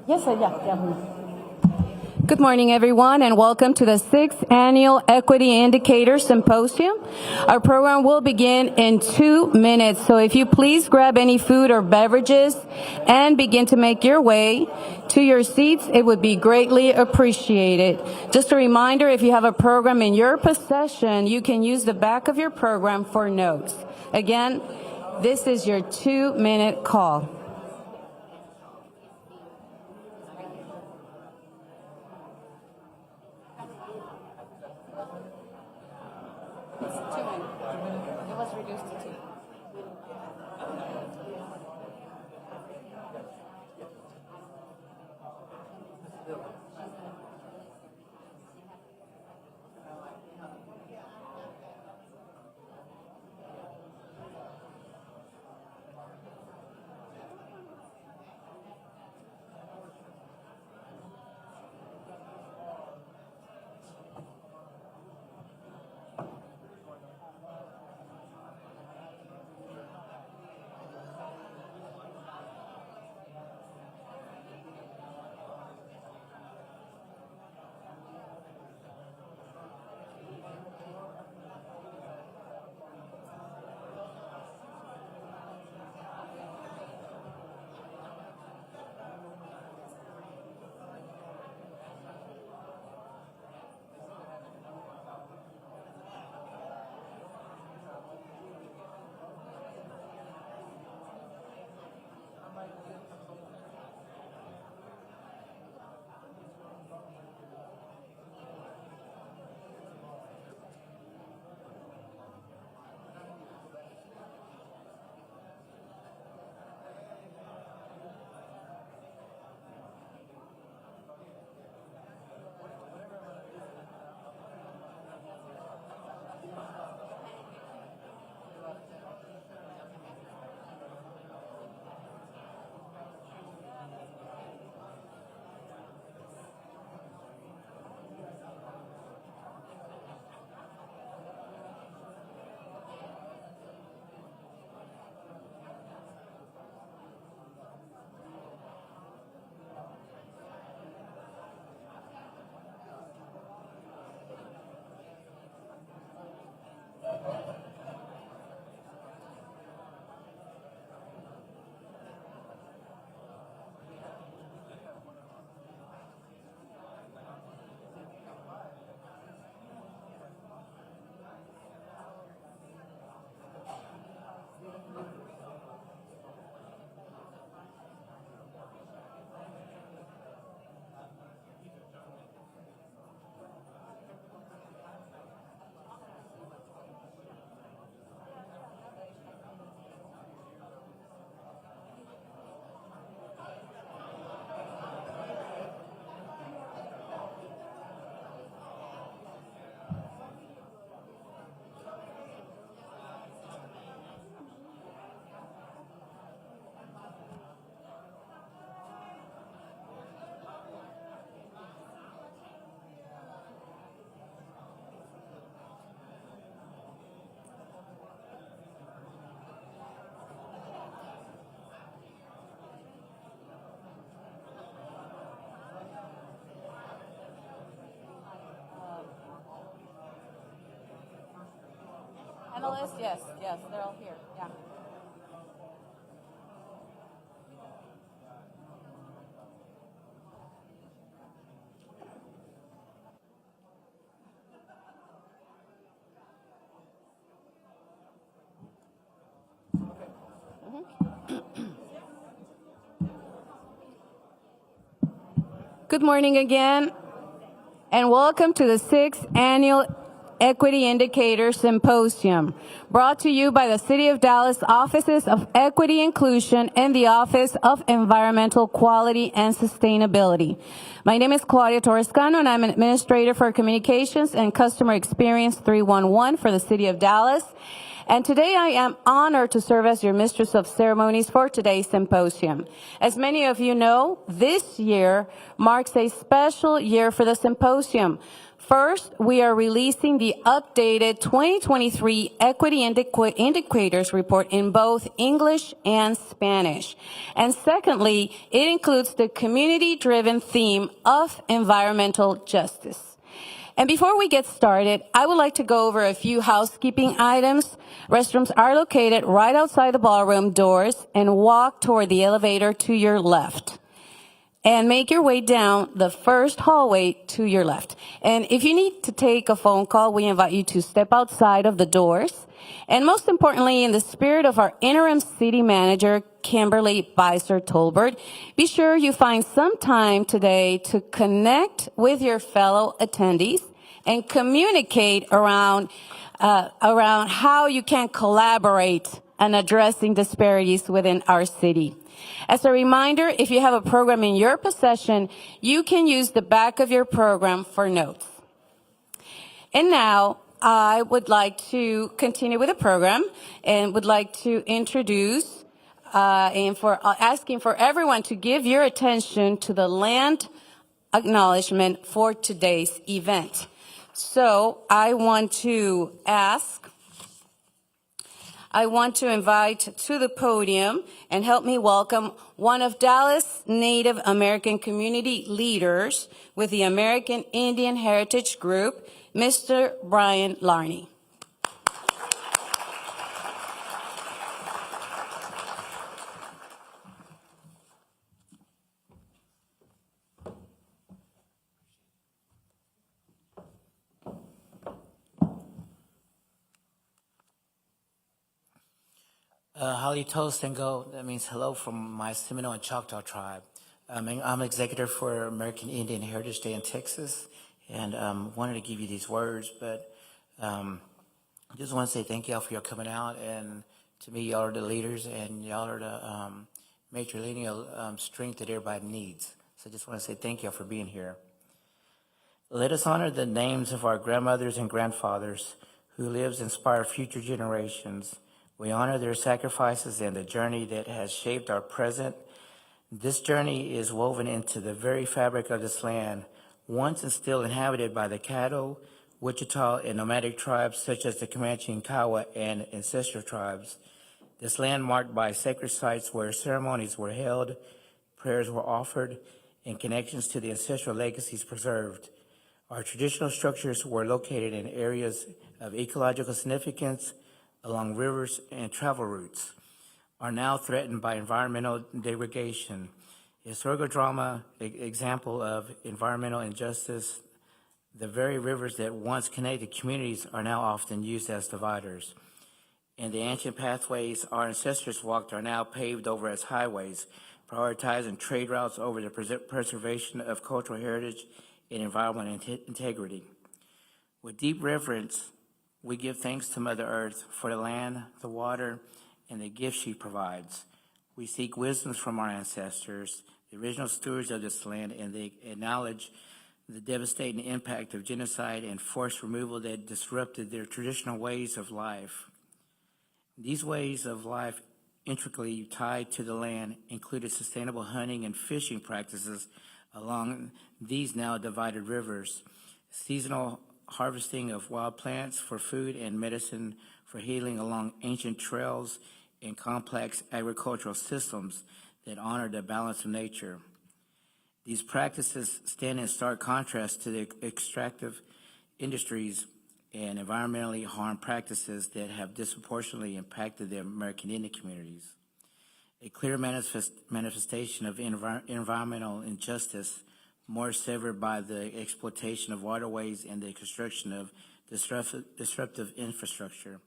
Yes, Good morning, everyone, and welcome to the 6th Annual Equity Indicator Symposium. Our program will begin in 2 minutes, so if you please grab any food or beverages and begin to make your way to your seats, it would be greatly appreciated. Just a reminder, if you have a program in your possession, you can use the back of your program for notes. Again, this is your 2-minute call. Analysts, yes, they're all here. Yeah. Good morning again, and welcome to the 6th Annual Equity Indicator Symposium, brought to you by the City of Dallas Offices of Equity Inclusion and the Office of Environmental Quality and Sustainability. My name is Claudia Torrescano, and I'm an Administrator for Communications and Customer Experience 311 for the City of Dallas. And today I am honored to serve as your Mistress of Ceremonies for today's symposium. As many of you know, this year marks a special year for the symposium. First, we are releasing the updated 2023 Equity Indicators Report in both English and Spanish. And secondly, it includes the community-driven theme of environmental justice. And before we get started, I would like to go over a few housekeeping items. Restrooms are located right outside the ballroom doors, and walk toward the elevator to your left. And make your way down the first hallway to your left. And if you need to take a phone call, we invite you to step outside of the doors. And most importantly, in the spirit of our interim city manager, Kimberly Beiser-Tolbert, be sure you find some time today to connect with your fellow attendees and communicate around how you can collaborate on addressing disparities within our city. As a reminder, if you have a program in your possession, you can use the back of your program for notes. And now, I would like to continue with the program and would like to introduce asking for everyone to give your attention to the land acknowledgement for today's event. So I want to invite to the podium and help me welcome one of Dallas Native American community leaders with the American Indian Heritage Group, Mr. Brian Larney. Hali Toast and Go, that means hello from my Seminole and Choctaw tribe. I'm executive for American Indian Heritage Day in Texas, and wanted to give you these words, but I just want to say thank y'all for your coming out, and to me, y'all are the leaders, and y'all are the matrilineal strength that everybody needs. So I just want to say thank y'all for being here. Let us honor the names of our grandmothers and grandfathers who lives inspire future generations. We honor their sacrifices and the journey that has shaped our present. This journey is woven into the very fabric of this land, once and still inhabited by the Caddo, Wichita, and nomadic tribes such as the Comanche and Kiowa and ancestral tribes. This land marked by sacred sites where ceremonies were held, prayers were offered, and connections to the ancestral legacies preserved. Our traditional structures were located in areas of ecological significance, along rivers and travel routes, are now threatened by environmental degradation. Historical drama, example of environmental injustice. The very rivers that once connected communities are now often used as dividers. And the ancient pathways our ancestors walked are now paved over as highways, prioritizing trade routes over the preservation of cultural heritage and environmental integrity. With deep reverence, we give thanks to Mother Earth for the land, the water, and the gifts she provides. We seek wisdoms from our ancestors, the original stewards of this land, and they acknowledge the devastating impact of genocide and forced removal that disrupted their traditional ways of life. These ways of life, intricately tied to the land, included sustainable hunting and fishing practices along these now divided rivers, seasonal harvesting of wild plants for food and medicine for healing along ancient trails, and complex agricultural systems that honor the balance of nature. These practices stand in stark contrast to the extractive industries and environmentally harm practices that have disproportionately impacted the American Indian communities. A clear manifestation of environmental injustice, more severed by the exploitation of waterways and the construction of disruptive infrastructure.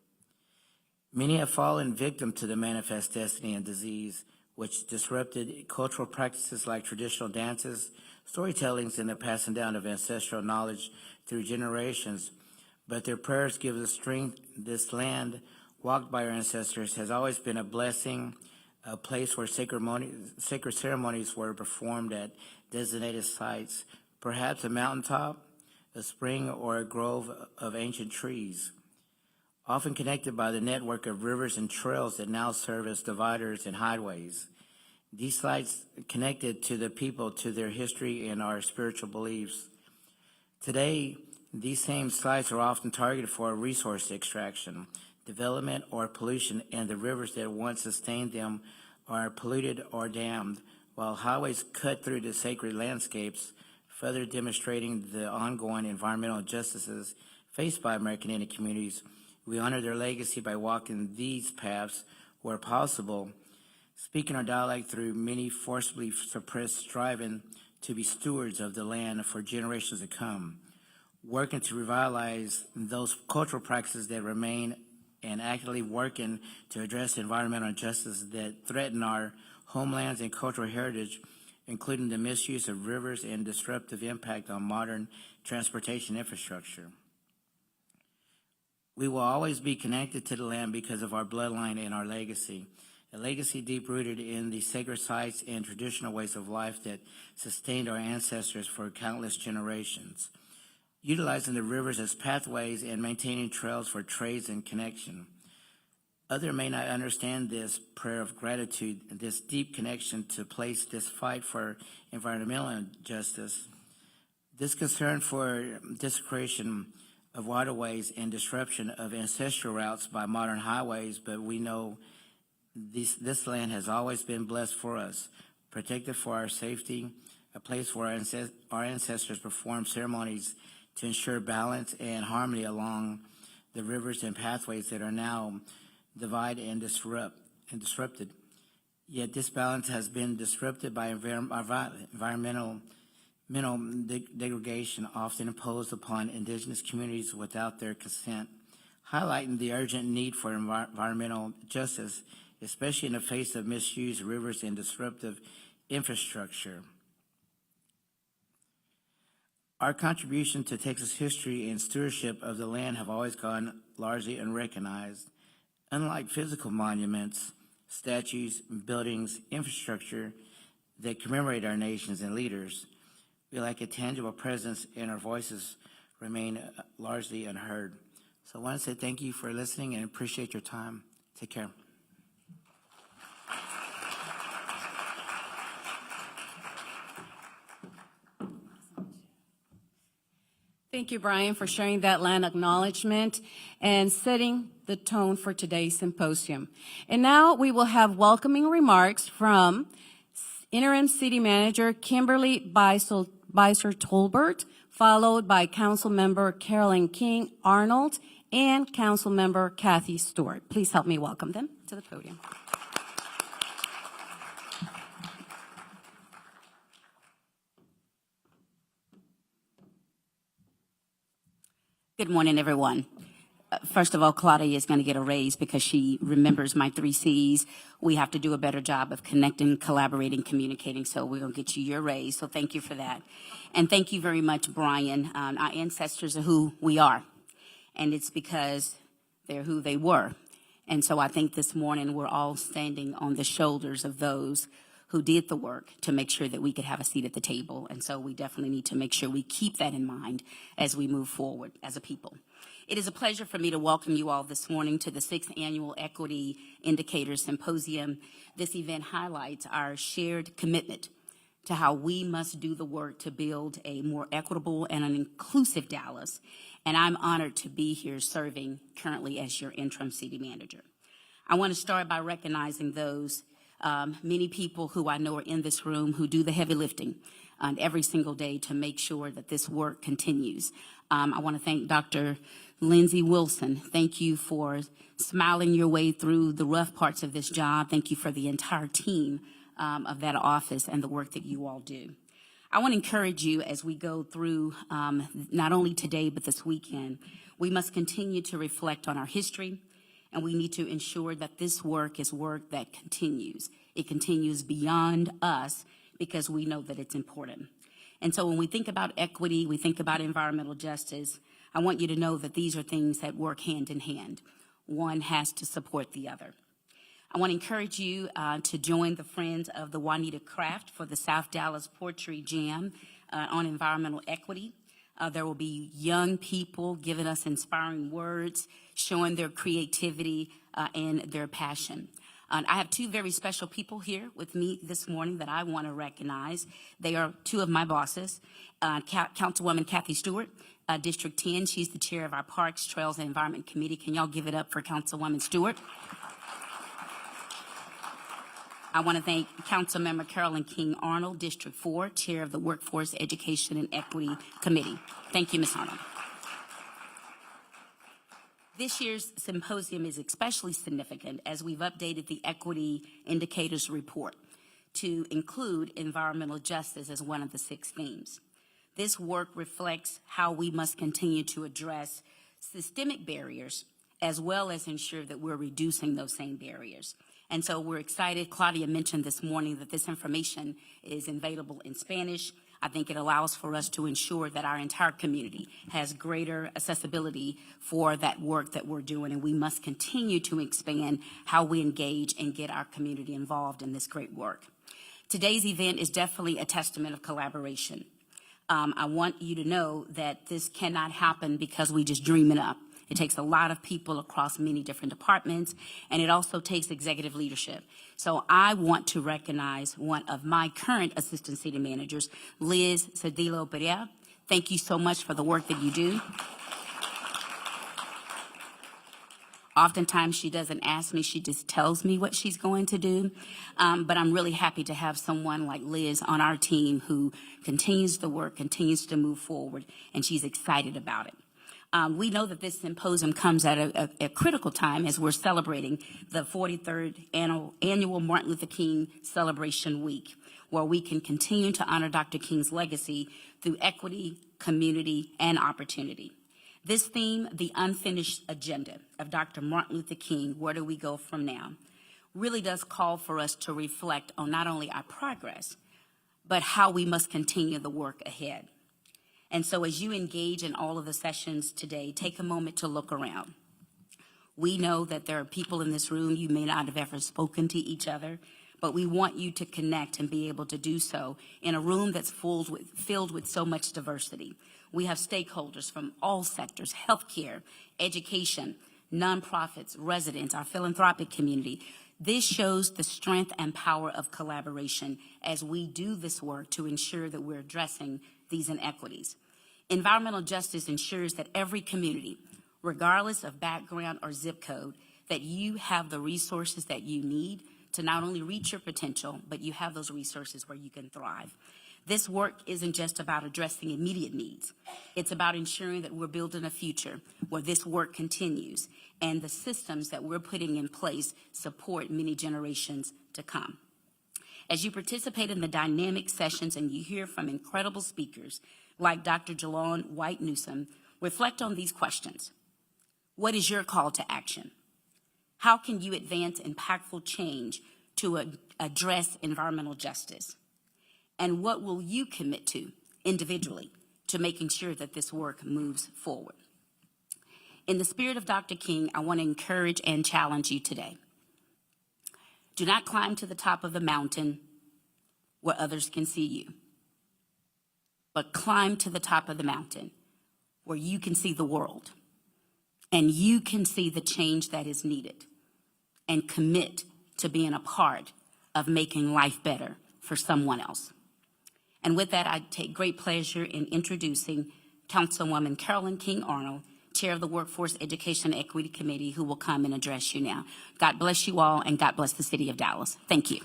Many have fallen victim to the manifest destiny and disease, which disrupted cultural practices like traditional dances, storytellings, and the passing down of ancestral knowledge through generations. But their prayers give us strength. This land, walked by our ancestors, has always been a blessing, a place where sacred ceremonies were performed at designated sites, perhaps a mountaintop, a spring, or a grove of ancient trees, often connected by the network of rivers and trails that now serve as dividers and highways. These sites connected to the people, to their history, and our spiritual beliefs. Today, These same sites are often targeted for resource extraction, development, or pollution, and the rivers that once sustained them are polluted or dammed, while highways cut through the sacred landscapes, further demonstrating the ongoing environmental injustices faced by American Indian communities. We honor their legacy by walking these paths where possible, speaking our dialect through many forcibly suppressed, striving to be stewards of the land for generations to come, working to revitalize those cultural practices that remain, and actively working to address environmental injustices that threaten our homelands and cultural heritage, including the misuse of rivers and disruptive impact on modern transportation infrastructure. We will always be connected to the land because of our bloodline and our legacy, a legacy deep-rooted in the sacred sites and traditional ways of life that sustained our ancestors for countless generations, utilizing the rivers as pathways and maintaining trails for trades and connection. Others may not understand this prayer of gratitude, this deep connection to place this fight for environmental justice, this concern for desecration of waterways and disruption of ancestral routes by modern highways, but we know this land has always been blessed for us, protected for our safety, a place where our ancestors performed ceremonies to ensure balance and harmony along the rivers and pathways that are now divided and disrupted. Yet this balance has been disrupted by environmental degradation, often imposed upon indigenous communities without their consent, highlighting the urgent need for environmental justice, especially in the face of misused rivers and disruptive infrastructure. Our contribution to Texas history and stewardship of the land have always gone largely unrecognized. Unlike physical monuments, statues, buildings, infrastructure that commemorate our nations and leaders, we lack a tangible presence and our voices remain largely unheard. So I want to say thank you for listening and appreciate your time. Take care. Thank you, Brian, for sharing that land acknowledgement and setting the tone for today's symposium. And now we will have welcoming remarks from Interim City Manager Kimberly Beiser-Tolbert, followed by Councilmember Carolyn King Arnold and Councilmember Kathy Stewart. Please help me welcome them to the podium. Good morning, everyone. First of all, Claudia is going to get a raise because she remembers my 3 C's. We have to do a better job of connecting, collaborating, communicating, so we're going to get you your raise. So thank you for that. And thank you very much, Brian. Our ancestors are who we are, and it's because they're who they were. And so I think this morning we're all standing on the shoulders of those who did the work to make sure that we could have a seat at the table. And so we definitely need to make sure we keep that in mind as we move forward as a people. It is a pleasure for me to welcome you all this morning to the 6th Annual Equity Indicators Symposium. This event highlights our shared commitment to how we must do the work to build a more equitable and an inclusive Dallas. And I'm honored to be here serving currently as your interim city manager. I want to start by recognizing those many people who I know are in this room who do the heavy lifting every single day to make sure that this work continues. I want to thank Dr. Lindsay Wilson. Thank you for smiling your way through the rough parts of this job. Thank you for the entire team of that office and the work that you all do. I want to encourage you as we go through not only today but this weekend, we must continue to reflect on our history, and we need to ensure that this work is work that continues. It continues beyond us because we know that it's important. And so when we think about equity, we think about environmental justice, I want you to know that these are things that work hand in hand. One has to support the other. I want to encourage you to join the Friends of the Juanita Craft for the South Dallas Poetry Jam on environmental equity. There will be young people giving us inspiring words, showing their creativity and their passion. I have 2 very special people here with me this morning that I want to recognize. They are 2 of my bosses, Councilwoman Kathy Stewart District 10. She's the chair of our Parks, Trails, and Environment Committee. Can y'all give it up for Councilwoman Stewart? I want to thank Councilmember Carolyn King Arnold, District 4, chair of the Workforce, Education, and Equity Committee. Thank you, Ms. Arnold. This year's symposium is especially significant as we've updated the Equity Indicators Report to include environmental justice as one of the 6 themes. This work reflects how we must continue to address systemic barriers as well as ensure that we're reducing those same barriers. And so we're excited. Claudia mentioned this morning that this information is available in Spanish. I think it allows for us to ensure that our entire community has greater accessibility for that work that we're doing, and we must continue to expand how we engage and get our community involved in this great work. Today's event is definitely a testament of collaboration. I want you to know that this cannot happen because we just dream it up. It takes a lot of people across many different departments, and it also takes executive leadership. So I want to recognize one of my current assistant city managers, Liz Cedillo Perea. Thank you so much for the work that you do. Oftentimes she doesn't ask me, she just tells me what she's going to do. But I'm really happy to have someone like Liz on our team who continues the work, continues to move forward, and she's excited about it. We know that this symposium comes at a critical time as we're celebrating the 43rd annual Martin Luther King Celebration Week, where we can continue to honor Dr. King's legacy through equity, community, and opportunity. This theme, the unfinished agenda of Dr. Martin Luther King, where do we go from now, really does call for us to reflect on not only our progress, but how we must continue the work ahead. And so as you engage in all of the sessions today, take a moment to look around. We know that there are people in this room, you may not have ever spoken to each other, but we want you to connect and be able to do so in a room that's filled with so much diversity. We have stakeholders from all sectors: healthcare, education, nonprofits, residents, our philanthropic community. This shows the strength and power of collaboration as we do this work to ensure that we're addressing these inequities. Environmental justice ensures that every community, regardless of background or zip code, that you have the resources that you need to not only reach your potential, but you have those resources where you can thrive. This work isn't just about addressing immediate needs. It's about ensuring that we're building a future where this work continues and the systems that we're putting in place support many generations to come. As you participate in the dynamic sessions and you hear from incredible speakers like Dr. Jalon White Newsom, reflect on these questions. What is your call to action? How can you advance impactful change to address environmental justice? And what will you commit to individually to making sure that this work moves forward? In the spirit of Dr. King, I want to encourage and challenge you today. Do not climb to the top of the mountain where others can see you, but climb to the top of the mountain where you can see the world and you can see the change that is needed, and commit to being a part of making life better for someone else. And with that, I take great pleasure in introducing Councilwoman Carolyn King Arnold, Chair of the Workforce, Education, and Equity Committee, who will come and address you now. God bless you all, and God bless the city of Dallas. Thank you.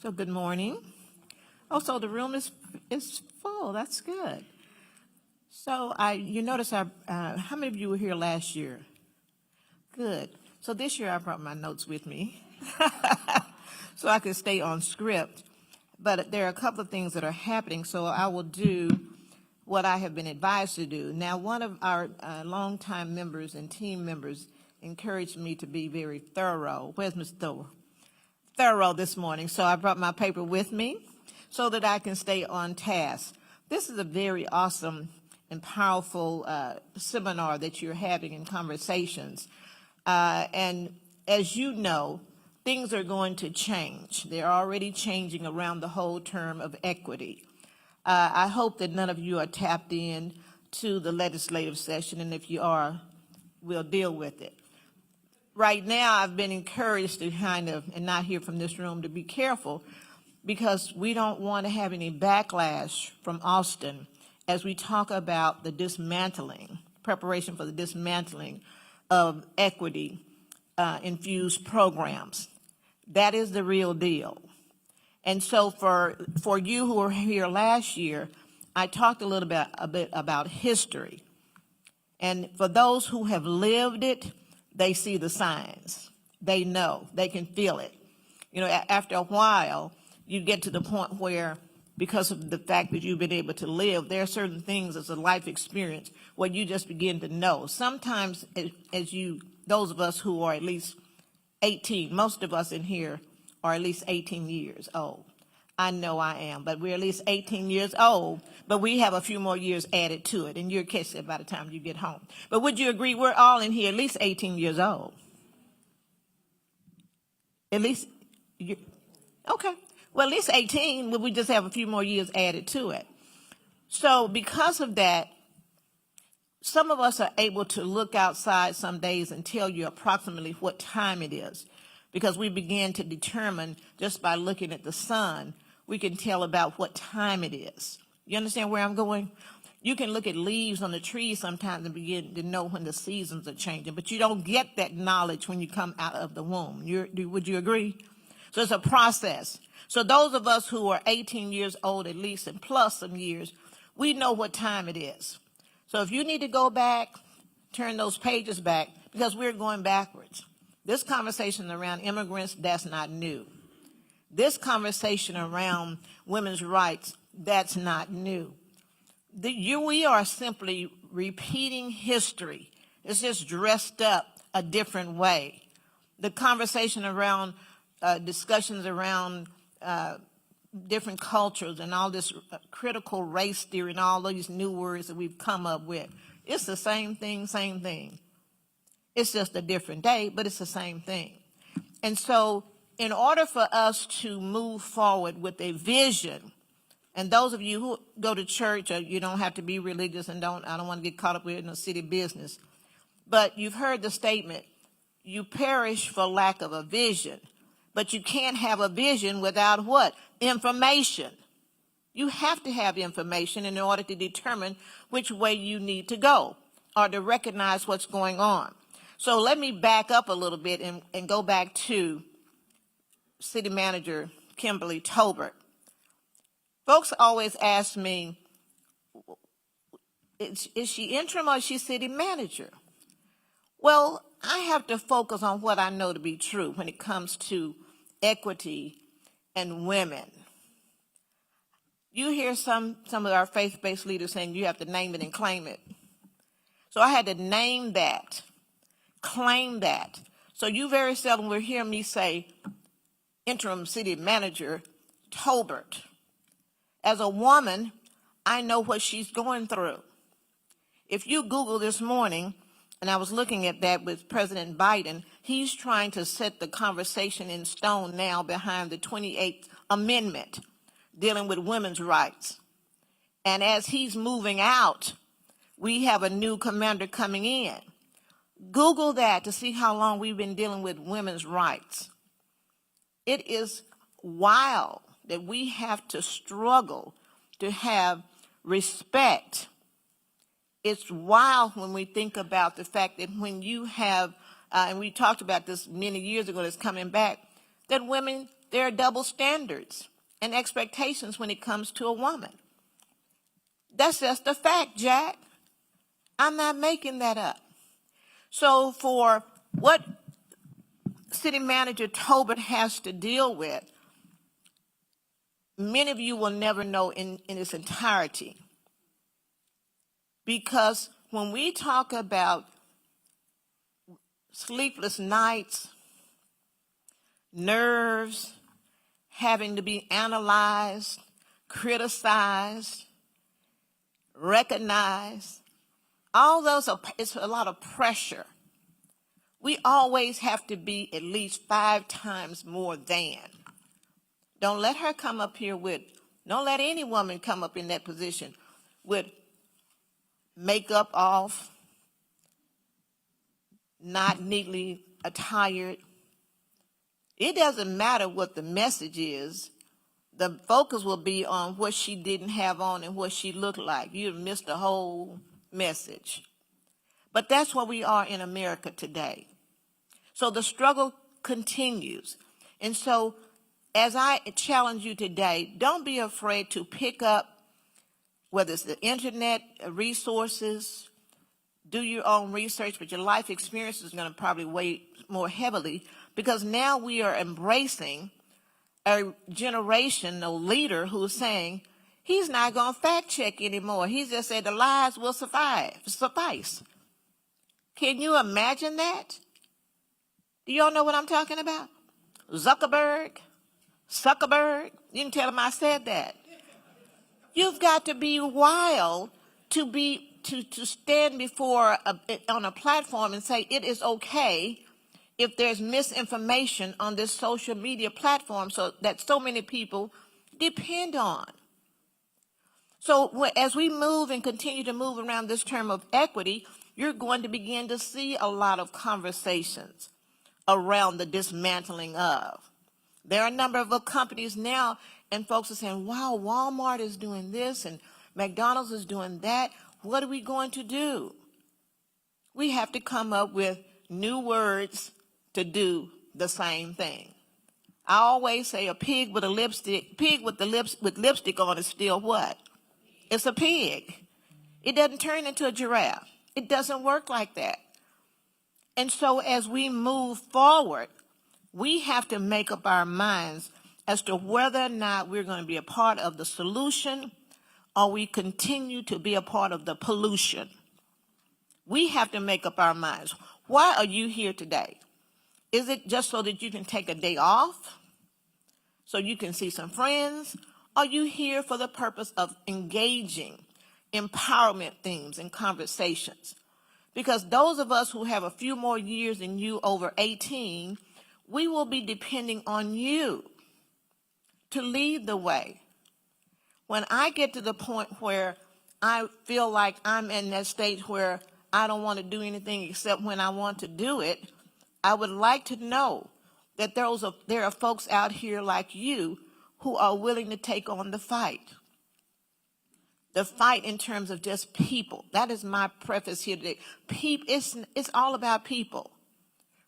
So good morning. Oh, so the room is full. That's good. So you notice how many of you were here last year? Good. So this year I brought my notes with me so I could stay on script. But there are a couple of things that are happening, so I will do what I have been advised to do. Now, one of our longtime members and team members encouraged me to be very thorough. Where's Ms. Thorough this morning, so I brought my paper with me so that I can stay on task. This is a very awesome and powerful seminar that you're having in conversations. And as you know, things are going to change. They're already changing around the whole term of equity. I hope that none of you are tapped in to the legislative session, and if you are, we'll deal with it. Right now, I've been encouraged to kind of, and not hear from this room, to be careful, because we don't want to have any backlash from Austin as we talk about the dismantling, preparation for the dismantling of equity infused programs. That is the real deal. And so for you who were here last year, I talked a bit about history. And for those who have lived it, they see the signs. They know, they can feel it. You know, after a while, you get to the point where, because of the fact that you've been able to live, there are certain things as a life experience where you just begin to know. Sometimes those of us who are at least 18, most of us in here are at least 18 years old. I know I am, but we're at least 18 years old, but we have a few more years added to it, and you'll catch it by the time you get home. But would you agree we're all in here at least 18 years old? At least, okay. Well, at least 18, but we just have a few more years added to it. So because of that, some of us are able to look outside some days and tell you approximately what time it is, because we begin to determine just by looking at the sun, we can tell about what time it is. You understand where I'm going? You can look at leaves on the trees sometimes and begin to know when the seasons are changing, but you don't get that knowledge when you come out of the womb. Would you agree? So it's a process. So those of us who are 18 years old at least and plus some years, we know what time it is. So if you need to go back, turn those pages back, because we're going backwards. This conversation around immigrants, that's not new. This conversation around women's rights, that's not new. We are simply repeating history. It's just dressed up a different way. The conversation around discussions around different cultures and all this critical race theory and all these new words that we've come up with, it's the same thing, same thing. It's just a different day, but it's the same thing. And so in order for us to move forward with a vision, and those of you who go to church, or you don't have to be religious, and I don't want to get caught up in the city business, but you've heard the statement, you perish for lack of a vision. But you can't have a vision without what? Information. You have to have information in order to determine which way you need to go or to recognize what's going on. So let me back up a little bit and go back to City Manager Kimberly Tolbert. Folks always ask me, is she interim or is she city manager? Well, I have to focus on what I know to be true when it comes to equity and women. You hear some of our faith-based leaders saying you have to name it and claim it. So I had to name that, claim that. So you very seldom will hear me say interim city manager Tolbert. As a woman, I know what she's going through. If you Google this morning, and I was looking at that with President Biden, he's trying to set the conversation in stone now behind the 28th Amendment dealing with women's rights. And as he's moving out, we have a new commander coming in. Google that to see how long we've been dealing with women's rights. It is wild that we have to struggle to have respect. It's wild when we think about the fact that when you have, and we talked about this many years ago that's coming back, that women, there are double standards and expectations when it comes to a woman. That's just a fact, Jack. I'm not making that up. So for what City Manager Tolbert has to deal with, many of you will never know in its entirety. Because when we talk about sleepless nights, nerves, having to be analyzed, criticized, recognized, all those it's a lot of pressure. We always have to be at least 5 times more than. Don't let her come up here with, don't let any woman come up in that position with makeup off, not neatly attired. It doesn't matter what the message is. The focus will be on what she didn't have on and what she looked like. You've missed the whole message. But that's where we are in America today. So the struggle continues. And so as I challenge you today, don't be afraid to pick up, whether it's the internet resources, do your own research, but your life experience is going to probably weigh more heavily, because now we are embracing a generational leader who's saying he's not going to fact check anymore. He just said the lies will suffice. Can you imagine that? Do y'all know what I'm talking about? Zuckerberg. You can tell him I said that. You've got to be wild to stand before on a platform and say it is okay if there's misinformation on this social media platform so that so many people depend on. So as we move and continue to move around this term of equity, you're going to begin to see a lot of conversations around the dismantling of. There are a number of companies now, and folks are saying, wow, Walmart is doing this and McDonald's is doing that. What are we going to do? We have to come up with new words to do the same thing. I always say a pig with lipstick on is still what? It's a pig. It doesn't turn into a giraffe. It doesn't work like that. And so as we move forward, we have to make up our minds as to whether or not we're going to be a part of the solution or we continue to be a part of the pollution. We have to make up our minds. Why are you here today? Is it just so that you can take a day off, so you can see some friends? Are you here for the purpose of engaging empowerment themes and conversations? Because those of us who have a few more years than you over 18, we will be depending on you to lead the way. When I get to the point where I feel like I'm in that stage where I don't want to do anything except when I want to do it, I would like to know that there are folks out here like you who are willing to take on the fight. The fight in terms of just people. That is my preface here today. It's all about people,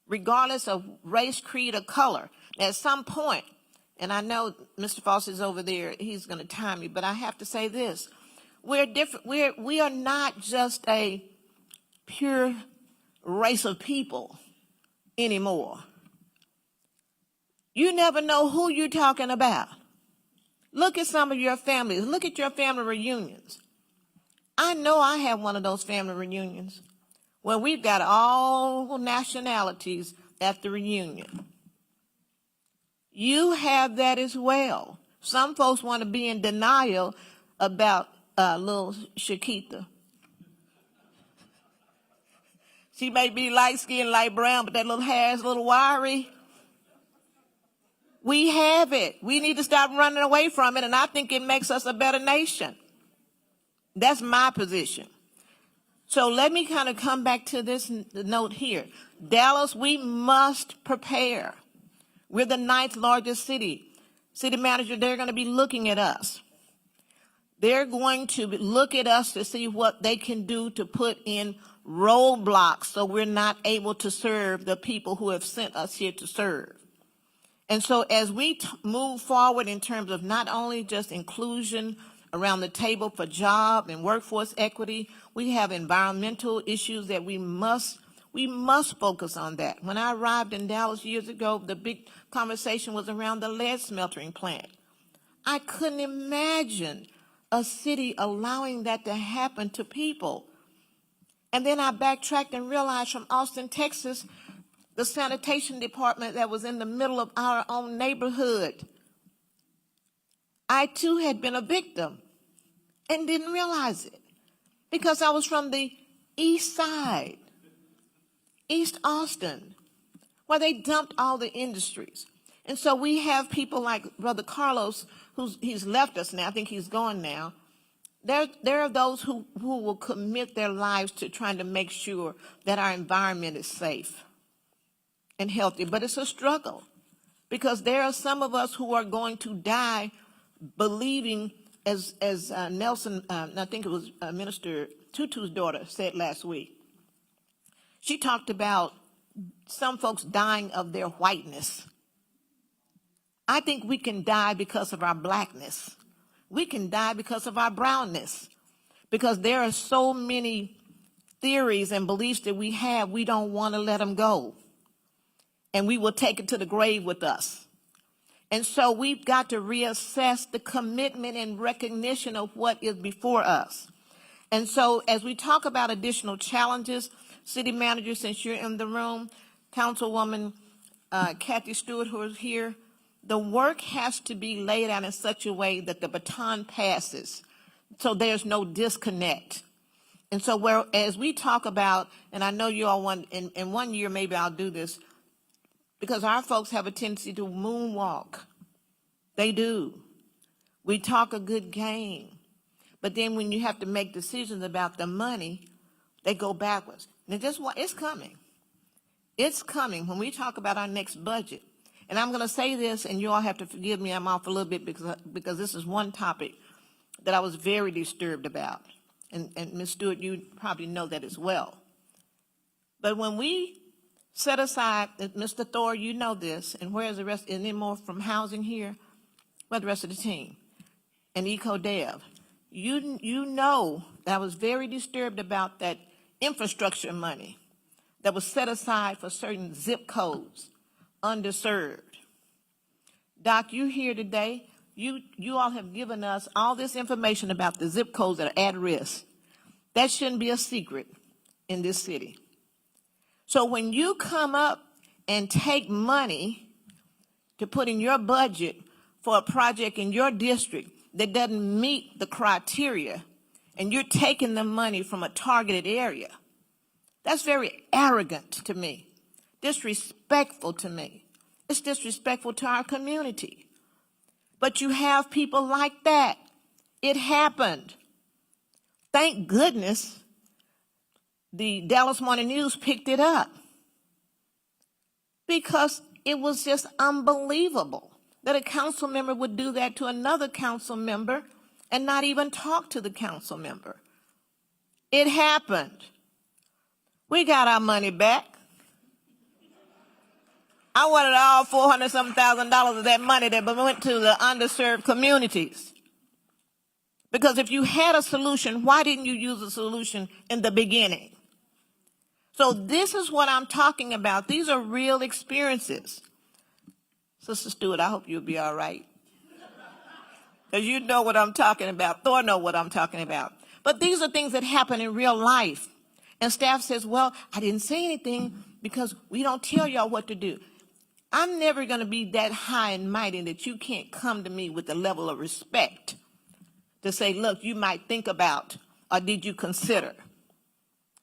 regardless of race, creed, or color. At some point, and I know Mr. Foster's over there, he's going to time me, but I have to say this. We're different. We are not just a pure race of people anymore. You never know who you're talking about. Look at some of your families. Look at your family reunions. I know I have one of those family reunions where we've got all nationalities at the reunion. You have that as well. Some folks want to be in denial about little Shakita. She may be light-skinned, light brown, but that little hair is a little wiry. We have it. We need to stop running away from it, and I think it makes us a better nation. That's my position. So let me kind of come back to this note here. Dallas, we must prepare. We're the 9th largest city. City manager, they're going to be looking at us. They're going to look at us to see what they can do to put in roadblocks so we're not able to serve the people who have sent us here to serve. And so as we move forward in terms of not only just inclusion around the table for job and workforce equity, we have environmental issues that we must focus on that. When I arrived in Dallas years ago, the big conversation was around the lead smelting plant. I couldn't imagine a city allowing that to happen to people. And then I backtracked and realized from Austin, Texas, the sanitation department that was in the middle of our own neighborhood, I too had been a victim and didn't realize it because I was from the east side. East Austin, where they dumped all the industries. And so we have people like Brother Carlos, he's left us now. I think he's gone now. There are those who will commit their lives to trying to make sure that our environment is safe and healthy. But it's a struggle because there are some of us who are going to die believing, as Nelson, I think it was Minister Tutu's daughter said last week. She talked about some folks dying of their whiteness. I think we can die because of our blackness. We can die because of our brownness. Because there are so many theories and beliefs that we have, we don't want to let them go. And we will take it to the grave with us. And so we've got to reassess the commitment and recognition of what is before us. And so as we talk about additional challenges, City Manager, since you're in the room, Councilwoman Kathy Stewart, who is here, the work has to be laid out in such a way that the baton passes, so there's no disconnect. And so as we talk about, and I know you all want, in 1 year maybe I'll do this, because our folks have a tendency to moonwalk. They do. We talk a good game. But then when you have to make decisions about the money, they go backwards. And it's coming. It's coming when we talk about our next budget. And I'm going to say this, and you all have to forgive me, I'm off a little bit because this is one topic that I was very disturbed about. And Ms. Stewart, you probably know that as well. But when we set aside, Mr. Thor, you know this, and where's the rest, any more from housing here? Where's the rest of the team? And EcoDev. You know that I was very disturbed about that infrastructure money that was set aside for certain zip codes, underserved. Doc, you here today. You all have given us all this information about the zip codes that are at risk. That shouldn't be a secret in this city. So when you come up and take money to put in your budget for a project in your district that doesn't meet the criteria, and you're taking the money from a targeted area, that's very arrogant to me, disrespectful to me. It's disrespectful to our community. But you have people like that. It happened. Thank goodness the Dallas Morning News picked it up, because it was just unbelievable that a council member would do that to another council member and not even talk to the council member. It happened. We got our money back. I wanted all $400,000 of that money that went to the underserved communities. Because if you had a solution, why didn't you use a solution in the beginning? So this is what I'm talking about. These are real experiences. Sister Stewart, I hope you'll be all right. Because you know what I'm talking about. Thor know what I'm talking about. But these are things that happen in real life. And staff says, well, I didn't say anything because we don't tell y'all what to do. I'm never going to be that high and mighty that you can't come to me with a level of respect to say, look, you might think about, or did you consider?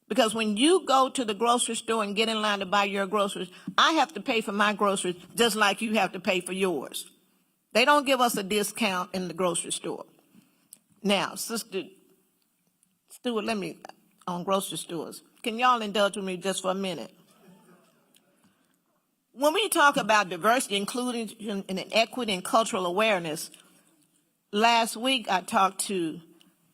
Because when you go to the grocery store and get in line to buy your groceries, I have to pay for my groceries just like you have to pay for yours. They don't give us a discount in the grocery store. Now, Sister Stewart, on grocery stores, can y'all indulge with me just for a minute? When we talk about diversity, inclusion, and equity and cultural awareness, last week I talked to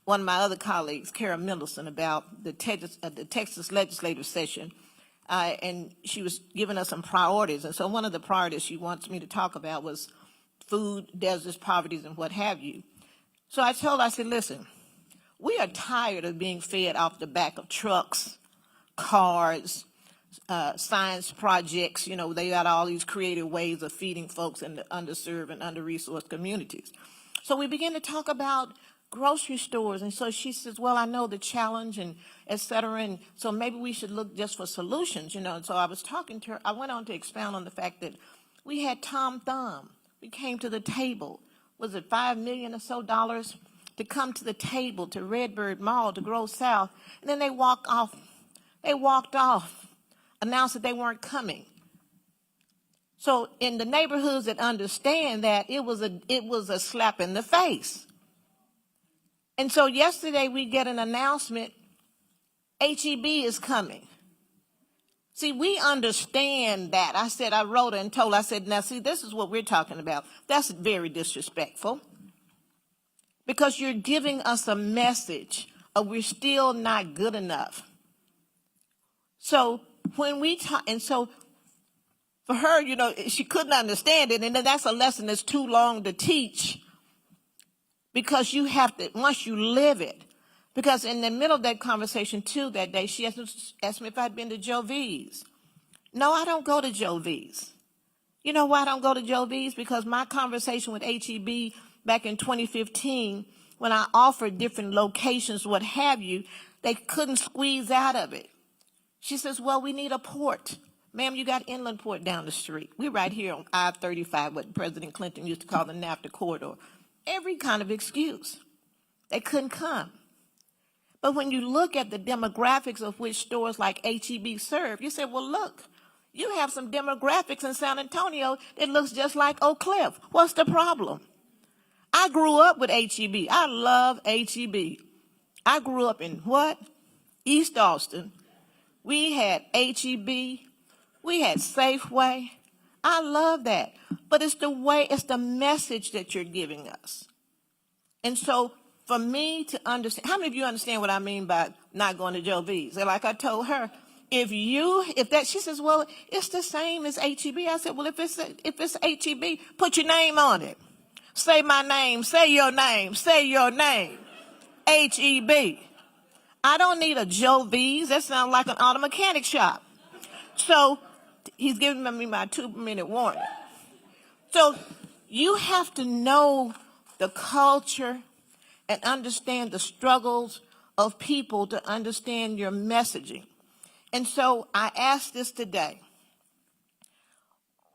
one of my other colleagues, Kara Mendelson, about the Texas legislative session, and she was giving us some priorities. And so one of the priorities she wants me to talk about was food, deserts, poverty, and what have you. So I told her, I said, listen, we are tired of being fed off the back of trucks, cars, science projects. You know, they got all these creative ways of feeding folks in the underserved and under-resourced communities. So we began to talk about grocery stores. And so she says, well, I know the challenge and et cetera. And so maybe we should look just for solutions, you know. And so I was talking to her. I went on to expound on the fact that we had Tom Thumb. We came to the table. Was it $5 million or so to come to the table to Redbird Mall to Grow South? And then they walked off. They walked off announced that they weren't coming. So in the neighborhoods that understand that, it was a slap in the face. And so yesterday we get an announcement, HEB is coming. See, we understand that. I wrote her and told her, I said, now see, this is what we're talking about. That's very disrespectful. Because you're giving us a message of we're still not good enough. So when we talk, and so for her, she couldn't understand it. And then that's a lesson that's too long to teach, because you have to, once you live it. Because in the middle of that conversation too that day, she asked me if I'd been to Joe V's. No, I don't go to Joe V's. You know why I don't go to Joe V's? Because my conversation with HEB back in 2015, when I offered different locations, what have you, they couldn't squeeze out of it. She says, well, we need a port. Ma'am, you got Inland Port down the street. We're right here on I-35, what President Clinton used to call the NAFTA corridor. Every kind of excuse. They couldn't come. But when you look at the demographics of which stores like HEB serve, you say, well, look, you have some demographics in San Antonio that looks just like Oak Cliff. What's the problem? I grew up with HEB. I love HEB. I grew up in what? East Austin. We had HEB. We had Safeway. I love that. But it's the message that you're giving us. And so for me to understand, how many of you understand what I mean by not going to Joe V's? And like I told her, she says, well, it's the same as HEB. I said, well, if it's HEB, put your name on it. Say my name, say your name, HEB. I don't need a Joe V's. That sounds like an auto mechanic shop. So he's giving me my 2-minute warning. So you have to know the culture and understand the struggles of people to understand your messaging. And so I ask this today.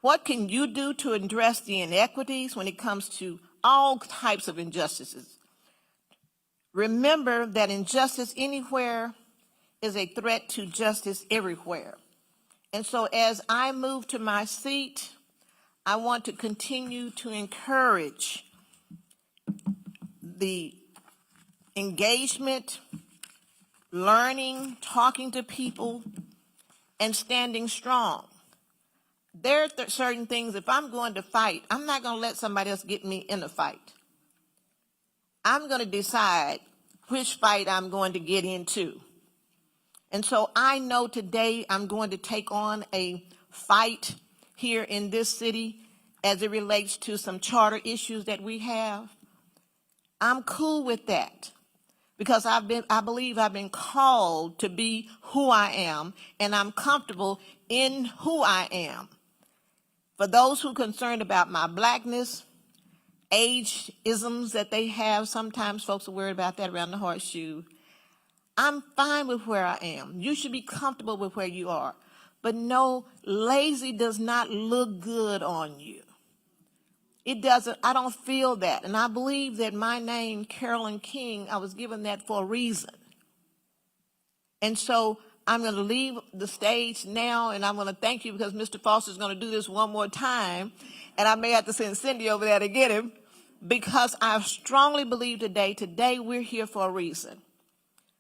What can you do to address the inequities when it comes to all types of injustices? Remember that injustice anywhere is a threat to justice everywhere. And so as I move to my seat, I want to continue to encourage the engagement, learning, talking to people, and standing strong. There are certain things, if I'm going to fight, I'm not going to let somebody else get me in a fight. I'm going to decide which fight I'm going to get into. And so I know today I'm going to take on a fight here in this city as it relates to some charter issues that we have. I'm cool with that because I believe I've been called to be who I am, and I'm comfortable in who I am. For those who are concerned about my blackness, age-isms that they have, sometimes folks are worried about that around the horseshoe. I'm fine with where I am. You should be comfortable with where you are. But no, lazy does not look good on you. It doesn't. I don't feel that. And I believe that my name, Carolyn King, I was given that for a reason. And so I'm going to leave the stage now, and I'm going to thank you because Mr. Foster's going to do this one more time, and I may have to send Cindy over there to get him, because I strongly believe today we're here for a reason.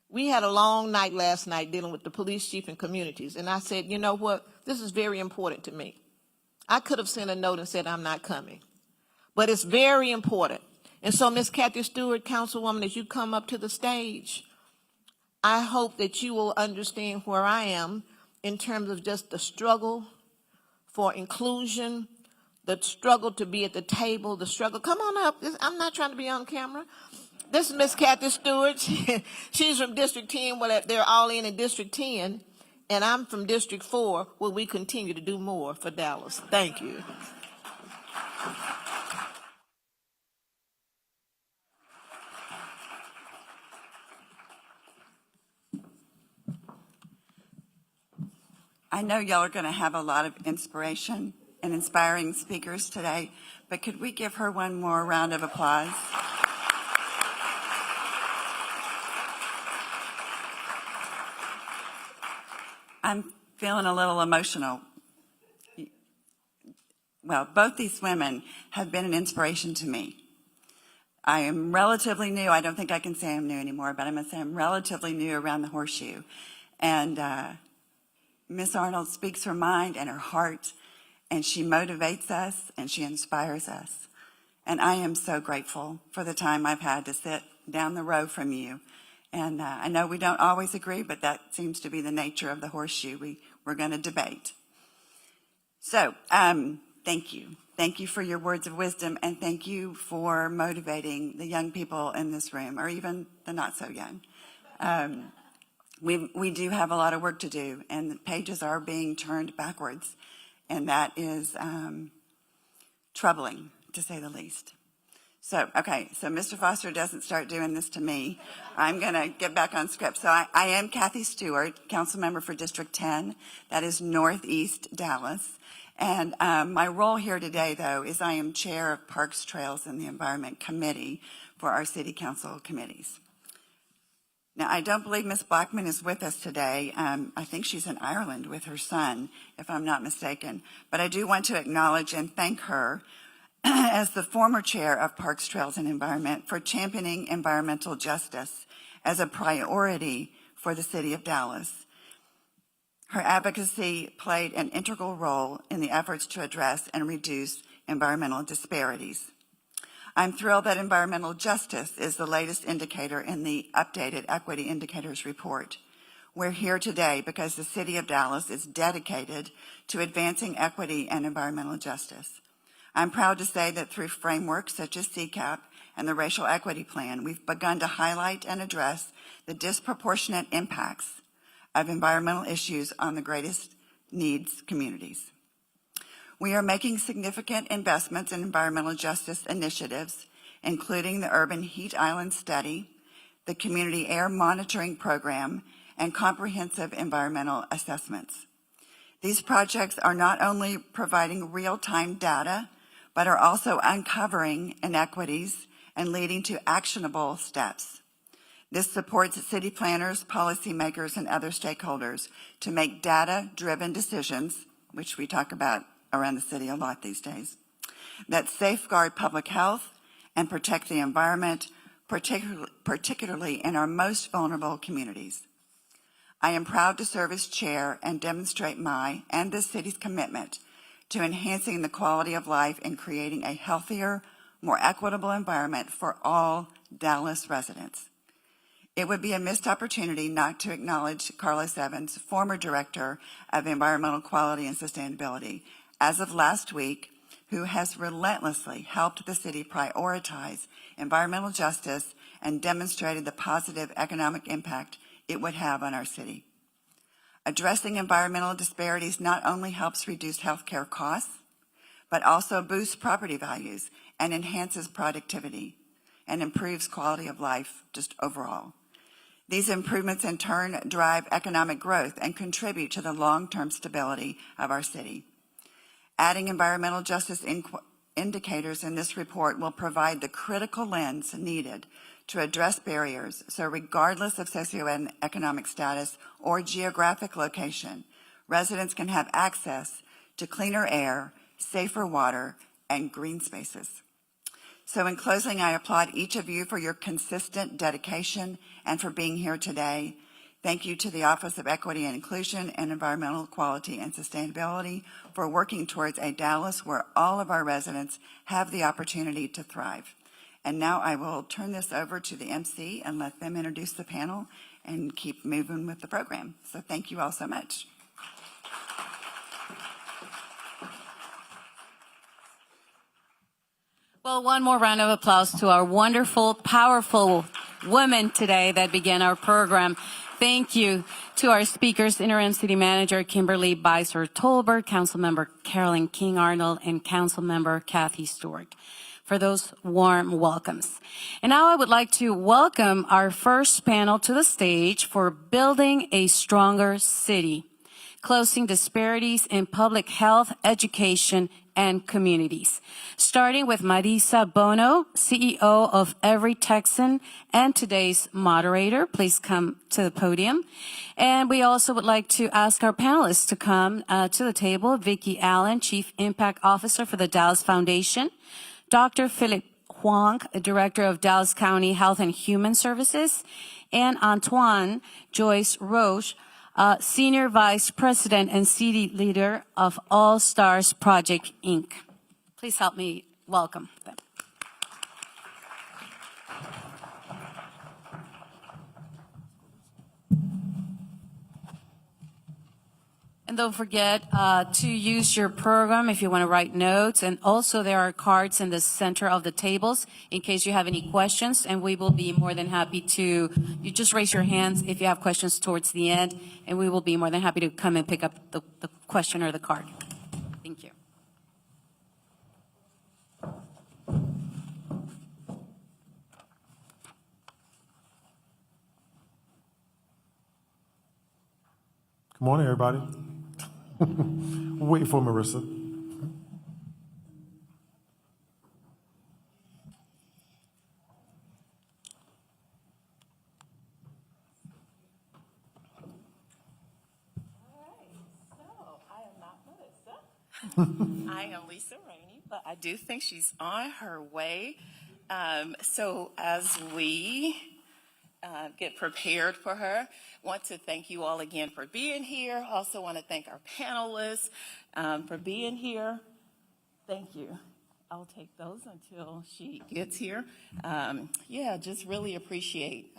We had a long night last night dealing with the police chief and communities, and I said, you know what, this is very important to me. I could have sent a note and said I'm not coming, but it's very important. And so, Ms. Kathy Stewart, Councilwoman, as you come up to the stage, I hope that you will understand where I am in terms of just the struggle for inclusion, the struggle to be at the table, the struggle. Come on up. I'm not trying to be on camera. This is Ms. Kathy Stewart. She's from District 10. Well, they're all in District 10. And I'm from District 4, where we continue to do more for Dallas. Thank you. I know y'all are going to have a lot of inspiration and inspiring speakers today, but could we give her one more round of applause? I'm feeling a little emotional. Well, both these women have been an inspiration to me. I am relatively new. I don't think I can say I'm new anymore, but I'm going to say I'm relatively new around the horseshoe. And Miss Arnold speaks her mind and her heart, and she motivates us and she inspires us. And I am so grateful for the time I've had to sit down the row from you. And I know we don't always agree, but that seems to be the nature of the horseshoe. We're going to debate. So, thank you. Thank you for your words of wisdom, and thank you for motivating the young people in this room, or even the not so young. We do have a lot of work to do, and the pages are being turned backwards, and that is troubling, to say the least. So Mr. Foster doesn't start doing this to me. I'm going to get back on script. So I am Kathy Stewart, council member for District 10. That is Northeast Dallas. And my role here today, though, is I am chair of Parks, Trails, and the Environment Committee for our city council committees. Now, I don't believe Ms. Blackman is with us today. I think she's in Ireland with her son, if I'm not mistaken. But I do want to acknowledge and thank her as the former chair of Parks, Trails, and Environment for championing environmental justice as a priority for the city of Dallas. Her advocacy played an integral role in the efforts to address and reduce environmental disparities. I'm thrilled that environmental justice is the latest indicator in the updated Equity Indicators report. We're here today because the city of Dallas is dedicated to advancing equity and environmental justice. I'm proud to say that through frameworks such as CCAP and the Racial Equity Plan, we've begun to highlight and address the disproportionate impacts of environmental issues on the greatest needs communities. We are making significant investments in environmental justice initiatives, including the Urban Heat Island Study, the Community Air Monitoring Program, and comprehensive environmental assessments. These projects are not only providing real-time data, but are also uncovering inequities and leading to actionable steps. This supports city planners, policymakers, and other stakeholders to make data-driven decisions, which we talk about around the city a lot these days, that safeguard public health and protect the environment, particularly in our most vulnerable communities. I am proud to serve as chair and demonstrate my and this city's commitment to enhancing the quality of life and creating a healthier, more equitable environment for all Dallas residents. It would be a missed opportunity not to acknowledge Carlos Evans, former Director of Environmental Quality and Sustainability, as of last week, who has relentlessly helped the city prioritize environmental justice and demonstrated the positive economic impact it would have on our city. Addressing environmental disparities not only helps reduce healthcare costs, but also boosts property values and enhances productivity and improves quality of life just overall. These improvements in turn drive economic growth and contribute to the long-term stability of our city. Adding environmental justice indicators in this report will provide the critical lens needed to address barriers, so regardless of socioeconomic status or geographic location, residents can have access to cleaner air, safer water, and green spaces. So in closing, I applaud each of you for your consistent dedication and for being here today. Thank you to the Office of Equity and Inclusion and Environmental Quality and Sustainability for working towards a Dallas where all of our residents have the opportunity to thrive. And now I will turn this over to the MC and let them introduce the panel and keep moving with the program. So thank you all so much. Well, one more round of applause to our wonderful, powerful women today that began our program. Thank you to our speakers, Interim City Manager Kimberly Beiser-Tolberg, Councilmember Carolyn King-Arnold, and Councilmember Kathy Stewart, for those warm welcomes. And now I would like to welcome our first panel to the stage for Building a Stronger City. closing disparities in public health, education, and communities. Starting with Marisa Bono, CEO of Every Texan, and today's moderator. Please come to the podium. And we also would like to ask our panelists to come to the table. Vicki Allen, Chief Impact Officer for the Dallas Foundation. Dr. Philip Huang, Director of Dallas County Health and Human Services. And Antoine Joyce Roche, Senior Vice President and CD Leader of All Stars Project, Inc. Please help me welcome them. And don't forget to use your program if you want to write notes. And also there are cards in the center of the tables in case you have any questions. And we will be more than happy to, you just raise your hands if you have questions towards the end. And we will be more than happy to come and pick up the question or the card. Thank you. Good morning, everybody. We're waiting for Marissa. I am Lisa Rainey, but I do think she's on her way. So as we get prepared for her, want to thank you all again for being here. Also want to thank our panelists for being here. Thank you. I'll take those until she gets here. Yeah, just really appreciate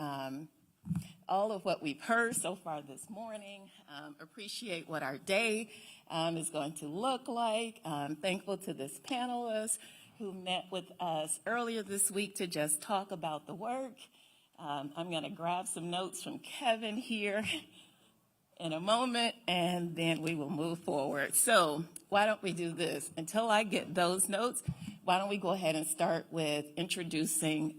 all of what we've heard so far this morning. Appreciate what our day is going to look like. Thankful to this panelist who met with us earlier this week to just talk about the work. I'm going to grab some notes from Kevin here in a moment, and then we will move forward. So why don't we do this? Until I get those notes, why don't we go ahead and start with introducing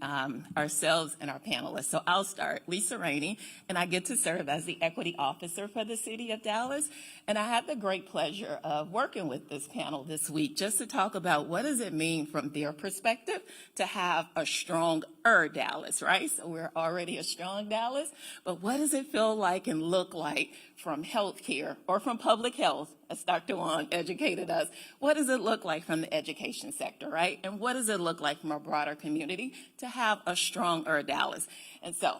ourselves and our panelists. So I'll start. Lisa Rainey, and I get to serve as the Equity Officer for the City of Dallas. And I had the great pleasure of working with this panel this week just to talk about what does it mean from their perspective to have a stronger Dallas, right? So we're already a strong Dallas, but what does it feel like and look like from healthcare or from public health, as Dr. Wong educated us? What does it look like from the education sector, right? And what does it look like from our broader community to have a stronger Dallas? And so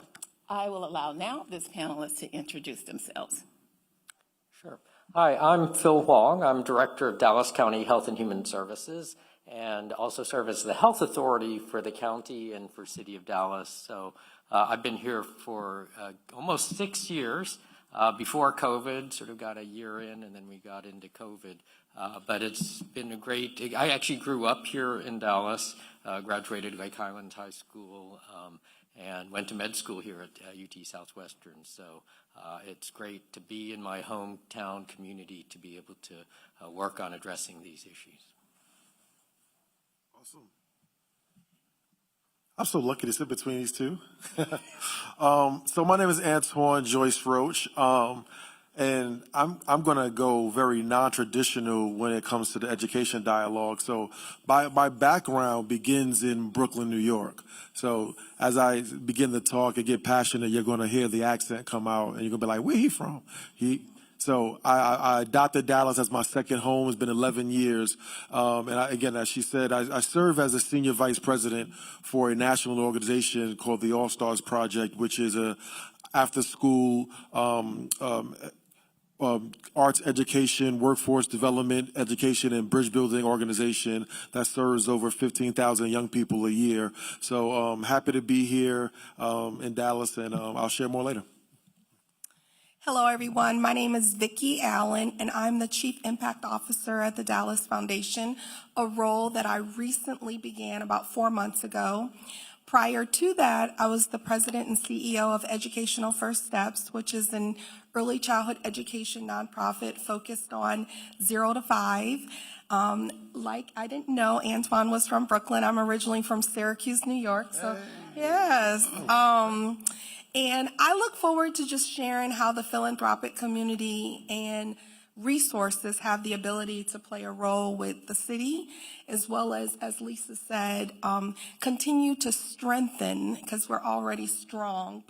I will allow now this panelist to introduce themselves. Sure. Hi, I'm Phil Huang. I'm Director of Dallas County Health and Human Services and also serve as the health authority for the county and for City of Dallas. So I've been here for almost 6 years. Before COVID, sort of got a year in, and then we got into COVID. But it's been a great, I actually grew up here in Dallas, graduated Lake Highlands High School, and went to med school here at UT Southwestern. So it's great to be in my hometown community to be able to work on addressing these issues. Awesome. I'm so lucky to sit between these two. So my name is Antoine Joyce Roche, and I'm going to go very non-traditional when it comes to the education dialogue. So my background begins in Brooklyn, New York. So as I begin to talk and get passionate, you're going to hear the accent come out, and you're going to be like, where he from? So I adopted Dallas as my second home. It's been 11 years. Again, as she said, I serve as a senior vice president for a national organization called the All Stars Project, which is a after-school arts education, workforce development, education, and bridge building organization that serves over 15,000 young people a year. So I'm happy to be here in Dallas, and I'll share more later. Hello, everyone. My name is Vicki Allen, and I'm the Chief Impact Officer at the Dallas Foundation, a role that I recently began about 4 months ago. Prior to that, I was the President and CEO of Educational First Steps, which is an early childhood education nonprofit focused on 0 to 5. Like I didn't know, Antoine was from Brooklyn. I'm originally from Syracuse, New York. So, yes. And I look forward to just sharing how the philanthropic community and resources have the ability to play a role with the city, as well as Lisa said, continue to strengthen, because we're already strong,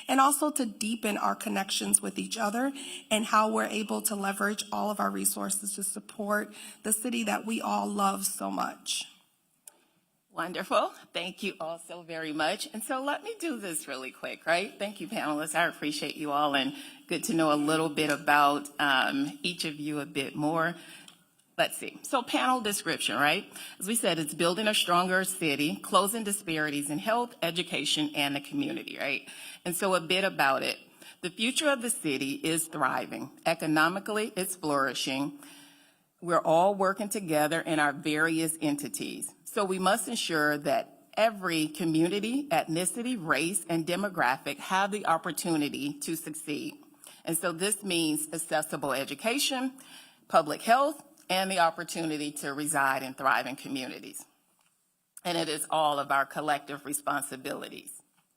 and also to deepen our connections with each other and how we're able to leverage all of our resources to support the city that we all love so much. Wonderful. Thank you all so very much. And so let me do this really quick, right? Thank you, panelists. I appreciate you all, and good to know a little bit about each of you a bit more. Let's see. So panel description, right? As we said, it's building a stronger city, closing disparities in health, education, and the community, right? And so a bit about it. The future of the city is thriving. Economically, it's flourishing. We're all working together in our various entities. So we must ensure that every community, ethnicity, race, and demographic have the opportunity to succeed. And so this means accessible education, public health, and the opportunity to reside and thrive in communities. And it is all of our collective responsibilities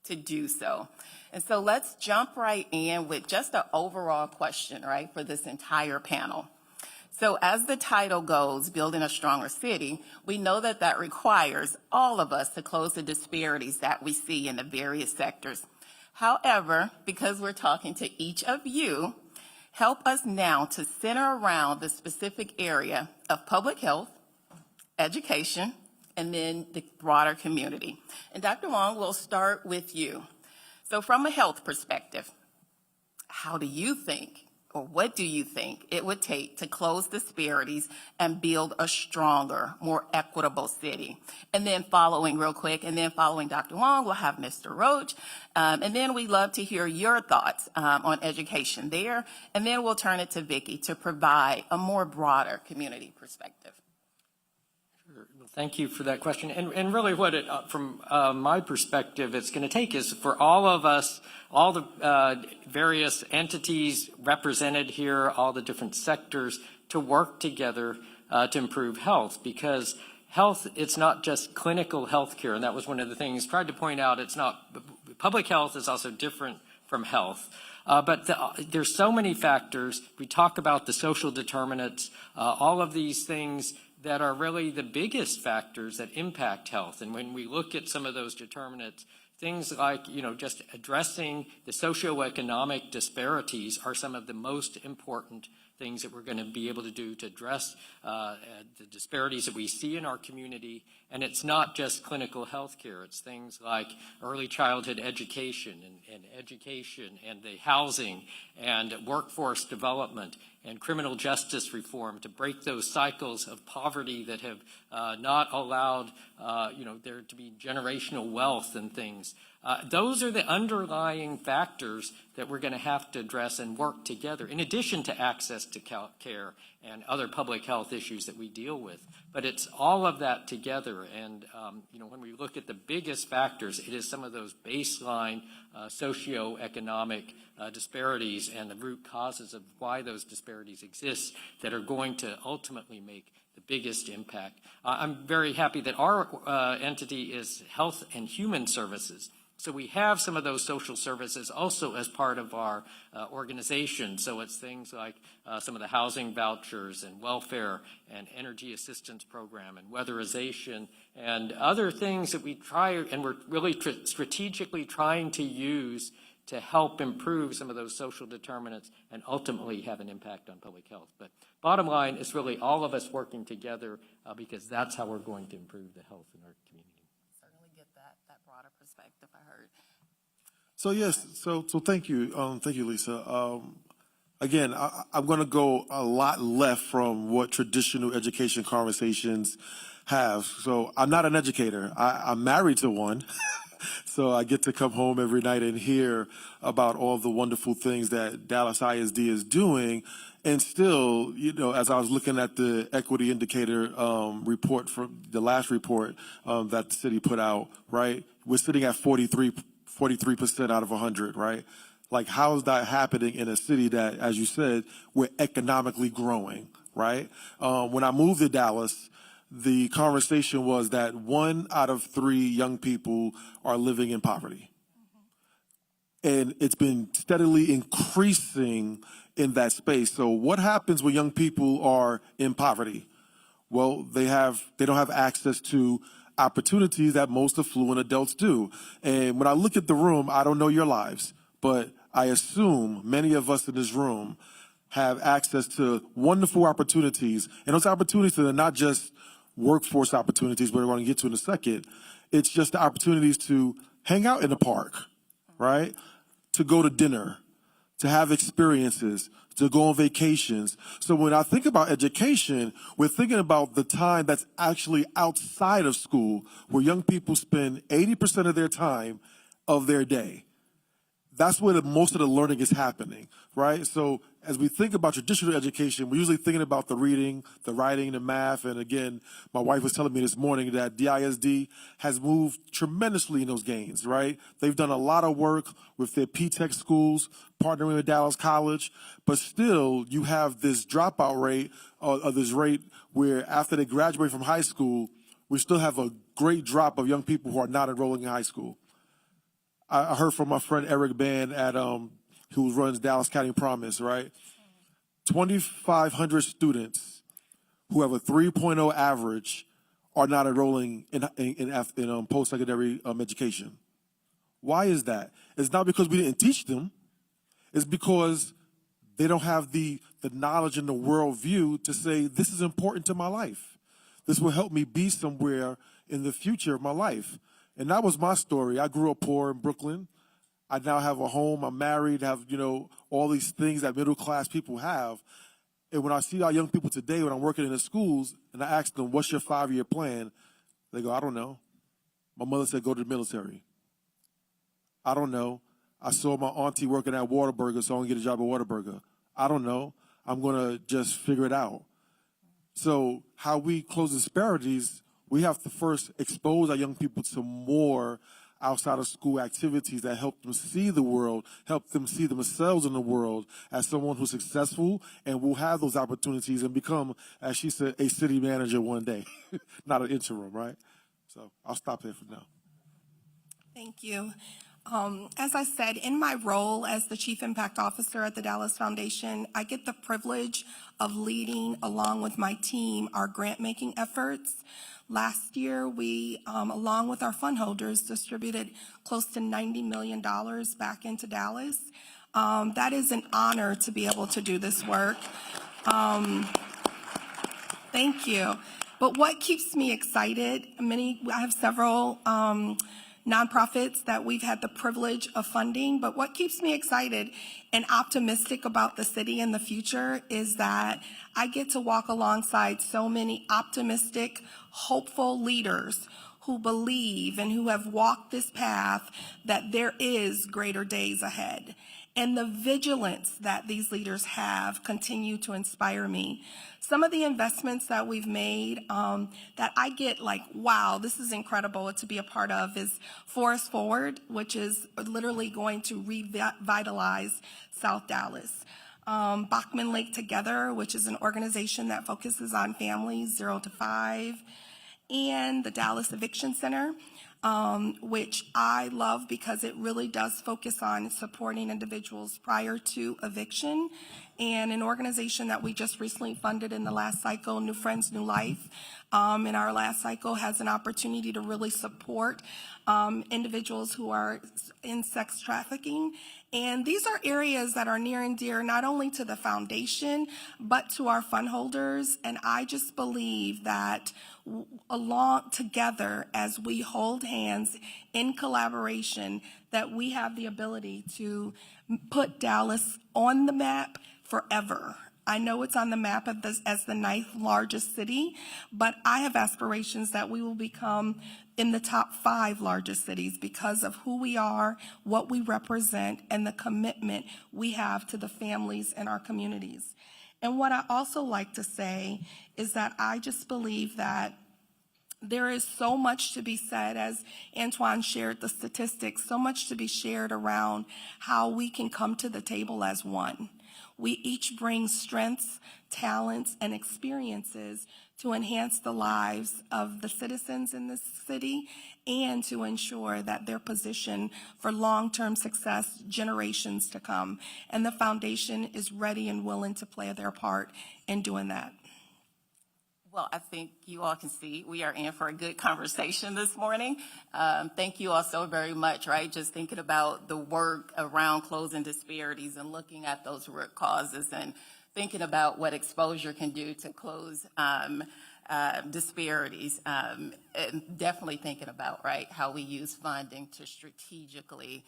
to do so. And so let's jump right in with just an overall question, right, for this entire panel. So as the title goes, Building a Stronger City, we know that that requires all of us to close the disparities that we see in the various sectors. However, because we're talking to each of you, help us now to center around the specific area of public health, education, and then the broader community. And Dr. Wong, we'll start with you. So from a health perspective, how do you think, or what do you think it would take to close disparities and build a stronger, more equitable city? And then following Dr. Wong, we'll have Mr. Roach. And then we'd love to hear your thoughts on education there. And then we'll turn it to Vicki to provide a more broader community perspective. Thank you for that question. And really what it, from my perspective, it's going to take is for all of us, all the various entities represented here, all the different sectors, to work together to improve health. Because health, it's not just clinical health care. And that was one of the things I tried to point out. It's not, public health is also different from health. But there's so many factors. We talk about the social determinants, all of these things that are really the biggest factors that impact health. And when we look at some of those determinants, things like, just addressing the socioeconomic disparities are some of the most important things that we're going to be able to do to address the disparities that we see in our community. And it's not just clinical health care. It's things like early childhood education and education and the housing and workforce development and criminal justice reform to break those cycles of poverty that have not allowed, there to be generational wealth and things. Those are the underlying factors that we're going to have to address and work together, in addition to access to care and other public health issues that we deal with. But it's all of that together. And, when we look at the biggest factors, it is some of those baseline socioeconomic disparities and the root causes of why those disparities exist that are going to ultimately make the biggest impact. I'm very happy that our entity is Health and Human Services. So we have some of those social services also as part of our organization. So it's things like some of the housing vouchers and welfare and energy assistance program and weatherization and other things that we try, and we're really strategically trying to use to help improve some of those social determinants and ultimately have an impact on public health. But bottom line is really all of us working together because that's how we're going to improve the health in our community. Certainly get that broader perspective I heard. So yes, so thank you, Lisa. Again, I'm going to go a lot left from what traditional education conversations have. So I'm not an educator. I'm married to one. So I get to come home every night and hear about all the wonderful things that Dallas ISD is doing. And still, as I was looking at the equity indicator report from the last report that the city put out, right? We're sitting at 43% out of 100, right? Like, how is that happening in a city that, as you said, we're economically growing, right? When I moved to Dallas, the conversation was that 1 out of 3 young people are living in poverty. And it's been steadily increasing in that space. So what happens when young people are in poverty? Well, they don't have access to opportunities that most affluent adults do. And when I look at the room, I don't know your lives, but I assume many of us in this room have access to wonderful opportunities. And those opportunities are not just workforce opportunities, we're going to get to in a second. It's just the opportunities to hang out in the park, right? To go to dinner, to have experiences, to go on vacations. So when I think about education, we're thinking about the time that's actually outside of school, where young people spend 80% of their time of their day. That's where most of the learning is happening, right? So as we think about traditional education, we're usually thinking about the reading, the writing, the math. And again, my wife was telling me this morning that DISD has moved tremendously in those gains, right? They've done a lot of work with their P-Tech schools, partnering with Dallas College, but still you have this dropout rate, or this rate where after they graduate from high school, we still have a great drop of young people who are not enrolling in high school. I heard from my friend Eric Band who runs Dallas County Promise, right? 2,500 students who have a 3.0 average are not enrolling in post-secondary education. Why is that? It's not because we didn't teach them. It's because they don't have the knowledge and the worldview to say, this is important to my life. This will help me be somewhere in the future of my life. And that was my story. I grew up poor in Brooklyn. I now have a home. I'm married, have, all these things that middle-class people have. And when I see our young people today, when I'm working in the schools, and I ask them, what's your 5-year plan? They go, I don't know. My mother said, go to the military. I don't know. I saw my auntie working at Whataburger, so I'm going to get a job at Whataburger. I don't know. I'm going to just figure it out. So how we close disparities, we have to first expose our young people to more outside of school activities that help them see the world, help them see themselves in the world as someone who's successful and will have those opportunities and become, as she said, a city manager one day, not an interim, right? So I'll stop there for now. Thank you. As I said, in my role as the Chief Impact Officer at the Dallas Foundation, I get the privilege of leading, along with my team, our grant-making efforts. Last year, we, along with our fund holders, distributed close to $90 million back into Dallas. That is an honor to be able to do this work. Thank you. But what keeps me excited, I have several nonprofits that we've had the privilege of funding, but what keeps me excited and optimistic about the city in the future is that I get to walk alongside so many optimistic, hopeful leaders who believe and who have walked this path that there is greater days ahead. And the vigilance that these leaders have continue to inspire me. Some of the investments that we've made that I get like, wow, this is incredible to be a part of is Forest Forward, which is literally going to revitalize South Dallas. Bachman Lake Together, which is an organization that focuses on families 0 to 5, and the Dallas Eviction Center, which I love because it really does focus on supporting individuals prior to eviction, and an organization that we just recently funded in the last cycle, New Friends, New Life, in our last cycle has an opportunity to really support individuals who are in sex trafficking. And these are areas that are near and dear not only to the foundation, but to our fund holders. And I just believe that along together, as we hold hands in collaboration, that we have the ability to put Dallas on the map forever. I know it's on the map as the 9th largest city, but I have aspirations that we will become in the top 5 largest cities because of who we are, what we represent, and the commitment we have to the families in our communities. And what I also like to say is that I just believe that there is so much to be said, as Antoine shared the statistics, so much to be shared around how we can come to the table as one. We each bring strengths, talents, and experiences to enhance the lives of the citizens in this city and to ensure that they're positioned for long-term success generations to come. And the foundation is ready and willing to play their part in doing that. Well, I think you all can see we are in for a good conversation this morning. Thank you all so very much, right? Just thinking about the work around closing disparities and looking at those root causes and thinking about what exposure can do to close disparities. And definitely thinking about, right, how we use funding to strategically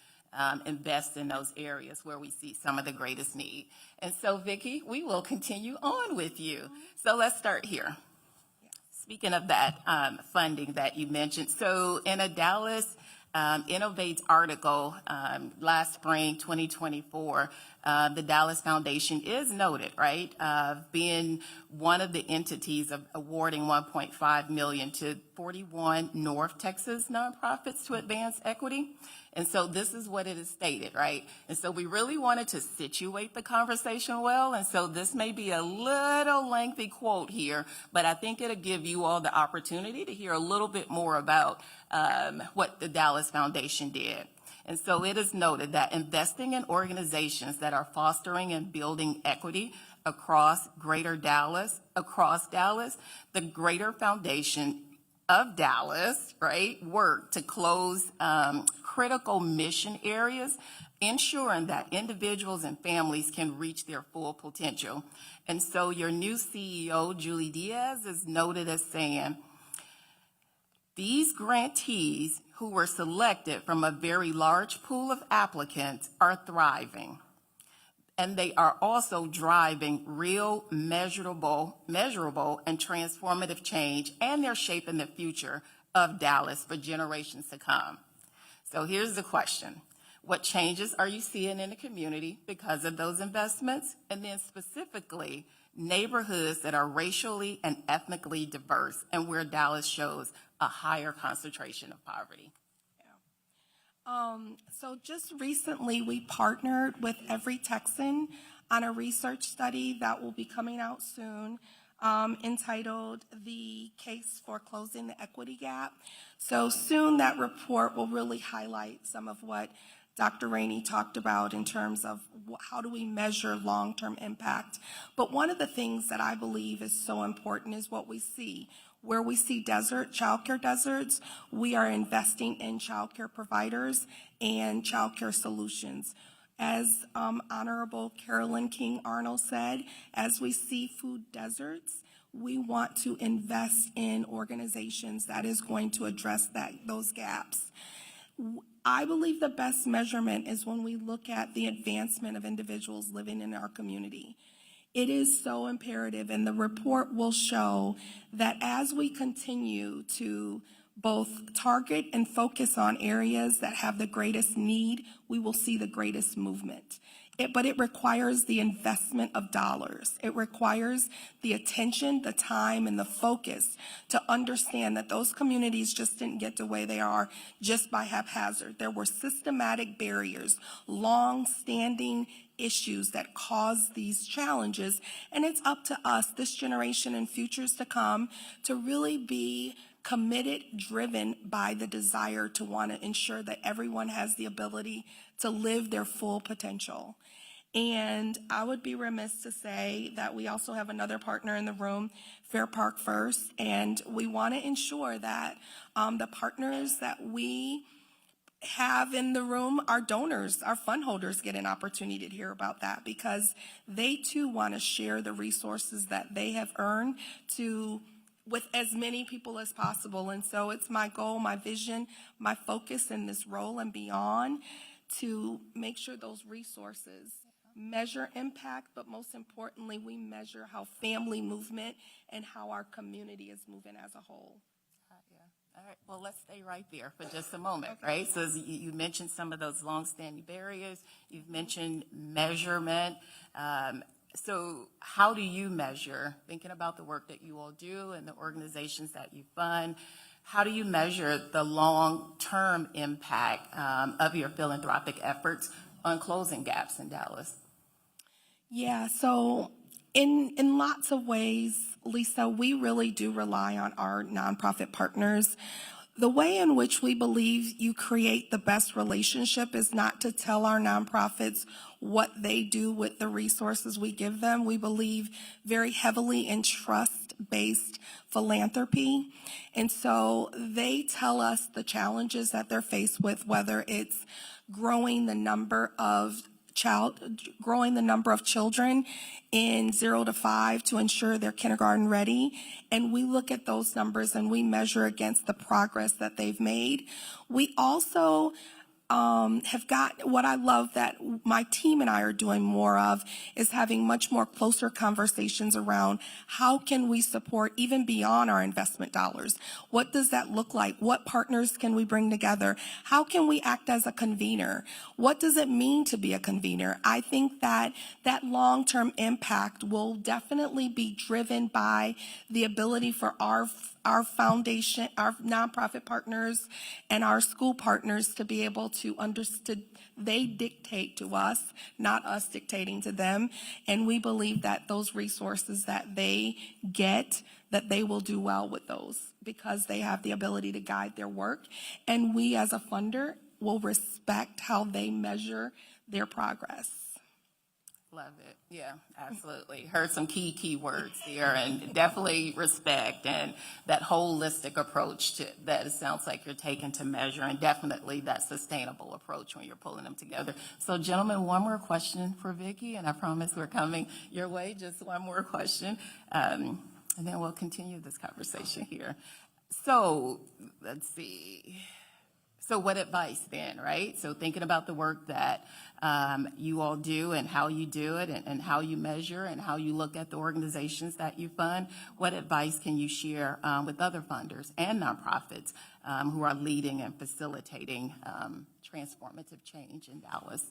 invest in those areas where we see some of the greatest need. And so, Vicki, we will continue on with you. So let's start here. Speaking of that funding that you mentioned, so in a Dallas Innovates article last spring, 2024, the Dallas Foundation is noted, right, being one of the entities of awarding $1.5 million to 41 North Texas nonprofits to advance equity. And so this is what it is stated, right? And so we really wanted to situate the conversation well. And so this may be a little lengthy quote here, but I think it'll give you all the opportunity to hear a little bit more about what the Dallas Foundation did. And so it is noted that investing in organizations that are fostering and building equity across Dallas, the Greater Foundation of Dallas, right, work to close critical mission areas, ensuring that individuals and families can reach their full potential. And so your new CEO, Julie Diaz, is noted as saying, these grantees who were selected from a very large pool of applicants are thriving. And they are also driving real, measurable, and transformative change, and they're shaping the future of Dallas for generations to come. So here's the question. What changes are you seeing in the community because of those investments? And then specifically, neighborhoods that are racially and ethnically diverse and where Dallas shows a higher concentration of poverty. So just recently, we partnered with Every Texan on a research study that will be coming out soon, entitled The Case for Closing the Equity Gap. So soon that report will really highlight some of what Dr. Rainey talked about in terms of how do we measure long-term impact. But one of the things that I believe is so important is what we see. Where we see childcare deserts, we are investing in childcare providers and childcare solutions. As Honorable Carolyn King Arnold said, as we see food deserts, we want to invest in organizations that is going to address those gaps. I believe the best measurement is when we look at the advancement of individuals living in our community. It is so imperative, and the report will show that as we continue to both target and focus on areas that have the greatest need, we will see the greatest movement. But it requires the investment of dollars. It requires the attention, the time, and the focus to understand that those communities just didn't get to where they are just by haphazard. There were systematic barriers, long-standing issues that cause these challenges, and it's up to us, this generation and futures to come, to really be committed, driven by the desire to want to ensure that everyone has the ability to live their full potential. And I would be remiss to say that we also have another partner in the room, Fair Park First, and we want to ensure that the partners that we have in the room, our donors, our fund holders, get an opportunity to hear about that, because they too want to share the resources that they have earned with as many people as possible. And so it's my goal, my vision, my focus in this role and beyond to make sure those resources measure impact, but most importantly, we measure how family movement and how our community is moving as a whole. All right, well, let's stay right there for just a moment, right? So you mentioned some of those longstanding barriers. You've mentioned measurement. So how do you measure, thinking about the work that you all do and the organizations that you fund, how do you measure the long-term impact of your philanthropic efforts on closing gaps in Dallas? Yeah, so in lots of ways, Lisa, we really do rely on our nonprofit partners. The way in which we believe you create the best relationship is not to tell our nonprofits what they do with the resources we give them. We believe very heavily in trust-based philanthropy. And so they tell us the challenges that they're faced with, whether it's growing the number of children in 0 to 5 to ensure they're kindergarten ready. And we look at those numbers and we measure against the progress that they've made. We also have got, what I love that my team and I are doing more of is having much more closer conversations around how can we support even beyond our investment dollars? What does that look like? What partners can we bring together? How can we act as a convener? What does it mean to be a convener? I think that that long-term impact will definitely be driven by the ability for our foundation, our nonprofit partners, and our school partners to be able to understand. They dictate to us, not us dictating to them. And we believe that those resources that they get, that they will do well with those because they have the ability to guide their work. And we as a funder will respect how they measure their progress. Love it. Yeah, absolutely. Heard some key words there, and definitely respect and that holistic approach to that it sounds like you're taking to measure, and definitely that sustainable approach when you're pulling them together. So, gentlemen, one more question for Vicki, and I promise we're coming your way. Just one more question, and then we'll continue this conversation here. So, let's see. So what advice then, right? So thinking about the work that you all do and how you do it and how you measure and how you look at the organizations that you fund, what advice can you share with other funders and nonprofits who are leading and facilitating transformative change in Dallas?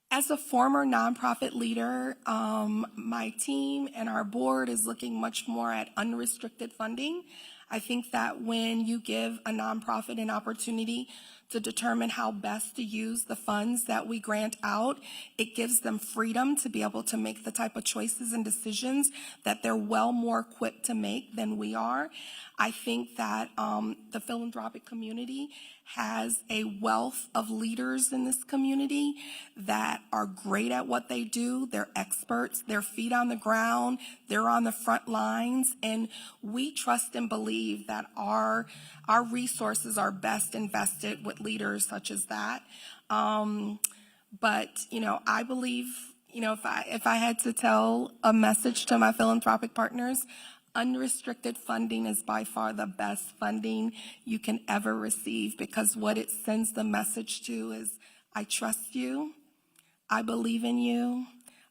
As a former nonprofit leader, my team and our board is looking much more at unrestricted funding. I think that when you give a nonprofit an opportunity to determine how best to use the funds that we grant out, it gives them freedom to be able to make the type of choices and decisions that they're well more equipped to make than we are. I think that the philanthropic community has a wealth of leaders in this community that are great at what they do. They're experts, they're feet on the ground, they're on the front lines, and we trust and believe that our resources are best invested with leaders such as that. But, I believe, if I had to tell a message to my philanthropic partners, unrestricted funding is by far the best funding you can ever receive, because what it sends the message to is, I trust you, I believe in you,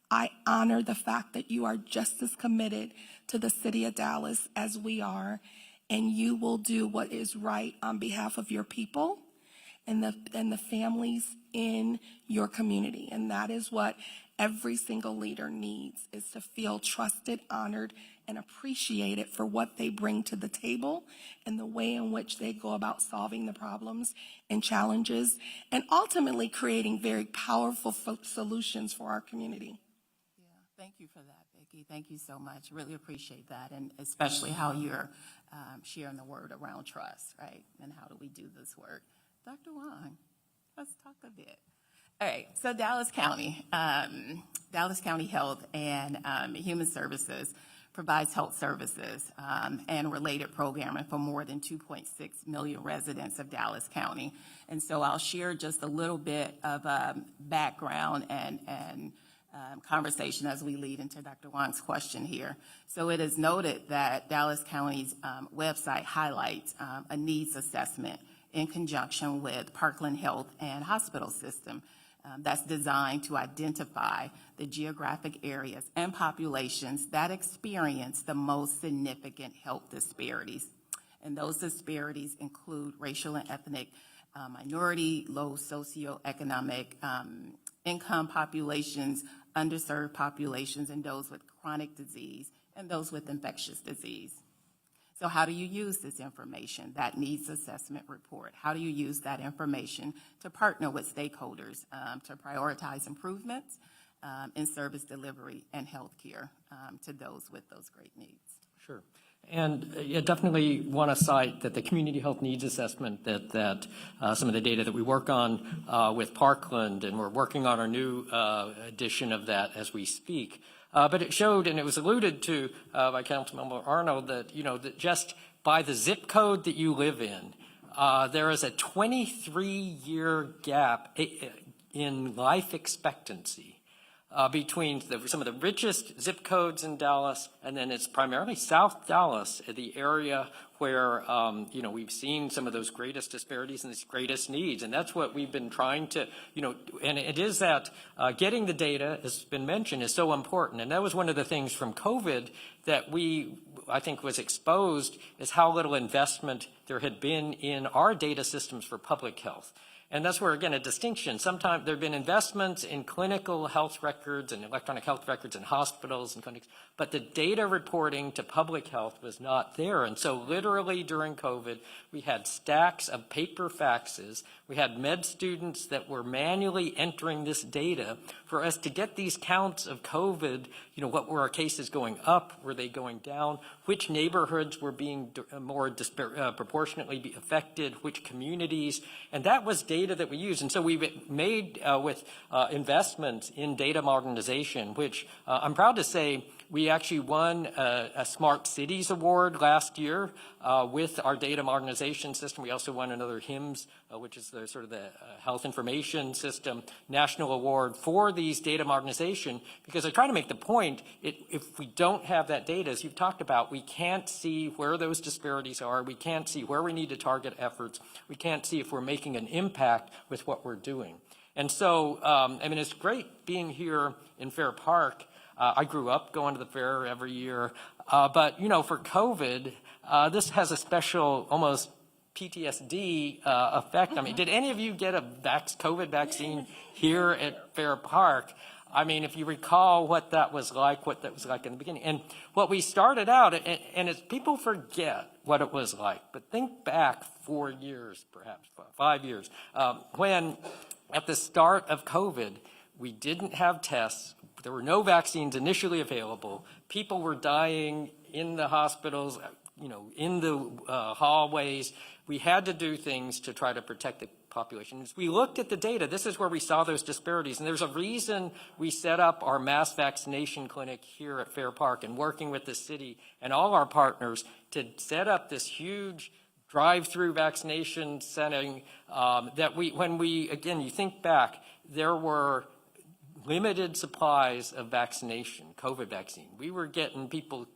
I honor the fact that you are just as committed to the city of Dallas as we are, and you will do what is right on behalf of your people and the families in your community. And that is what every single leader needs, is to feel trusted, honored, and appreciated for what they bring to the table and the way in which they go about solving the problems and challenges and ultimately creating very powerful solutions for our community. Yeah, thank you for that, Vicki. Thank you so much. Really appreciate that, and especially how you're sharing the word around trust, right? And how do we do this work? Dr. Wong, let's talk a bit. All right, so Dallas County Health and Human Services provides health services and related programming for more than 2.6 million residents of Dallas County. And so I'll share just a little bit of background and conversation as we lead into Dr. Wong's question here. So it is noted that Dallas County's website highlights a needs assessment in conjunction with Parkland Health and Hospital System that's designed to identify the geographic areas and populations that experience the most significant health disparities. And those disparities include racial and ethnic minority, low socioeconomic income populations, underserved populations, and those with chronic disease, and those with infectious disease. So how do you use this information, that needs assessment report? How do you use that information to partner with stakeholders to prioritize improvements in service delivery and healthcare to those with those great needs. Sure. And definitely want to cite that the community health needs assessment that some of the data that we work on with Parkland, and we're working on our new edition of that as we speak. But it showed, and it was alluded to by Councilmember Arnold, that, that just by the zip code that you live in, there is a 23-year gap in life expectancy between some of the richest zip codes in Dallas, and then it's primarily South Dallas, the area where, we've seen some of those greatest disparities and these greatest needs. And that's what we've been trying to, and it is that getting the data, as has been mentioned, is so important. And that was one of the things from COVID that I think was exposed, is how little investment there had been in our data systems for public health. And that's where, again, a distinction. Sometimes there have been investments in clinical health records and electronic health records in hospitals and clinics, but the data reporting to public health was not there. And so literally during COVID, we had stacks of paper faxes. We had med students that were manually entering this data for us to get these counts of COVID. What were our cases going up? Were they going down? Which neighborhoods were being more proportionately affected? Which communities? And that was data that we used. And so we've made with investments in data modernization, which I'm proud to say we actually won a Smart Cities Award last year with our data modernization system. We also won another HIMSS, which is the sort of the Health Information System National Award for these data modernization, because I try to make the point, if we don't have that data, as you've talked about, we can't see where those disparities are. We can't see where we need to target efforts. We can't see if we're making an impact with what we're doing. And so, it's great being here in Fair Park. I grew up going to the fair every year, but for COVID, this has a special, almost PTSD effect. Did any of you get a COVID vaccine here at Fair Park? If you recall what that was like in the beginning. And what we started out, and it's, people forget what it was like, but think back 4 years, perhaps 5 years, when at the start of COVID, we didn't have tests. There were no vaccines initially available. People were dying in the hospitals, in the hallways. We had to do things to try to protect the population. As we looked at the data, this is where we saw those disparities. And there's a reason we set up our mass vaccination clinic here at Fair Park, and working with the city and all our partners to set up this huge drive-through vaccination setting that again, you think back, there were limited supplies of vaccination, COVID vaccine. We were getting people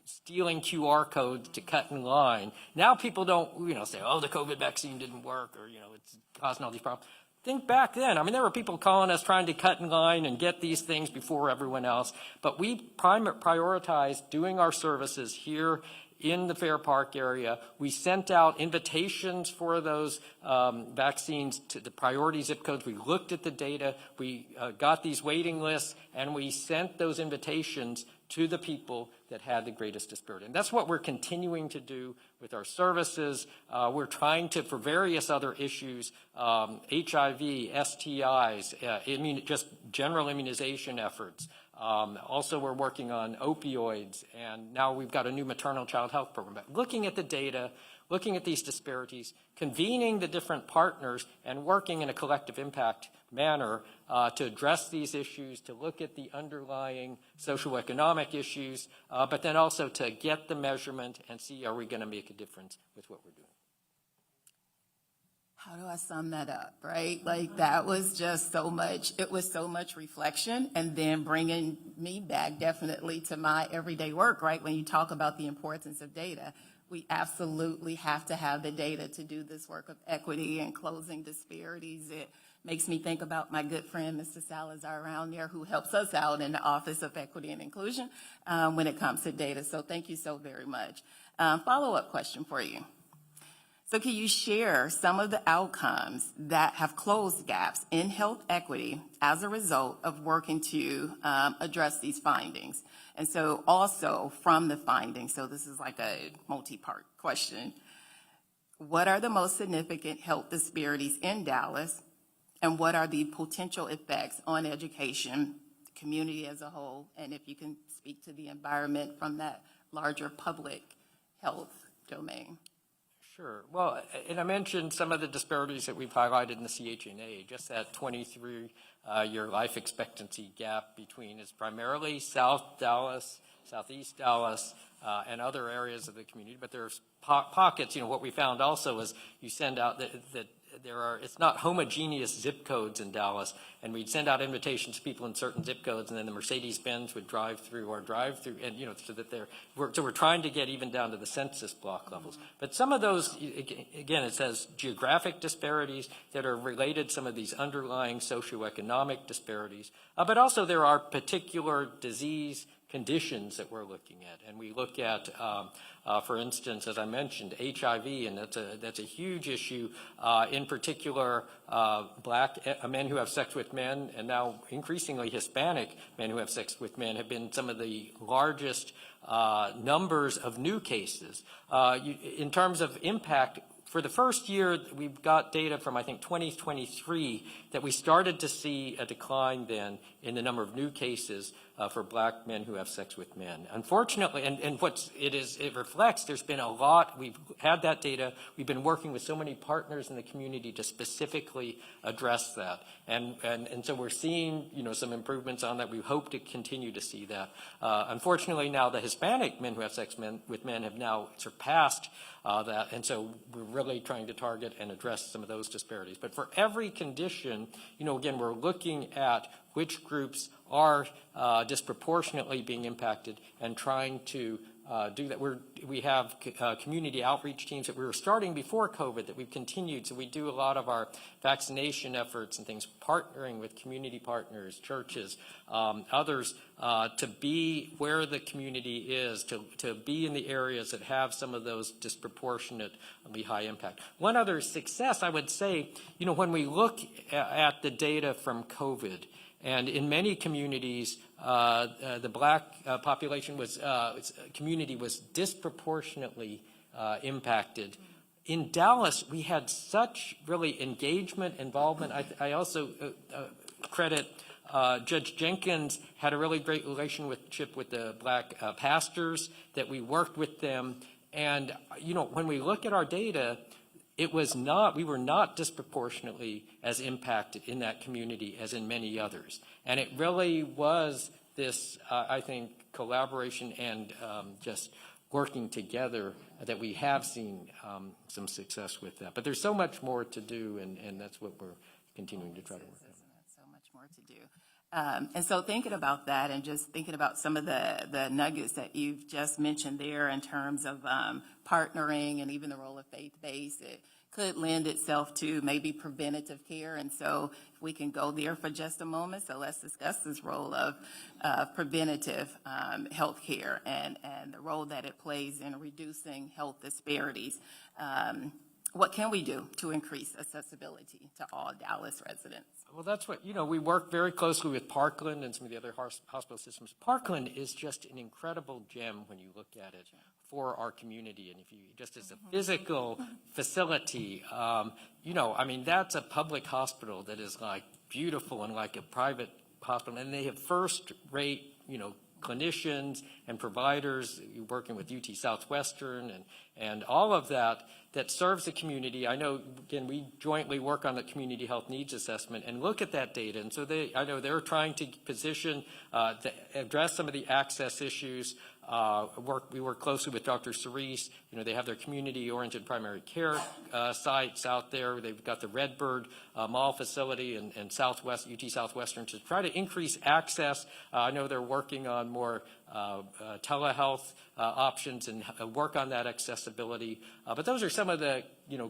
stealing QR codes to cut in line. Now people don't, say, oh, the COVID vaccine didn't work, or, it's causing all these problems. Think back then. There were people calling us trying to cut in line and get these things before everyone else. But we prioritized doing our services here in the Fair Park area. We sent out invitations for those vaccines to the priority zip codes. We looked at the data. We got these waiting lists, and we sent those invitations to the people that had the greatest disparity. And that's what we're continuing to do with our services. We're trying to, for various other issues, HIV, STIs, just general immunization efforts. Also, we're working on opioids, and now we've got a new maternal child health program. But looking at the data, looking at these disparities, convening the different partners, and working in a collective impact manner to address these issues, to look at the underlying socioeconomic issues, but then also to get the measurement and see, are we going to make a difference with what we're doing? How do I sum that up, right? That was just so much. It was so much reflection, and then bringing me back definitely to my everyday work, right? When you talk about the importance of data, we absolutely have to have the data to do this work of equity and closing disparities. It makes me think about my good friend, Mr. Salazar around there, who helps us out in the Office of Equity and Inclusion when it comes to data. So thank you so very much. Follow-up question for you. So can you share some of the outcomes that have closed gaps in health equity as a result of working to address these findings? And so also from the findings, so this is like a multi-part question, what are the most significant health disparities in Dallas, and what are the potential effects on education, community as a whole, and if you can speak to the environment from that larger public health domain. Sure. Well, and I mentioned some of the disparities that we've highlighted in the CHNA, just that 23-year life expectancy gap between is primarily South Dallas, Southeast Dallas, and other areas of the community. But there's pockets, what we found also is you send out that it's not homogeneous zip codes in Dallas, and we'd send out invitations to people in certain zip codes, and then the Mercedes-Benz would drive through, and so that we're trying to get even down to the census block levels. But some of those, again, it says geographic disparities that are related, some of these underlying socioeconomic disparities, but also there are particular disease conditions that we're looking at, and we look at, for instance, as I mentioned, HIV, and that's a huge issue. In particular, black men who have sex with men, and now increasingly Hispanic men who have sex with men, have been some of the largest numbers of new cases. In terms of impact, for the first year, we've got data from, I think, 2023 that we started to see a decline then in the number of new cases for black men who have sex with men. Unfortunately, and it reflects, there's been a lot, we've had that data, we've been working with so many partners in the community to specifically address that. And so we're seeing, some improvements on that. We hope to continue to see that. Unfortunately, now the Hispanic men who have sex with men have now surpassed that, and so we're really trying to target and address some of those disparities. But for every condition, again, we're looking at which groups are disproportionately being impacted and trying to do that. We have community outreach teams that we were starting before COVID that we've continued. So we do a lot of our vaccination efforts and things, partnering with community partners, churches, others, to be where the community is, to be in the areas that have some of those disproportionately high impact. One other success, I would say, when we look at the data from COVID, and in many communities, the black population community was disproportionately impacted. In Dallas, we had such really engagement, involvement. I also credit Judge Jenkins had a really great relationship with the black pastors, that we worked with them. And, when we look at our data, we were not disproportionately as impacted in that community as in many others. And it really was this, I think, collaboration and just working together that we have seen some success with that. But there's so much more to do, and that's what we're continuing to try to work on. So much more to do. And so thinking about that and just thinking about some of the nuggets that you've just mentioned there in terms of partnering and even the role of faith-based, it could lend itself to maybe preventative care. And so if we can go there for just a moment, so let's discuss this role of preventative health care and the role that it plays in reducing health disparities. What can we do to increase accessibility to all Dallas residents? Well, that's what, we work very closely with Parkland and some of the other hospital systems. Parkland is just an incredible gem when you look at it for our community. And if you, just as a physical facility, that's a public hospital that is like beautiful and like a private hospital. And they have first-rate, clinicians and providers working with UT Southwestern and all of that serves the community. I know, again, we jointly work on the community health needs assessment and look at that data. And so I know they're trying to position, to address some of the access issues. We work closely with Dr. Cerise. They have their community-oriented primary care sites out there. They've got the Redbird Mall facility and UT Southwestern to try to increase access. I know they're working on more telehealth options and work on that accessibility. But those are some of the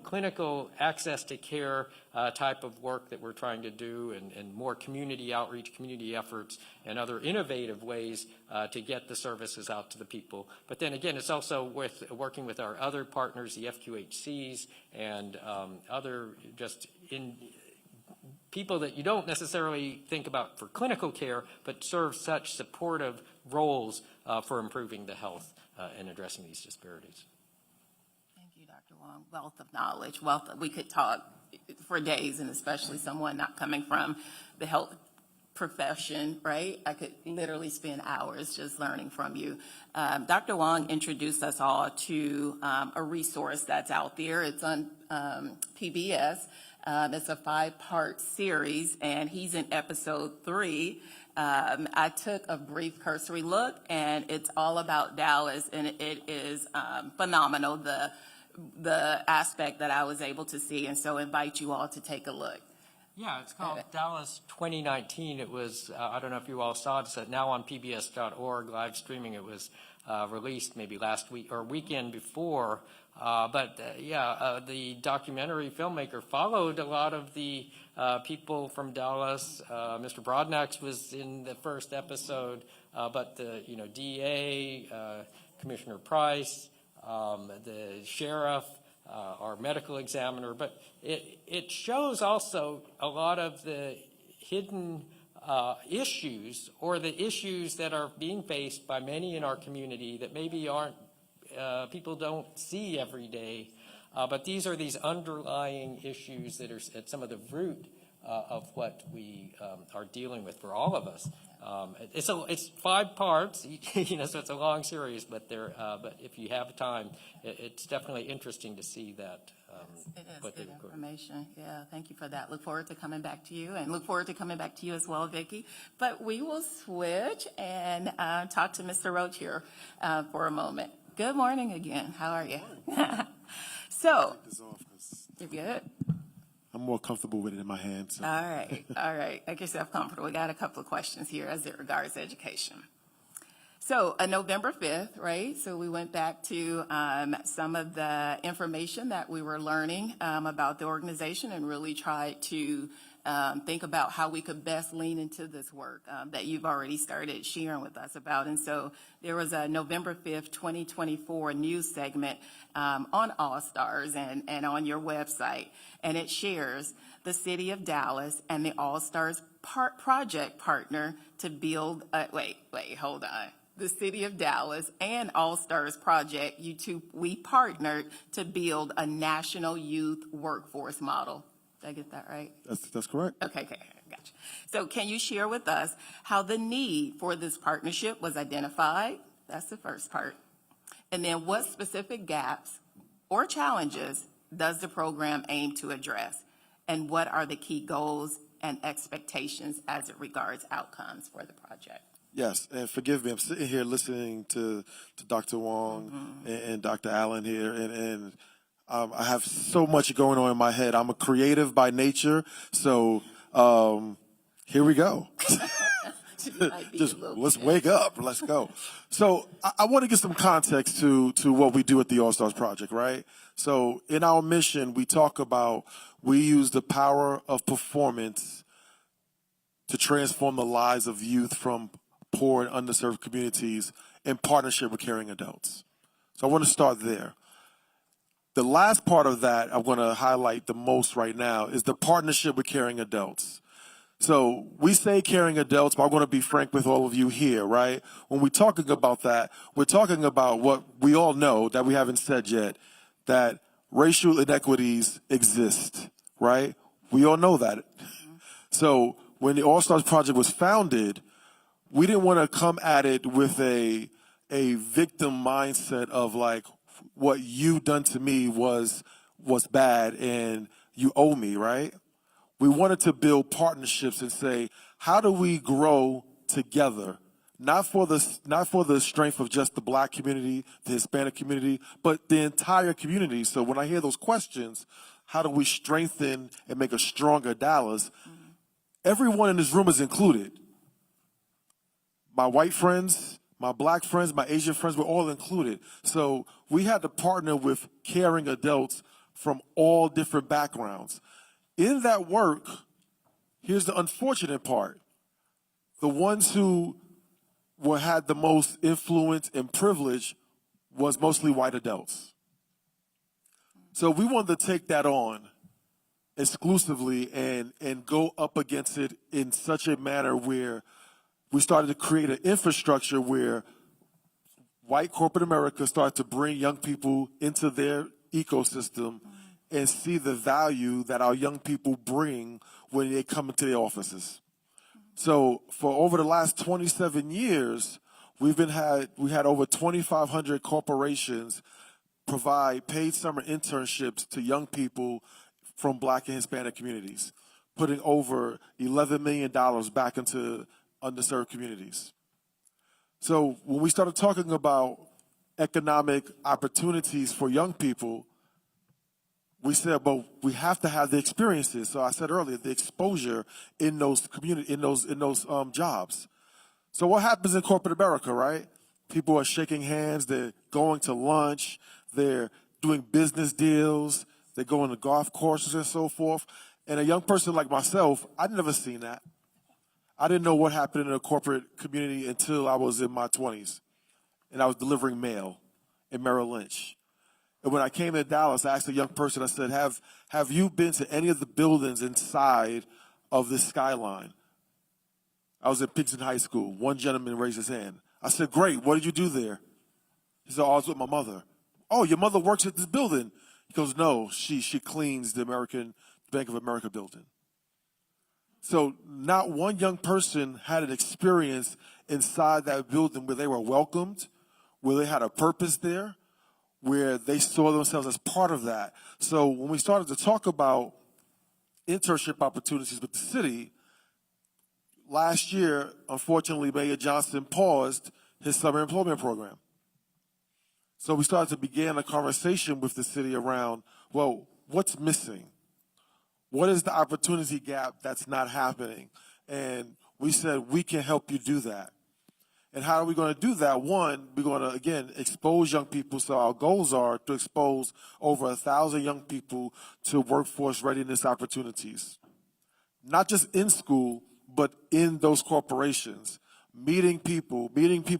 clinical access to care type of work that we're trying to do, and more community outreach, community efforts, and other innovative ways to get the services out to the people. But then again, it's also working with our other partners, the FQHCs, and other people that you don't necessarily think about for clinical care, but serve such supportive roles for improving the health and addressing these disparities. Thank you, Dr. Wong. Wealth of knowledge. We could talk for days, and especially someone not coming from the health profession, right? I could literally spend hours just learning from you. Dr. Wong introduced us all to a resource that's out there. It's on PBS. It's a 5-part series, and he's in episode 3. I took a brief cursory look, and it's all about Dallas, and it is phenomenal, the aspect that I was able to see, and so invite you all to take a look. Yeah, it's called Dallas 2019. It was, I don't know if you all saw it, it's now on pbs.org, live streaming. It was released maybe last week or weekend before. The documentary filmmaker followed a lot of the people from Dallas. Mr. Broadnax was in the first episode, but the DA, Commissioner Price, the sheriff, our medical examiner, but it shows also a lot of the hidden issues or the issues that are being faced by many in our community that maybe aren't people don't see every day, but these underlying issues that are at some of the root of what we are dealing with for all of us. It's 5 parts, so it's a long series, but if you have time, it's definitely interesting to see that. It is good information. Yeah, thank you for that. Look forward to coming back to you, and look forward to coming back to you as well, Vicki. But we will switch and talk to Mr. Roach here for a moment. Good morning again. How are you? So, you're good? I'm more comfortable with it in my hand. So. All right. Make yourself comfortable. We got a couple of questions here as it regards education. So, November 5th, right? So we went back to some of the information that we were learning about the organization and really tried to think about how we could best lean into this work that you've already started sharing with us about. And so there was a November 5th, 2024 news segment on All Stars and on your website. And it shares the City of Dallas and the All Stars project partner to build, hold on. The City of Dallas and All Stars Project, we partnered to build a national youth workforce model. Did I get that right? That's correct. Okay, gotcha. So can you share with us how the need for this partnership was identified? That's the first part. And then what specific gaps or challenges does the program aim to address? And what are the key goals and expectations as it regards outcomes for the project? Yes, and forgive me, I'm sitting here listening to Dr. Wong and Dr. Allen here, and I have so much going on in my head. I'm a creative by nature, so here we go. Just let's wake up. Let's go. So I want to get some context to what we do at the All Stars Project, right? So in our mission, we talk about we use the power of performance to transform the lives of youth from poor and underserved communities in partnership with caring adults. So I want to start there. The last part of that I'm going to highlight the most right now is the partnership with caring adults. So we say caring adults, but I'm going to be frank with all of you here, right? When we're talking about that, we're talking about what we all know that we haven't said yet, that racial inequities exist, right? We all know that. So when the All Stars Project was founded, we didn't want to come at it with a victim mindset of like, what you done to me was bad and you owe me, right? We wanted to build partnerships and say, how do we grow together? Not for the strength of just the Black community, the Hispanic community, but the entire community. So when I hear those questions, how do we strengthen and make a stronger Dallas? Everyone in this room is included. My white friends, my Black friends, my Asian friends, we're all included. So we had to partner with caring adults from all different backgrounds. In that work, here's the unfortunate part. The ones who had the most influence and privilege was mostly white adults. So we wanted to take that on exclusively and go up against it in such a manner where we started to create an infrastructure where white corporate America started to bring young people into their ecosystem and see the value that our young people bring when they come into the offices. So for over the last 27 years, we had over 2,500 corporations provide paid summer internships to young people from Black and Hispanic communities, putting over $11 million back into underserved communities. So when we started talking about economic opportunities for young people, we said, well, we have to have the experiences. So I said earlier, the exposure in those jobs. So what happens in corporate America, right? People are shaking hands, they're going to lunch, they're doing business deals, they're going to golf courses and so forth. And a young person like myself, I'd never seen that. I didn't know what happened in the corporate community until I was in my 20s, and I was delivering mail in Merrill Lynch. And when I came to Dallas, I asked a young person, I said, have you been to any of the buildings inside of this skyline? I was at Pigson High School. One gentleman raised his hand. I said, great, what did you do there? He said, oh, I was with my mother. Oh, your mother works at this building? He goes, no, she cleans the Bank of America building. So not one young person had an experience inside that building where they were welcomed, where they had a purpose there, where they saw themselves as part of that. So when we started to talk about internship opportunities with the city, last year, unfortunately, Mayor Johnson paused his summer employment program. So we started to begin a conversation with the city around, well, what's missing? What is the opportunity gap that's not happening? And we said, we can help you do that. And how are we going to do that? One, we're going to, again, expose young people. So our goals are to expose over 1,000 young people to workforce readiness opportunities. Not just in school, but in those corporations. Meeting people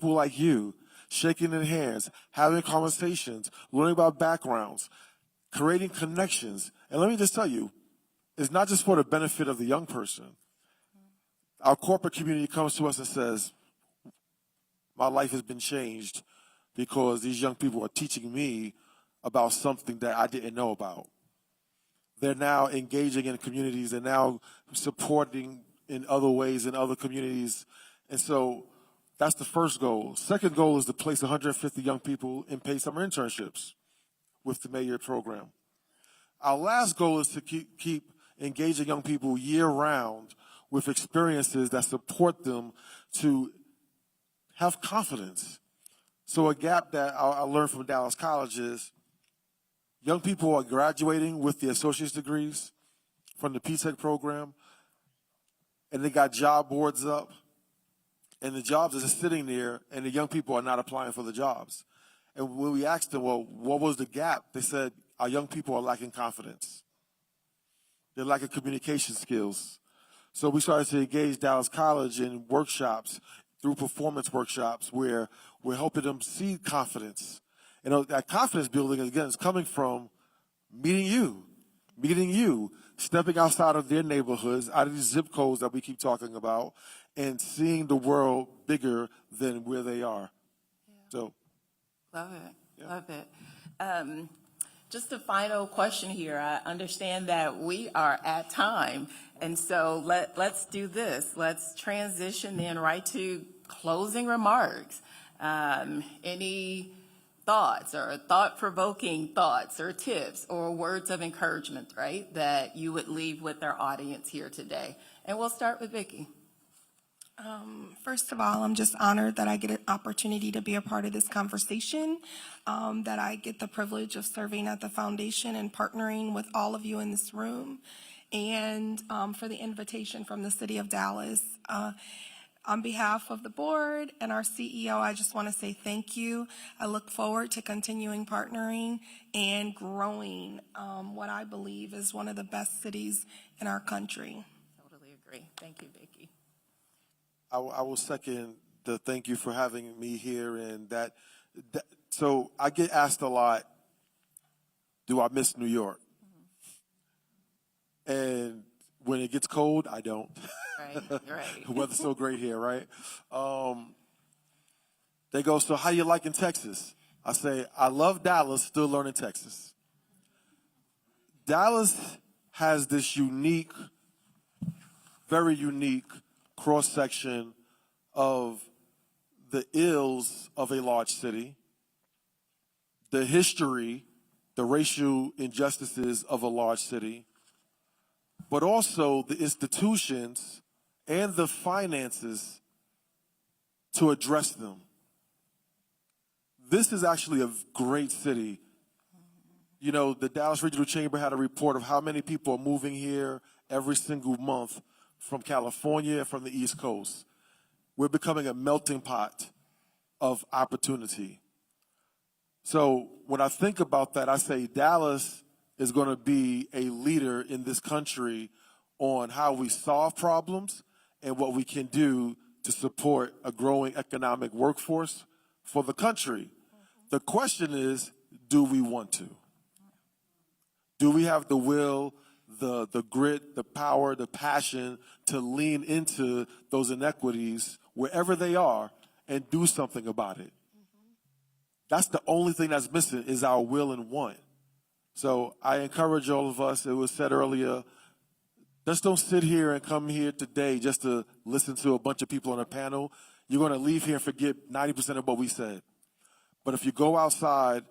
like you, shaking their hands, having conversations, learning about backgrounds, creating connections. And let me just tell you, it's not just for the benefit of the young person. Our corporate community comes to us and says, my life has been changed because these young people are teaching me about something that I didn't know about. They're now engaging in communities. They're now supporting in other ways in other communities. And so that's the first goal. Second goal is to place 150 young people in paid summer internships with the Mayor program. Our last goal is to keep engaging young people year-round with experiences that support them to have confidence. So a gap that I learned from Dallas College is young people are graduating with the associate's degrees from the P-Tech program, and they got job boards up, and the jobs are just sitting there, and the young people are not applying for the jobs. And when we asked them, well, what was the gap? They said, our young people are lacking confidence. They're lacking communication skills. So we started to engage Dallas College in workshops, through performance workshops, where we're helping them see confidence. And that confidence building, again, is coming from meeting you, stepping outside of their neighborhoods, out of these zip codes that we keep talking about, and seeing the world bigger than where they are. Yeah. So, Love it. Yeah. Love it. Just a final question here. I understand that we are at time, and so let's do this. Let's transition then right to closing remarks. Any thoughts or thought-provoking thoughts or tips or words of encouragement, right, that you would leave with our audience here today? And we'll start with Vicki. First of all, I'm just honored that I get an opportunity to be a part of this conversation, that I get the privilege of serving at the foundation and partnering with all of you in this room, and for the invitation from the City of Dallas. On behalf of the board and our CEO, I just want to say thank you. I look forward to continuing partnering and growing what I believe is one of the best cities in our country. Totally agree. Thank you, Vicki. I will second the thank you for having me here. And so I get asked a lot, do I miss New York? Mm-hmm. And when it gets cold, I don't. Right. The weather's so great here, right? They go, so how you liking Texas? I say, I love Dallas, still learning Texas. Dallas has this unique, very unique cross-section of the ills of a large city, the history, the racial injustices of a large city, but also the institutions and the finances to address them. This is actually a great city. You know, the Dallas Regional Chamber had a report of how many people are moving here every single month from California and from the East Coast. We're becoming a melting pot of opportunity. So when I think about that, I say Dallas is going to be a leader in this country on how we solve problems and what we can do to support a growing economic workforce for the country. The question is, do we want to? Do we have the will, the grit, the power, the passion to lean into those inequities wherever they are and do something about it? That's the only thing that's missing is our will and want. So I encourage all of us, it was said earlier, just don't sit here and come here today just to listen to a bunch of people on a panel. You're going to leave here and forget 90% of what we said. But if you go outside,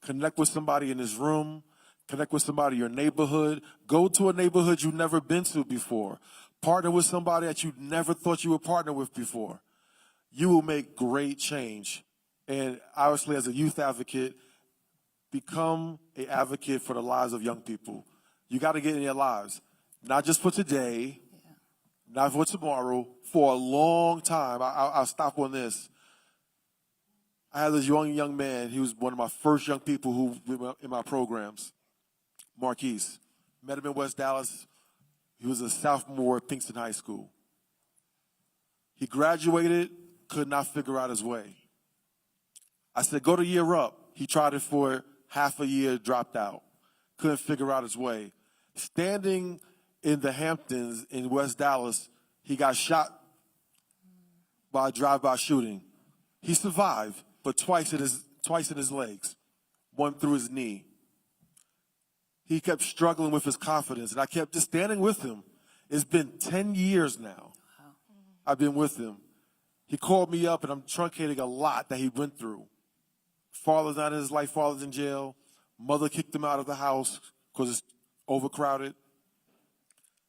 connect with somebody in this room, connect with somebody in your neighborhood, go to a neighborhood you've never been to before, partner with somebody that you never thought you would partner with before, you will make great change. And obviously, as a youth advocate, become an advocate for the lives of young people. You got to get in their lives, not just for today, not for tomorrow, for a long time. I'll stop on this. I had this young man. He was one of my first young people who in my programs, Marquise. Met him in West Dallas. He was a sophomore at Pinkston High School. He graduated, could not figure out his way. I said, go to Year Up. He tried it for half a year, dropped out. Couldn't figure out his way. Standing in the Hamptons in West Dallas, he got shot by a drive-by shooting. He survived, but twice in his legs, one through his knee. He kept struggling with his confidence, and I kept just standing with him. It's been 10 years now. I've been with him. He called me up, and I'm truncating a lot that he went through. Father's not in his life, father's in jail. Mother kicked him out of the house because it's overcrowded.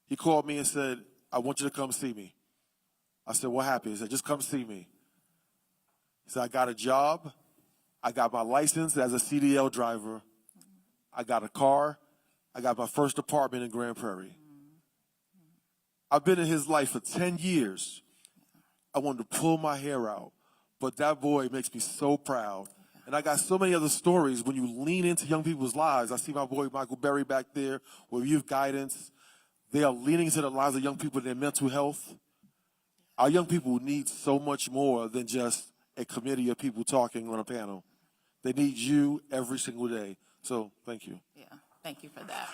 He called me and said, I want you to come see me. I said, what happened? He said, just come see me. He said, I got a job. I got my license as a CDL driver. I got a car. I got my first apartment in Grand Prairie. I've been in his life for 10 years. I wanted to pull my hair out, but that boy makes me so proud. And I got so many other stories. When you lean into young people's lives, I see my boy Michael Berry back there with Youth Guidance. They are leaning into the lives of young people and their mental health. Our young people need so much more than just a committee of people talking on a panel. They need you every single day. So thank you. Yeah, thank you for that.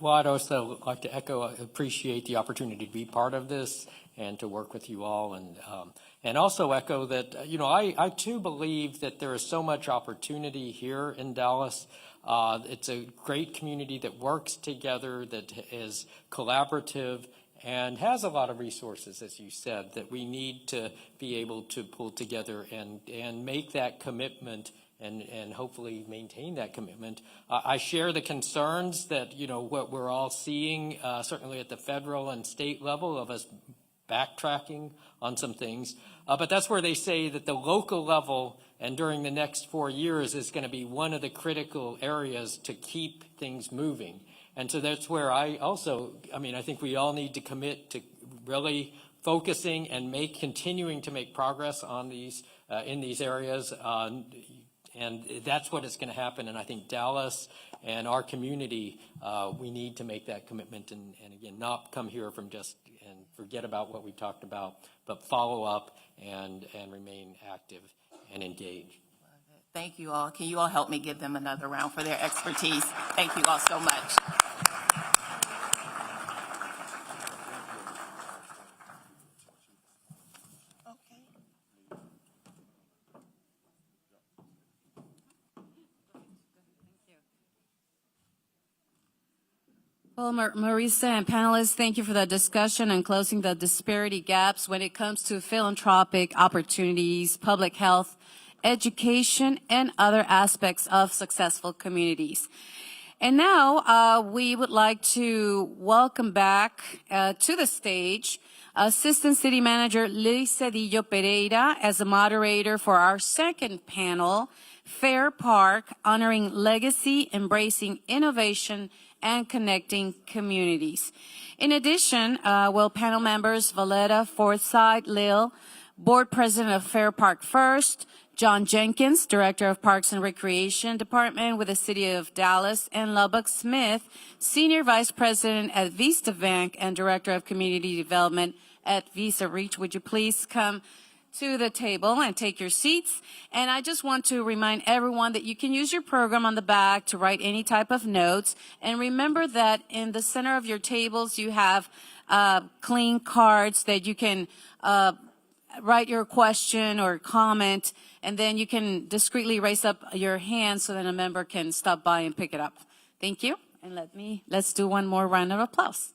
Well, I'd also like to appreciate the opportunity to be part of this and to work with you all, and also echo that, I too believe that there is so much opportunity here in Dallas. It's a great community that works together, that is collaborative, and has a lot of resources, as you said, that we need to be able to pull together and make that commitment and hopefully maintain that commitment. I share the concerns that, what we're all seeing, certainly at the federal and state level, of us backtracking on some things. But that's where they say that the local level and during the next 4 years is going to be one of the critical areas to keep things moving. And so that's where I think we all need to commit to really focusing and continuing to make progress on these, in these areas. And that's what is going to happen. And I think Dallas and our community, we need to make that commitment and again, not come here from just and forget about what we talked about, but follow up and remain active and engaged. Thank you all. Can you all help me give them another round for their expertise? Thank you all so much. Well, Marisa and panelists, thank you for that discussion on closing the disparity gaps when it comes to philanthropic opportunities, public health, education, and other aspects of successful communities. And now we would like to welcome back to the stage Assistant City Manager Liz Cedillo Pereira as the moderator for our second panel, Fair Park, Honoring Legacy, Embracing Innovation, and Connecting Communities. In addition, panel members Valletta Forsyth Lil, Board President of Fair Park First, John Jenkins, Director of Parks and Recreation Department with the City of Dallas, and Lubbock Smith, Senior Vice President at Vista Bank and Director of Community Development at Visa Reach. Would you please come to the table and take your seats? And I just want to remind everyone that you can use your program on the back to write any type of notes. And remember that in the center of your tables, you have clean cards that you can write your question or comment, and then you can discreetly raise up your hand so that a member can stop by and pick it up. Thank you. And let's do one more round of applause.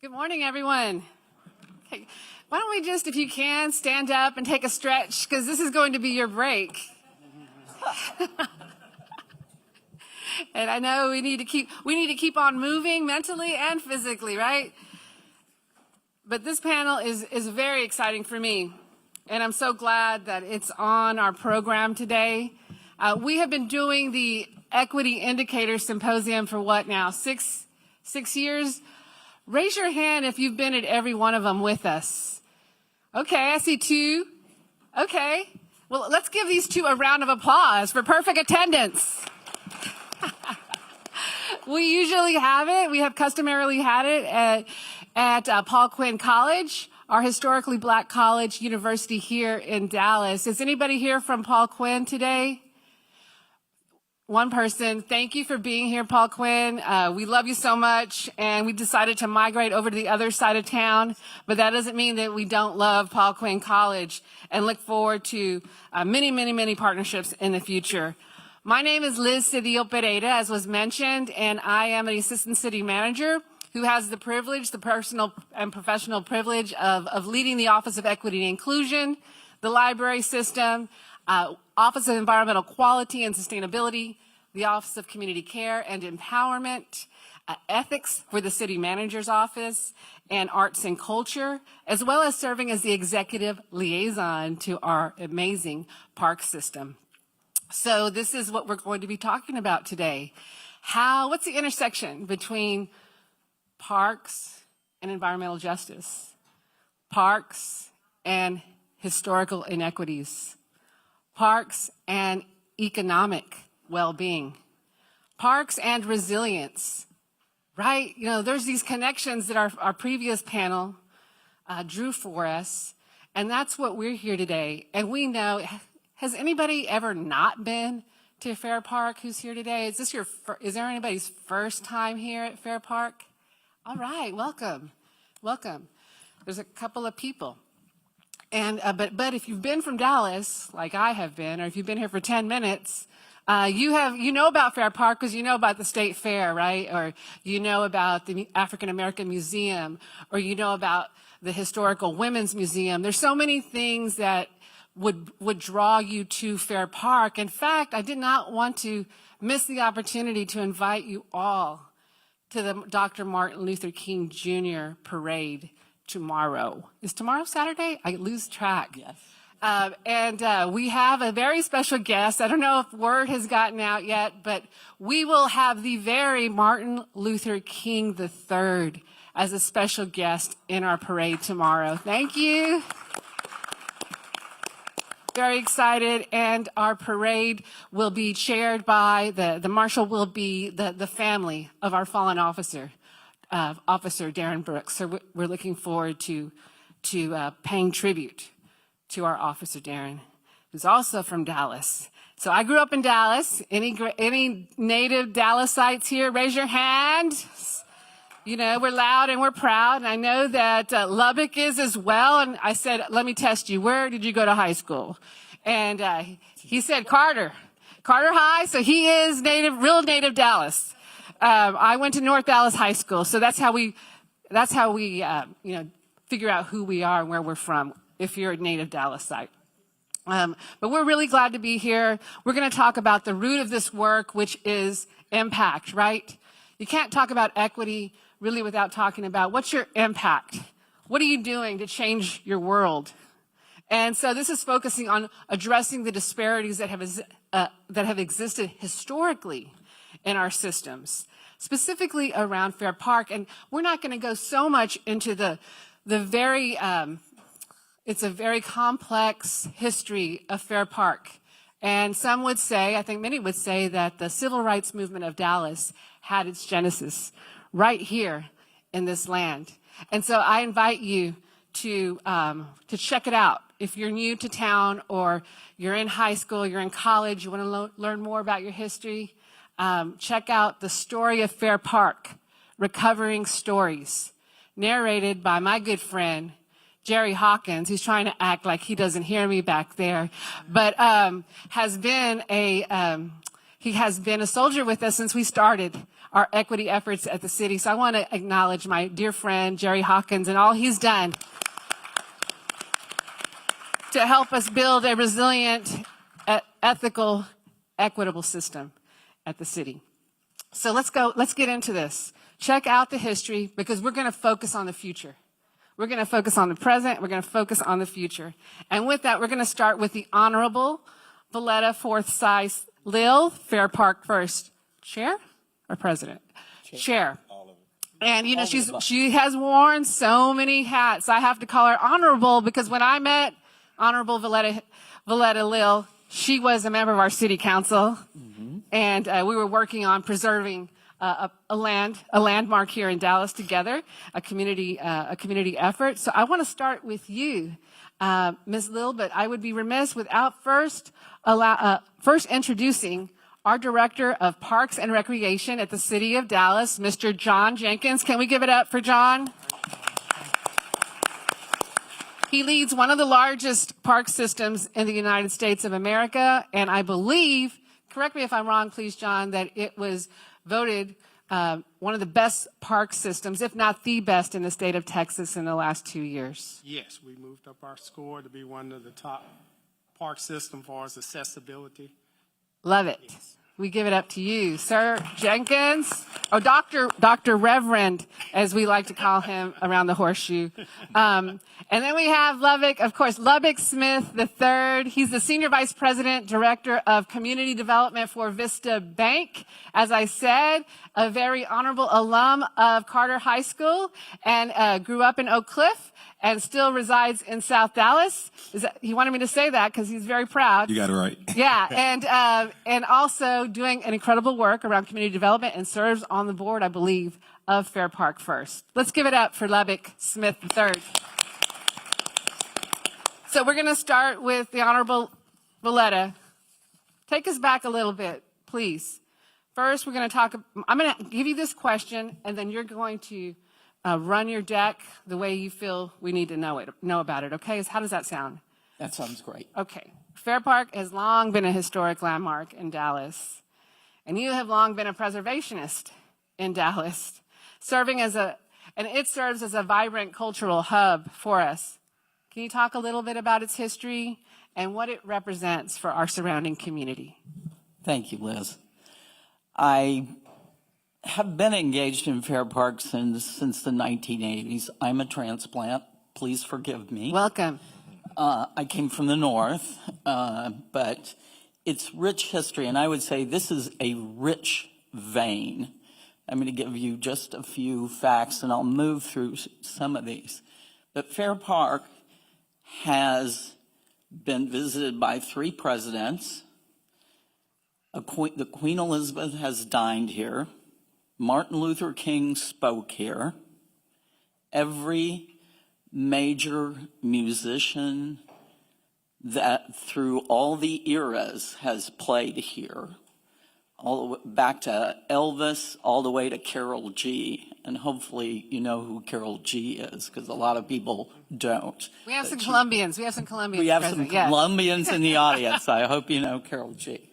Good morning, everyone. Okay. Why don't we just, if you can, stand up and take a stretch, because this is going to be your break. And I know we need to keep on moving mentally and physically, right? But this panel is very exciting for me, and I'm so glad that it's on our program today. We have been doing the Equity Indicator Symposium for what now, six years? Raise your hand if you've been at every one of them with us. Okay, I see 2. Okay, well, let's give these 2 a round of applause for perfect attendance. We usually have it. We have customarily had it at Paul Quinn College, our historically black college university here in Dallas. Is anybody here from Paul Quinn today? One person. Thank you for being here, Paul Quinn. We love you so much, and we decided to migrate over to the other side of town, but that doesn't mean that we don't love Paul Quinn College and look forward to many, many, many partnerships in the future. My name is Liz Cedillo Pereira, as was mentioned, and I am an assistant city manager who has the privilege, the personal and professional privilege of leading the Office of Equity and Inclusion, the library system, Office of Environmental Quality and Sustainability, the Office of Community Care and Empowerment, Ethics for the City Manager's Office, and Arts and Culture, as well as serving as the executive liaison to our amazing park system. So this is what we're going to be talking about today. What's the intersection between parks and environmental justice, parks and historical inequities, parks and economic well-being, parks and resilience, right? You know, there's these connections that our previous panel drew for us, and that's what we're here today. And we know, has anybody ever not been to Fair Park who's here today? Is there anybody's first time here at Fair Park? All right, welcome, welcome. There's a couple of people. And but if you've been from Dallas, like I have been, or if you've been here for 10 minutes, you know about Fair Park because you know about the State Fair, right? Or you know about the African American Museum, or you know about the Historical Women's Museum. There's so many things that would draw you to Fair Park. In fact, I did not want to miss the opportunity to invite you all to the Dr. Martin Luther King Jr. parade tomorrow. Is tomorrow Saturday? I lose track. Yes. And we have a very special guest. I don't know if word has gotten out yet, but we will have the very Martin Luther King III as a special guest in our parade tomorrow. Thank you. Very excited, and our parade will be chaired by the marshal will be the family of our fallen officer, Officer Darren Brooks. So we're looking forward to paying tribute to our Officer Darren, who's also from Dallas. So I grew up in Dallas. Any native Dallasites here? Raise your hand. You know, we're loud and we're proud. And I know that Lubbock is as well. And I said, let me test you. Where did you go to high school? And he said Carter High. So he is real native Dallas. I went to North Dallas High School. So that's how we figure out who we are and where we're from, if you're a native Dallasite. But we're really glad to be here. We're going to talk about the root of this work, which is impact, right? You can't talk about equity really without talking about what's your impact? What are you doing to change your world? And so this is focusing on addressing the disparities that have existed historically in our systems, specifically around Fair Park. And we're not going to go so much into the very, it's a very complex history of Fair Park. And some would say, I think many would say, that the civil rights movement of Dallas had its genesis right here in this land. And so I invite you to check it out. If you're new to town, or you're in high school, you're in college, you want to learn more about your history, check out The Story of Fair Park, Recovering Stories, narrated by my good friend, Jerry Hawkins, who's trying to act like he doesn't hear me back there, but has been a soldier with us since we started our equity efforts at the city. So I want to acknowledge my dear friend, Jerry Hawkins, and all he's done to help us build a resilient, ethical, equitable system at the city. So let's get into this. Check out the history, because we're going to focus on the future. We're going to focus on the present. We're going to focus on the future. And with that, we're going to start with the Honorable Valletta Forsyth Lil, Fair Park First Chair or President? Chair. And, you know, she has worn so many hats. I have to call her Honorable, because when I met Honorable Valletta Lil, she was a member of our city council. Mm-hmm. And we were working on preserving a landmark here in Dallas together, a community effort. So I want to start with you, Ms. Lil, but I would be remiss without first introducing our Director of Parks and Recreation at the City of Dallas, Mr. John Jenkins. Can we give it up for John? He leads one of the largest park systems in the United States of America, and I believe, correct me if I'm wrong, please, John, that it was voted one of the best park systems, if not the best, in the state of Texas in the last 2 years. Yes, we moved up our score to be one of the top park system for its accessibility. Love it. Yes. We give it up to you, Sir Jenkins, or Dr. Reverend, as we like to call him around the horseshoe. And then we have Lubbock, of course, Lubbock Smith III. He's the Senior Vice President, Director of Community Development for Vista Bank. As I said, a very honorable alum of Carter High School, and grew up in Oak Cliff, and still resides in South Dallas. He wanted me to say that because he's very proud. You got it right. Yeah, and also doing an incredible work around community development, and serves on the board, I believe, of Fair Park First. Let's give it up for Lubbock Smith III. So we're going to start with the Honorable Valletta. Take us back a little bit, please. First, I'm going to give you this question, and then you're going to run your deck the way you feel we need to know about it, okay? How does that sound? That sounds great. Okay. Fair Park has long been a historic landmark in Dallas, and you have long been a preservationist in Dallas, and it serves as a vibrant cultural hub for us. Can you talk a little bit about its history and what it represents for our surrounding community? Thank you, Liz. I have been engaged in Fair Park since the 1980s. I'm a transplant. Please forgive me. Welcome. I came from the north, but it's rich history, and I would say this is a rich vein. I'm going to give you just a few facts, and I'll move through some of these. But Fair Park has been visited by 3 presidents. The Queen Elizabeth has dined here. Martin Luther King spoke here. Every major musician, that through all the eras has played here, all the way back to Elvis, all the way to Carol G. And hopefully you know who Carol G is, because a lot of people don't. We have some But Colombians. We have some Colombians we have present. some Yes. Colombians in the audience. I hope you know Carol G.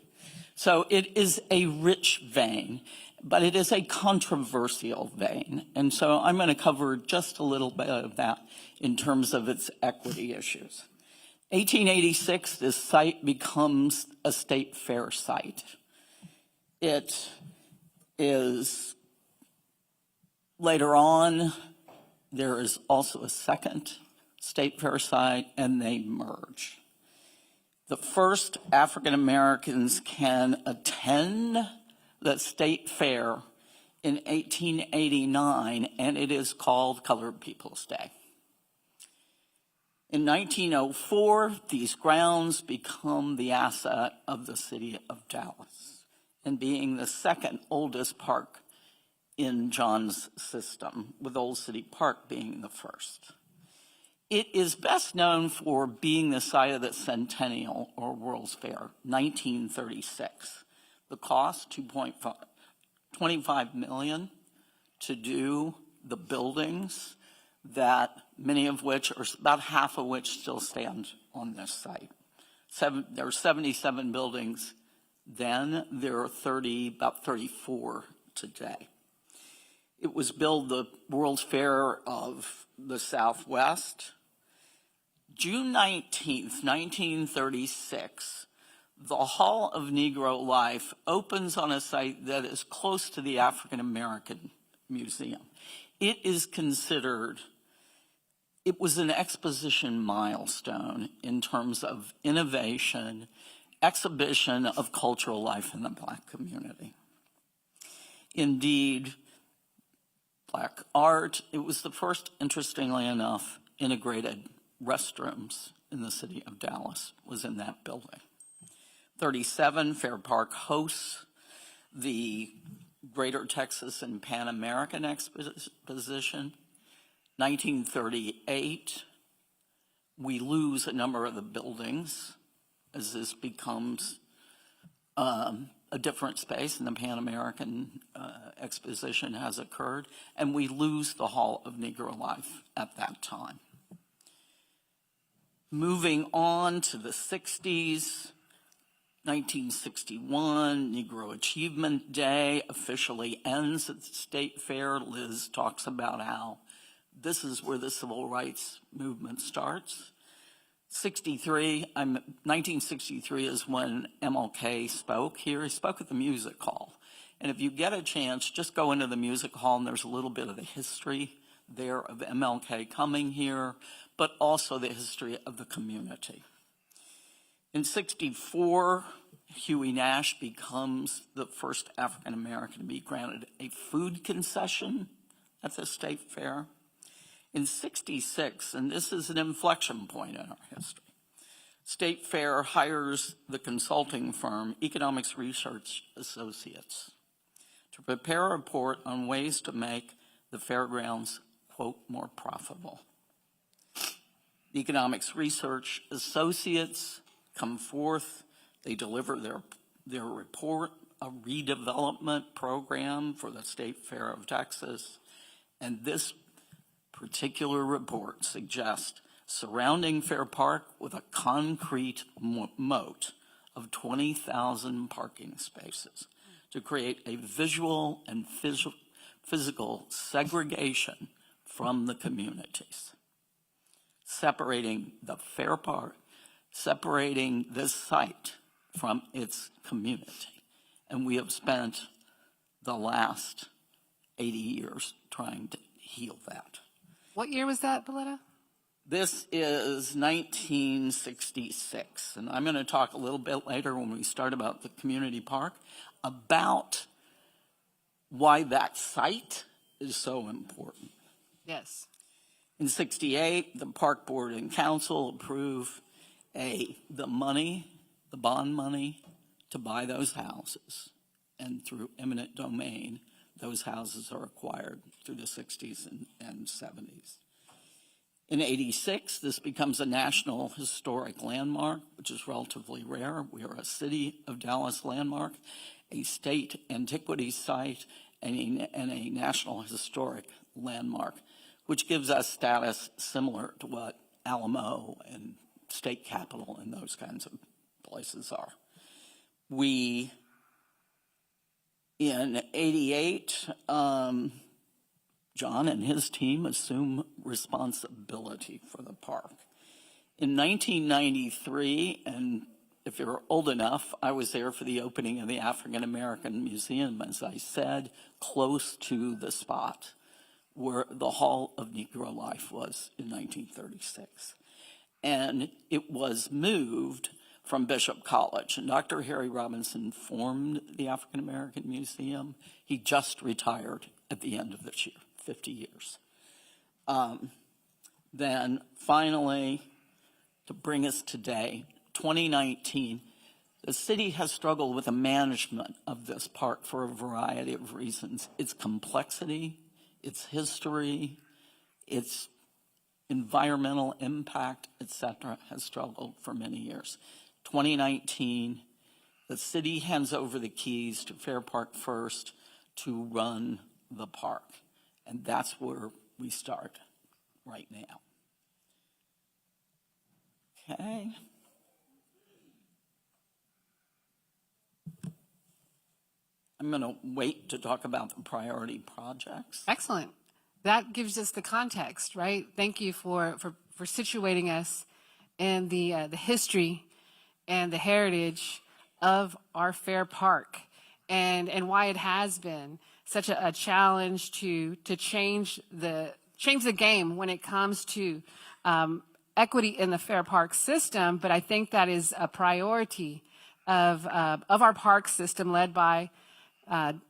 So it is a rich vein, but it is a controversial vein. And so I'm going to cover just a little bit of that in terms of its equity issues. 1886, this site becomes a state fair site. It is, later on, there is also a second state fair site, and they merge. The first African Americans can attend the state fair in 1889, and it is called Colored People's Day. In 1904, these grounds become the asset of the city of Dallas, and being the second oldest park in John's system, with Old City Park being the first. It is best known for being the site of the Centennial or World's Fair, 1936. The cost, $25 million to do the buildings, that many of which, or about half of which, still stand on this site. There were 77 buildings then. There are about 34 today. It was billed the World's Fair of the Southwest. June 19th, 1936, the Hall of Negro Life opens on a site that is close to the African American Museum. It is considered, it was an exposition milestone in terms of innovation, exhibition of cultural life in the Black community. Indeed, Black art, it was the first, interestingly enough, integrated restrooms in the city of Dallas, was in that building. 37, Fair Park hosts the Greater Texas and Pan American Exposition. 1938, we lose a number of the buildings as this becomes a different space, and the Pan American Exposition has occurred, and we lose the Hall of Negro Life at that time. Moving on to the 60s, 1961, Negro Achievement Day officially ends at the State Fair. Liz talks about how this is where the civil rights movement starts. 1963 is when MLK spoke here. He spoke at the music hall. And if you get a chance, just go into the music hall, and there's a little bit of the history there of MLK coming here, but also the history of the community. In 64, Huey Nash becomes the first African American to be granted a food concession at the State Fair. In 66, and this is an inflection point in our history, State Fair hires the consulting firm Economics Research Associates to prepare a report on ways to make the fairgrounds, quote, more profitable. The Economics Research Associates come forth, they deliver their report, a redevelopment program for the State Fair of Texas, and this particular report suggests surrounding Fair Park with a concrete moat of 20,000 parking spaces to create a visual and physical segregation from the communities, separating the Fair Park, separating this site from its community. And we have spent the last 80 years trying to heal that. What year was that, Valletta? This is 1966, and I'm going to talk a little bit later when we start about the community park about why that site is so important. Yes. In 68, the Park Board and Council approve the bond money to buy those houses, and through eminent domain, those houses are acquired through the 60s and 70s. In '86, this becomes a National Historic Landmark, which is relatively rare. We are a City of Dallas landmark, a state antiquity site, and a National Historic Landmark, which gives us status similar to what Alamo and State Capitol and those kinds of places are. We, in '88, John and his team assume responsibility for the park. In 1993, and if you're old enough, I was there for the opening of the African American Museum, as I said, close to the spot where the Hall of Negro Life was in 1936. And it was moved from Bishop College. And Dr. Harry Robinson formed the African American Museum. He just retired at the end of this year, 50 years. Then finally, to bring us today, 2019, the city has struggled with the management of this park for a variety of reasons. Its complexity, its history, its environmental impact, etc., has struggled for many years. 2019, the city hands over the keys to Fair Park First to run the park. And that's where we start right now. Okay. I'm going to wait to talk about the priority projects. Excellent. That gives us the context, right? Thank you for situating us in the history and the heritage of our Fair Park, and why it has been such a challenge to change the game when it comes to equity in the Fair Park system. But I think that is a priority of our park system, led by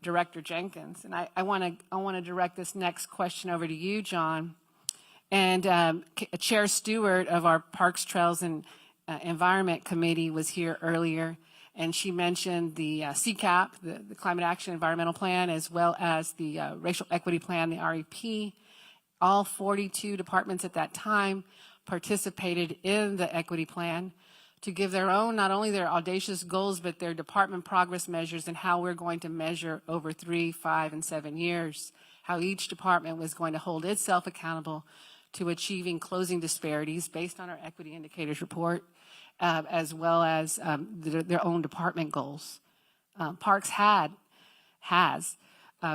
Director Jenkins. And I want to direct this next question over to you, John. And Chair Stewart of our Parks, Trails, and Environment Committee was here earlier, and she mentioned the CCAP, the Climate Action Environmental Plan, as well as the Racial Equity Plan, the REP. All 42 departments at that time participated in the equity plan to give their own, not only their audacious goals, but their department progress measures and how we're going to measure over 3, 5, and 7 years, how each department was going to hold itself accountable to achieving closing disparities based on our equity indicators report, as well as their own department goals. Parks has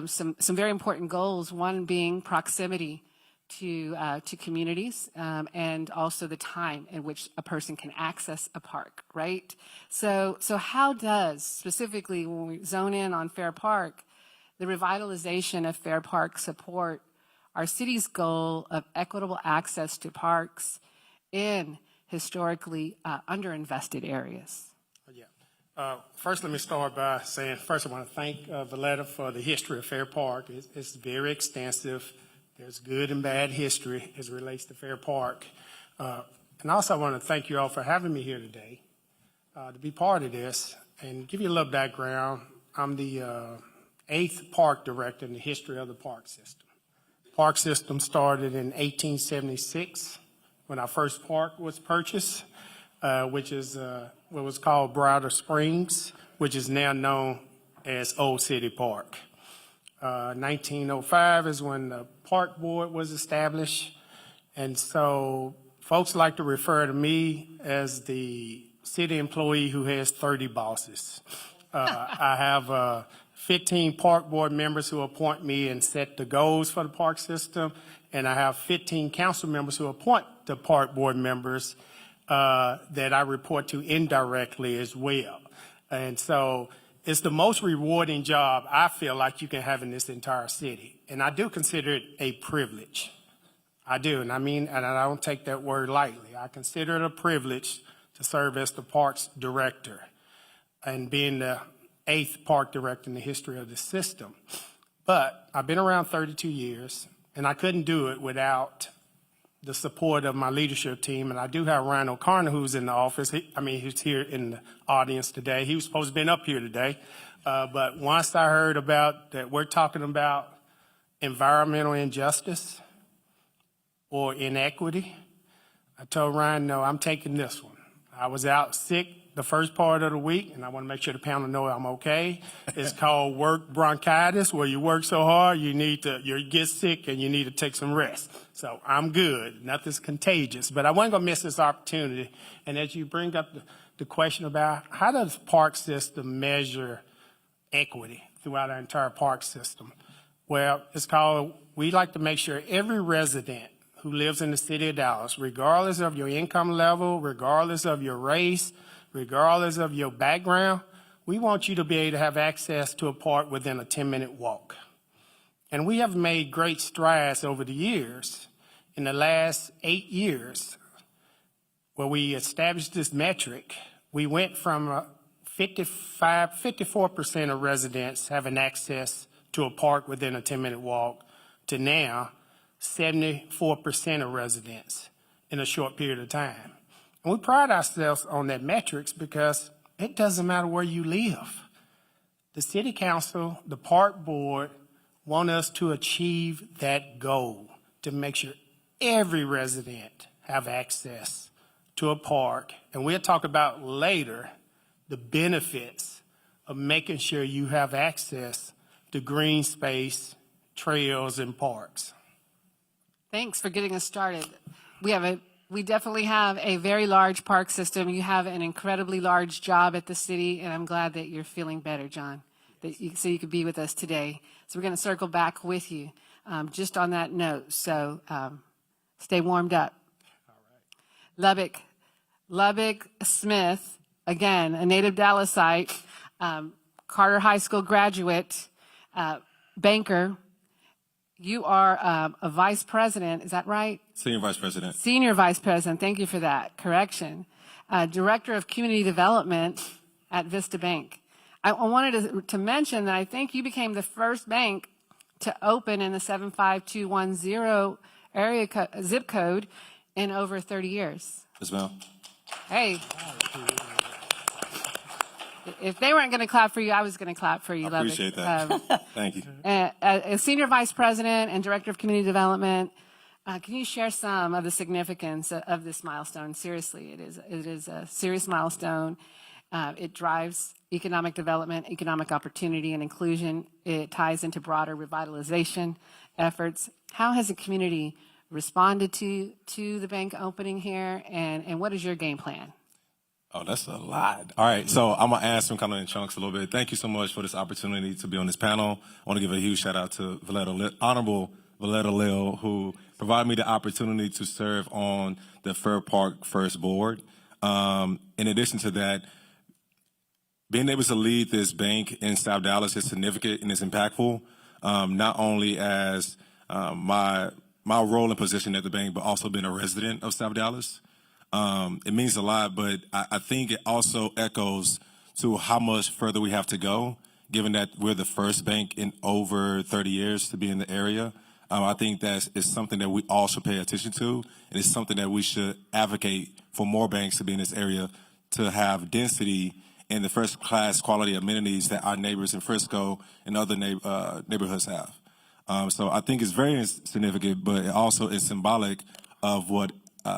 some very important goals, one being proximity to communities, and also the time in which a person can access a park, right? So how does, specifically when we zone in on Fair Park, the revitalization of Fair Park support our city's goal of equitable access to parks in historically underinvested areas? Yeah. First, let me start by saying, first I want to thank Valletta for the history of Fair Park. It's very extensive. There's good and bad history as it relates to Fair Park. And also I want to thank you all for having me here today to be part of this. And give you a little background, I'm the 8th park director in the history of the park system. Park system started in 1876 when our first park was purchased, which is what was called Browder Springs, which is now known as Old City Park. 1905 is when the park board was established. And so folks like to refer to me as the city employee who has 30 bosses. I have 15 park board members who appoint me and set the goals for the park system. And I have 15 council members who appoint the park board members that I report to indirectly as well. And so it's the most rewarding job I feel like you can have in this entire city. And I do consider it a privilege. I do, and I mean, and I don't take that word lightly. I consider it a privilege to serve as the parks director and being the 8th park director in the history of the system. But I've been around 32 years, and I couldn't do it without the support of my leadership team. And I do have Ryan O'Connor, who's in the office. He's here in the audience today. He was supposed to be up here today. But once I heard about that we're talking about environmental injustice, or inequity. I told Ryan, no, I'm taking this one. I was out sick the first part of the week, and I want to make sure the panel know I'm okay. It's called work bronchitis, where you work so hard, you get sick and you need to take some rest. So I'm good. Nothing's contagious. But I wasn't going to miss this opportunity. And as you bring up the question about how does park system measure equity throughout our entire park system? Well, we like to make sure every resident who lives in the city of Dallas, regardless of your income level, regardless of your race, regardless of your background, we want you to be able to have access to a park within a 10-minute walk. And we have made great strides over the years. In the last 8 years, where we established this metric, we went from 54% of residents having access to a park within a 10-minute walk to now 74% of residents in a short period of time. And we pride ourselves on that metrics because it doesn't matter where you live. The city council, the park board want us to achieve that goal, to make sure every resident have access to a park. And we'll talk about later the benefits of making sure you have access to green space, trails, and parks. Thanks for getting us started. We definitely have a very large park system. You have an incredibly large job at the city, and I'm glad that you're feeling better, John, so you could be with us today. So we're going to circle back with you just on that note. So stay warmed up. All right. Lubbock Smith, again, a native Dallasite, Carter High School graduate, banker. You are a vice president, is that right? Senior vice president. Senior vice president, thank you for that correction. Director of community development at Vista Bank. I wanted to mention that I think you became the first bank to open in the 75210 zip code in over 30 years. Yes, ma'am. Hey. If they weren't going to clap for you, I was going to clap for you. I appreciate that. Thank you. As Senior Vice President and Director of Community Development, can you share some of the significance of this milestone? Seriously, it is a serious milestone. It drives economic development, economic opportunity, and inclusion. It ties into broader revitalization efforts. How has the community responded to the bank opening here, and what is your game plan? Oh, that's a lot. All right, so I'm going to answer them kind of in chunks a little bit. Thank you so much for this opportunity to be on this panel. I want to give a huge shout out to Honorable Valletta Lil, who provided me the opportunity to serve on the Fair Park First Board. In addition to that, being able to lead this bank in South Dallas is significant and is impactful, not only as my role and position at the bank, but also being a resident of South Dallas. It means a lot, but I think it also echoes to how much further we have to go, given that we're the first bank in over 30 years to be in the area. I think that is something that we all should pay attention to, and it's something that we should advocate for more banks to be in this area, to have density and the first-class quality amenities that our neighbors in Frisco and other neighborhoods have. So I think it's very significant, but it also is symbolic of what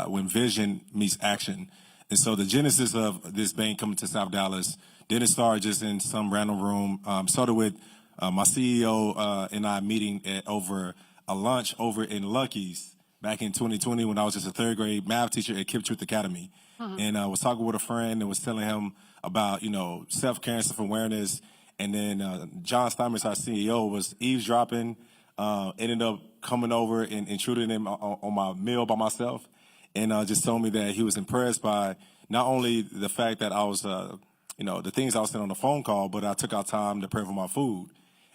when vision meets action. And so the genesis of this bank coming to South Dallas didn't start just in some random room. Started with my CEO and I meeting over a lunch over in Lucky's back in 2020 when I was just a third grade math teacher at Kip Truth Academy. And I was talking with a friend and was telling him about, self-care and self-awareness. And then John Steinmetz, our CEO, was eavesdropping, ended up coming over and intruding on my meal by myself. And just told me that he was impressed by not only the fact that I was, the things I was saying on the phone call, but I took out time to pray for my food.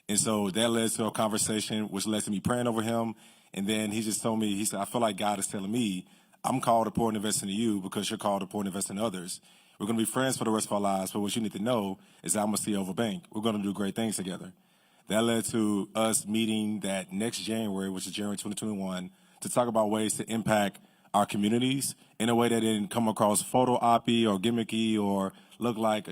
And so that led to a conversation, which led to me praying over him. And then he just told me, he said, I feel like God is telling me, I'm called to pour and invest into you because you're called to pour and invest in others. We're going to be friends for the rest of our lives, but what you need to know is that I'm a CEO of a bank. We're going to do great things together. That led to us meeting that next January, which is January 2021, to talk about ways to impact our communities in a way that didn't come across photo oppy or gimmicky or look like,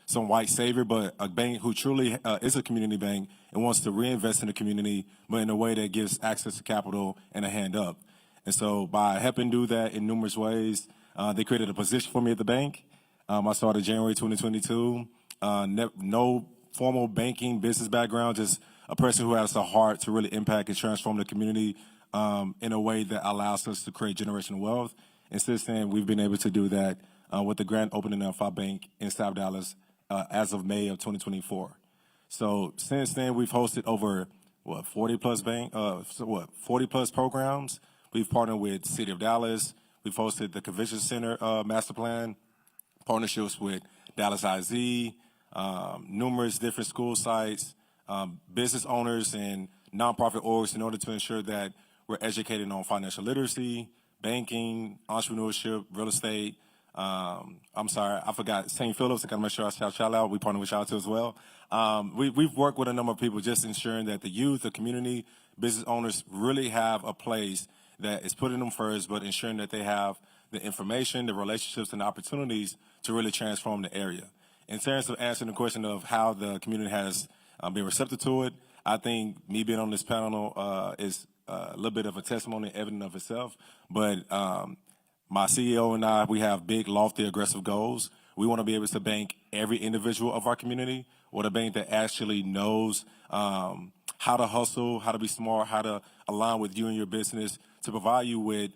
some white savior, but a bank who truly is a community bank and wants to reinvest in the community, but in a way that gives access to capital and a hand up. And so by helping do that in numerous ways, they created a position for me at the bank. I started January 2022. No formal banking business background, just a person who has a heart to really impact and transform the community in a way that allows us to create generational wealth. And since then, we've been able to do that with the grand opening of our bank in South Dallas as of May of 2024. So since then, we've hosted over 40 plus 40 plus programs. We've partnered with City of Dallas. We've hosted the Convention Center Master Plan, partnerships with Dallas IZ, numerous different school sites, business owners, and nonprofit orgs in order to ensure that we're educating on financial literacy, banking, entrepreneurship, real estate. I'm sorry, I forgot St. Philip's. I got to make sure I shout out. We partner with y'all too as well. We've worked with a number of people just ensuring that the youth, the community, business owners really have a place that is putting them first, but ensuring that they have the information, the relationships, and the opportunities to really transform the area. In terms of answering the question of how the community has been receptive to it, I think me being on this panel is a little bit of a testimony, evident of itself. But my CEO and I, we have big, lofty, aggressive goals. We want to be able to bank every individual of our community, or a bank that actually knows how to hustle, how to be smart, how to align with you and your business, to provide you with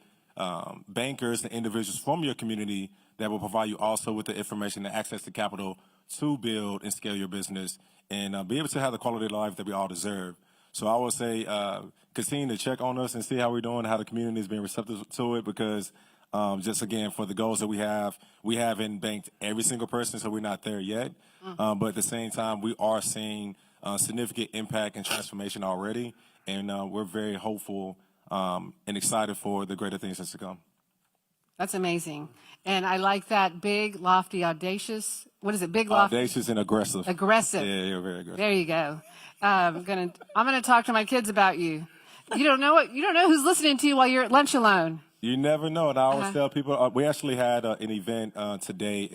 bankers and individuals from your community that will provide you also with the information and access to capital to build and scale your business and be able to have the quality of life that we all deserve. So I would say continue to check on us and see how we're doing, how the community is being receptive to it, because just again, for the goals that we haven't banked every single person, so we're not there yet. But at the same time, we are seeing significant impact and transformation already, and we're very hopeful and excited for the greater things that's to come. That's amazing. And I like that big, lofty, audacious. What is it? Big, lofty. Audacious and aggressive. Aggressive. Yeah, you're very aggressive. There you go. I'm gonna talk to my kids about you. You don't know who's listening to you while you're at lunch alone. You never know. And I always tell people, we actually had an event today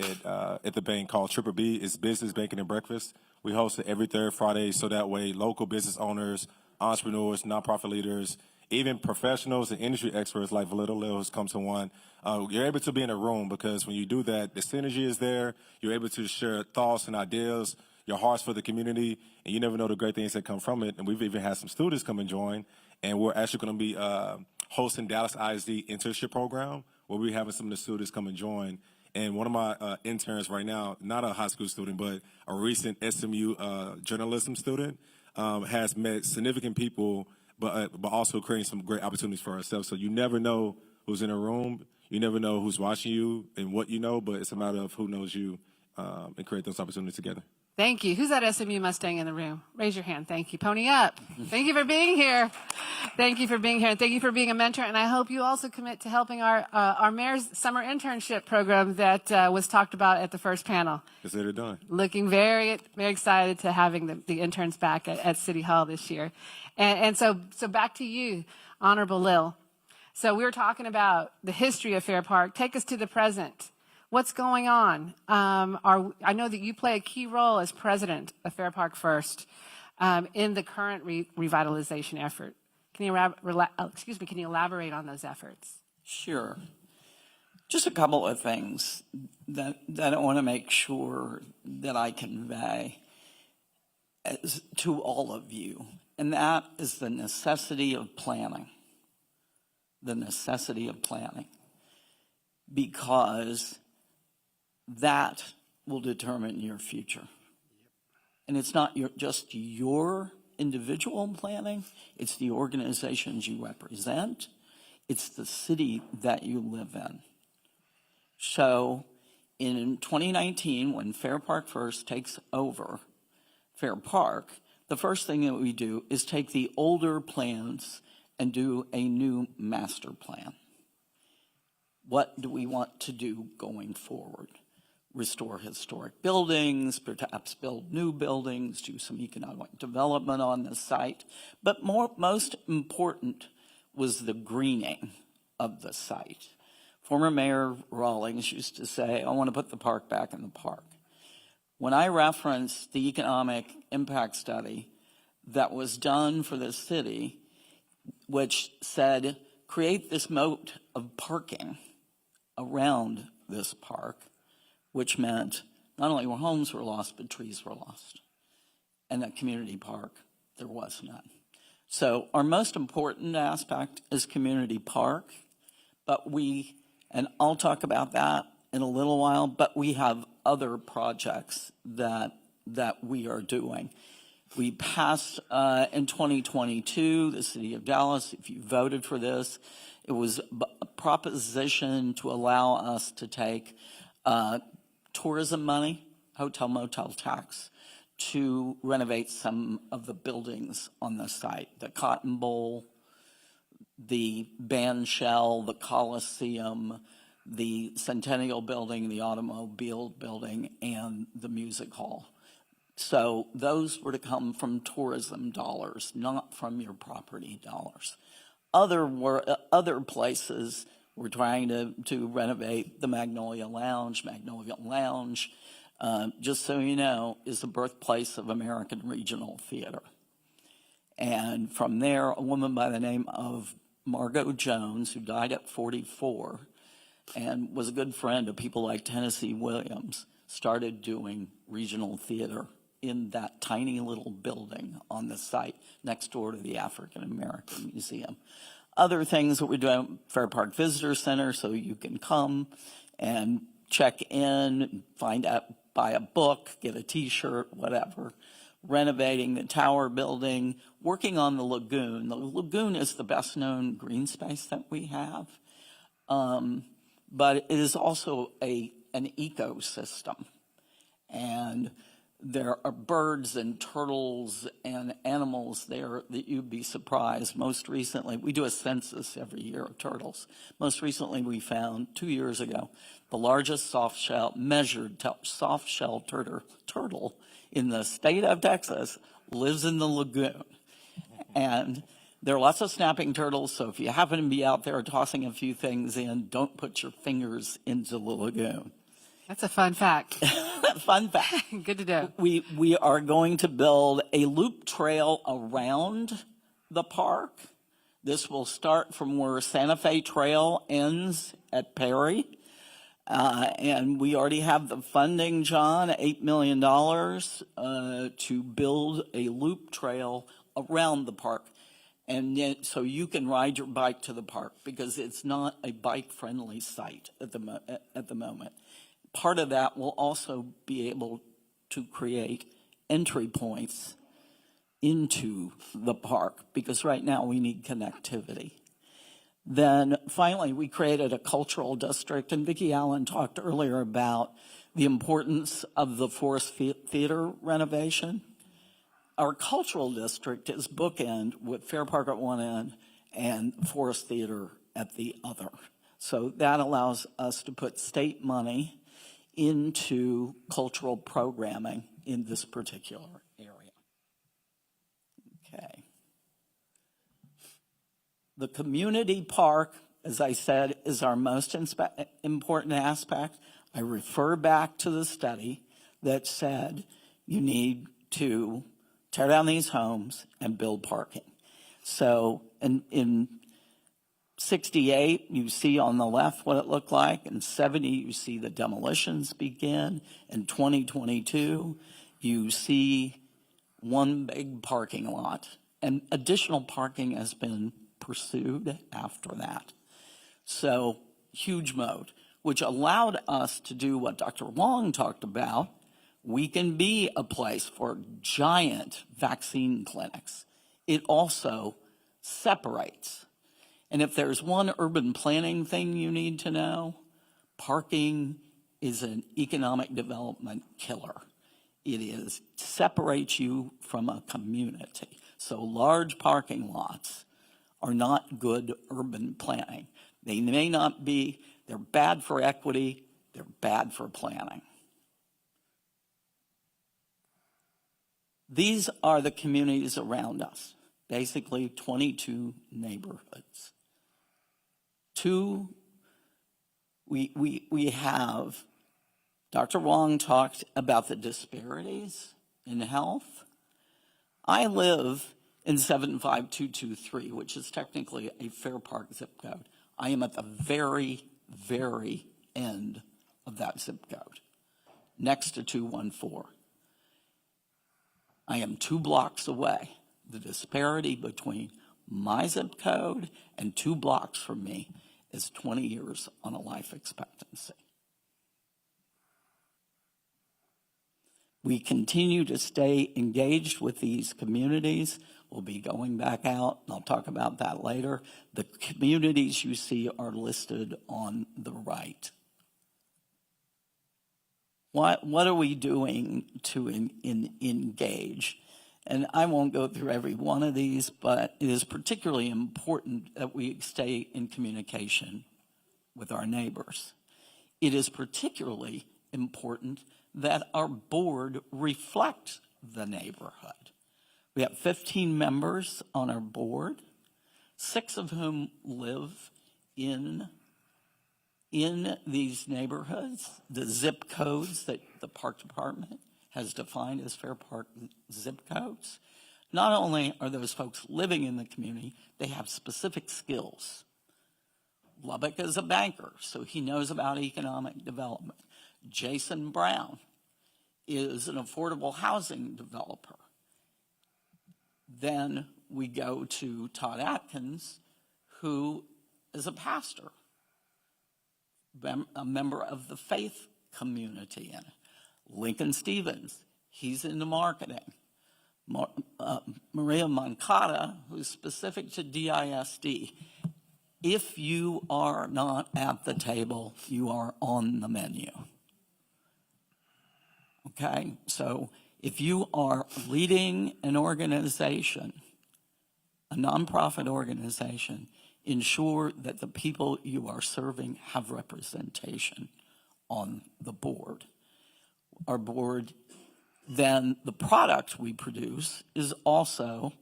at the bank called Triple B. It's Business, Banking, and Breakfast. We host it every third Friday, so that way local business owners, entrepreneurs, nonprofit leaders, even professionals and industry experts like Valetta Lil has come to one. You're able to be in a room, because when you do that, the synergy is there. You're able to share thoughts and ideas, your hearts for the community, and you never know the great things that come from it. And we've even had some students come and join, and we're actually going to be hosting Dallas ISD internship program, where we're having some of the students come and join. And one of my interns right now, not a high school student, but a recent SMU journalism student, has met significant people, but also creating some great opportunities for ourselves. So you never know who's in a room. You never know who's watching you and what you know, but it's a matter of who knows you and create those opportunities together. Thank you. Who's that SMU Mustang in the room? Raise your hand. Thank you. Pony up. Thank you for being here. Thank you for being here. And thank you for being a mentor. And I hope you also commit to helping our mayor's summer internship program that was talked about at the first panel. Consider it done. Looking very, very excited to having the interns back at City Hall this year. And so back to you, Honorable Lil. So we were talking about the history of Fair Park. Take us to the present. What's going on? I know that you play a key role as president of Fair Park First in the current revitalization effort. Can you elaborate on those efforts? Sure. Just a couple of things that I want to make sure that I convey to all of you, and that is the necessity of planning. The necessity of planning, because that will determine your future. And it's not just your individual planning, it's the organizations you represent, it's the city that you live in. So in 2019, when Fair Park First takes over Fair Park, the first thing that we do is take the older plans and do a new master plan. What do we want to do going forward? Restore historic buildings, perhaps build new buildings, do some economic development on the site. But most important was the greening of the site. Former Mayor Rawlings used to say, I want to put the park back in the park. When I referenced the economic impact study that was done for the city, which said create this moat of parking around this park, which meant not only were homes were lost, but trees were lost. And that community park, there was none. So our most important aspect is community park, but and I'll talk about that in a little while, but we have other projects that we are doing. We passed in 2022, the city of Dallas, if you voted for this, it was a proposition to allow us to take tourism money, hotel motel tax, to renovate some of the buildings on the site. The Cotton Bowl, the band shell, the Coliseum, the Centennial Building, the Automobile Building, and the Music Hall. So those were to come from tourism dollars, not from your property dollars. Other places were trying to renovate the Magnolia Lounge. Magnolia Lounge, just so you know, is the birthplace of American Regional Theater. And from there, a woman by the name of Margot Jones, who died at 44, and was a good friend of people like Tennessee Williams, started doing regional theater in that tiny little building on the site next door to the African American Museum. Other things that we're doing, Fair Park Visitor Center, so you can come and check in, find out, buy a book, get a t-shirt, whatever. Renovating the tower building, working on the lagoon. The lagoon is the best known green space that we have, but it is also an ecosystem. And there are birds and turtles and animals there that you'd be surprised. Most recently, we do a census every year of turtles. Most recently, we found 2 years ago, the largest measured soft-shell turtle in the state of Texas lives in the lagoon. And there are lots of snapping turtles, so if you happen to be out there tossing a few things in, don't put your fingers into the lagoon. That's a fun fact. Fun fact. Good to know. We are going to build a loop trail around the park. This will start from where Santa Fe Trail ends at Perry. And we already have the funding, John, $8 million to build a loop trail around the park. And so you can ride your bike to the park because it's not a bike-friendly site at the moment. Part of that will also be able to create entry points into the park because right now we need connectivity. Then finally, we created a cultural district, and Vicki Allen talked earlier about the importance of the Forest Theater renovation. Our cultural district is bookend with Fair Park at one end and Forest Theater at the other. So that allows us to put state money into cultural programming in this particular area. Okay. The community park, as I said, is our most important aspect. I refer back to the study that said you need to tear down these homes and build parking. So in 68, you see on the left what it looked like. In 70, you see the demolitions begin. In 2022, you see one big parking lot. And additional parking has been pursued after that. So huge moat, which allowed us to do what Dr. Wong talked about. We can be a place for giant vaccine clinics. It also separates. And if there's one urban planning thing you need to know, parking is an economic development killer. It separates you from a community. So large parking lots are not good urban planning. They may not be, they're bad for equity, they're bad for planning. These are the communities around us, basically 22 neighborhoods. We have, Dr. Wong talked about the disparities in health. I live in 75223, which is technically a Fair Park zip code. I am at the very, very end of that zip code, next to 214. I am 2 blocks away. The disparity between my zip code and 2 blocks from me is 20 years on a life expectancy. We continue to stay engaged with these communities. We'll be going back out, and I'll talk about that later. The communities you see are listed on the right. What are we doing to engage? And I won't go through every one of these, but it is particularly important that we stay in communication with our neighbors. It is particularly important that our board reflect the neighborhood. We have 15 members on our board, 6 of whom live in these neighborhoods, the zip codes that the Park Department has defined as Fair Park zip codes. Not only are those folks living in the community, they have specific skills. Lubbock is a banker, so he knows about economic development. Jason Brown is an affordable housing developer. Then we go to Todd Atkins, who is a pastor, a member of the faith community. And Lincoln Stevens, he's into marketing. Maria Moncada, who's specific to DISD. If you are not at the table, you are on the menu. Okay, so if you are leading an organization, a nonprofit organization, ensure that the people you are serving have representation on the board. Our board, then the product we produce is also,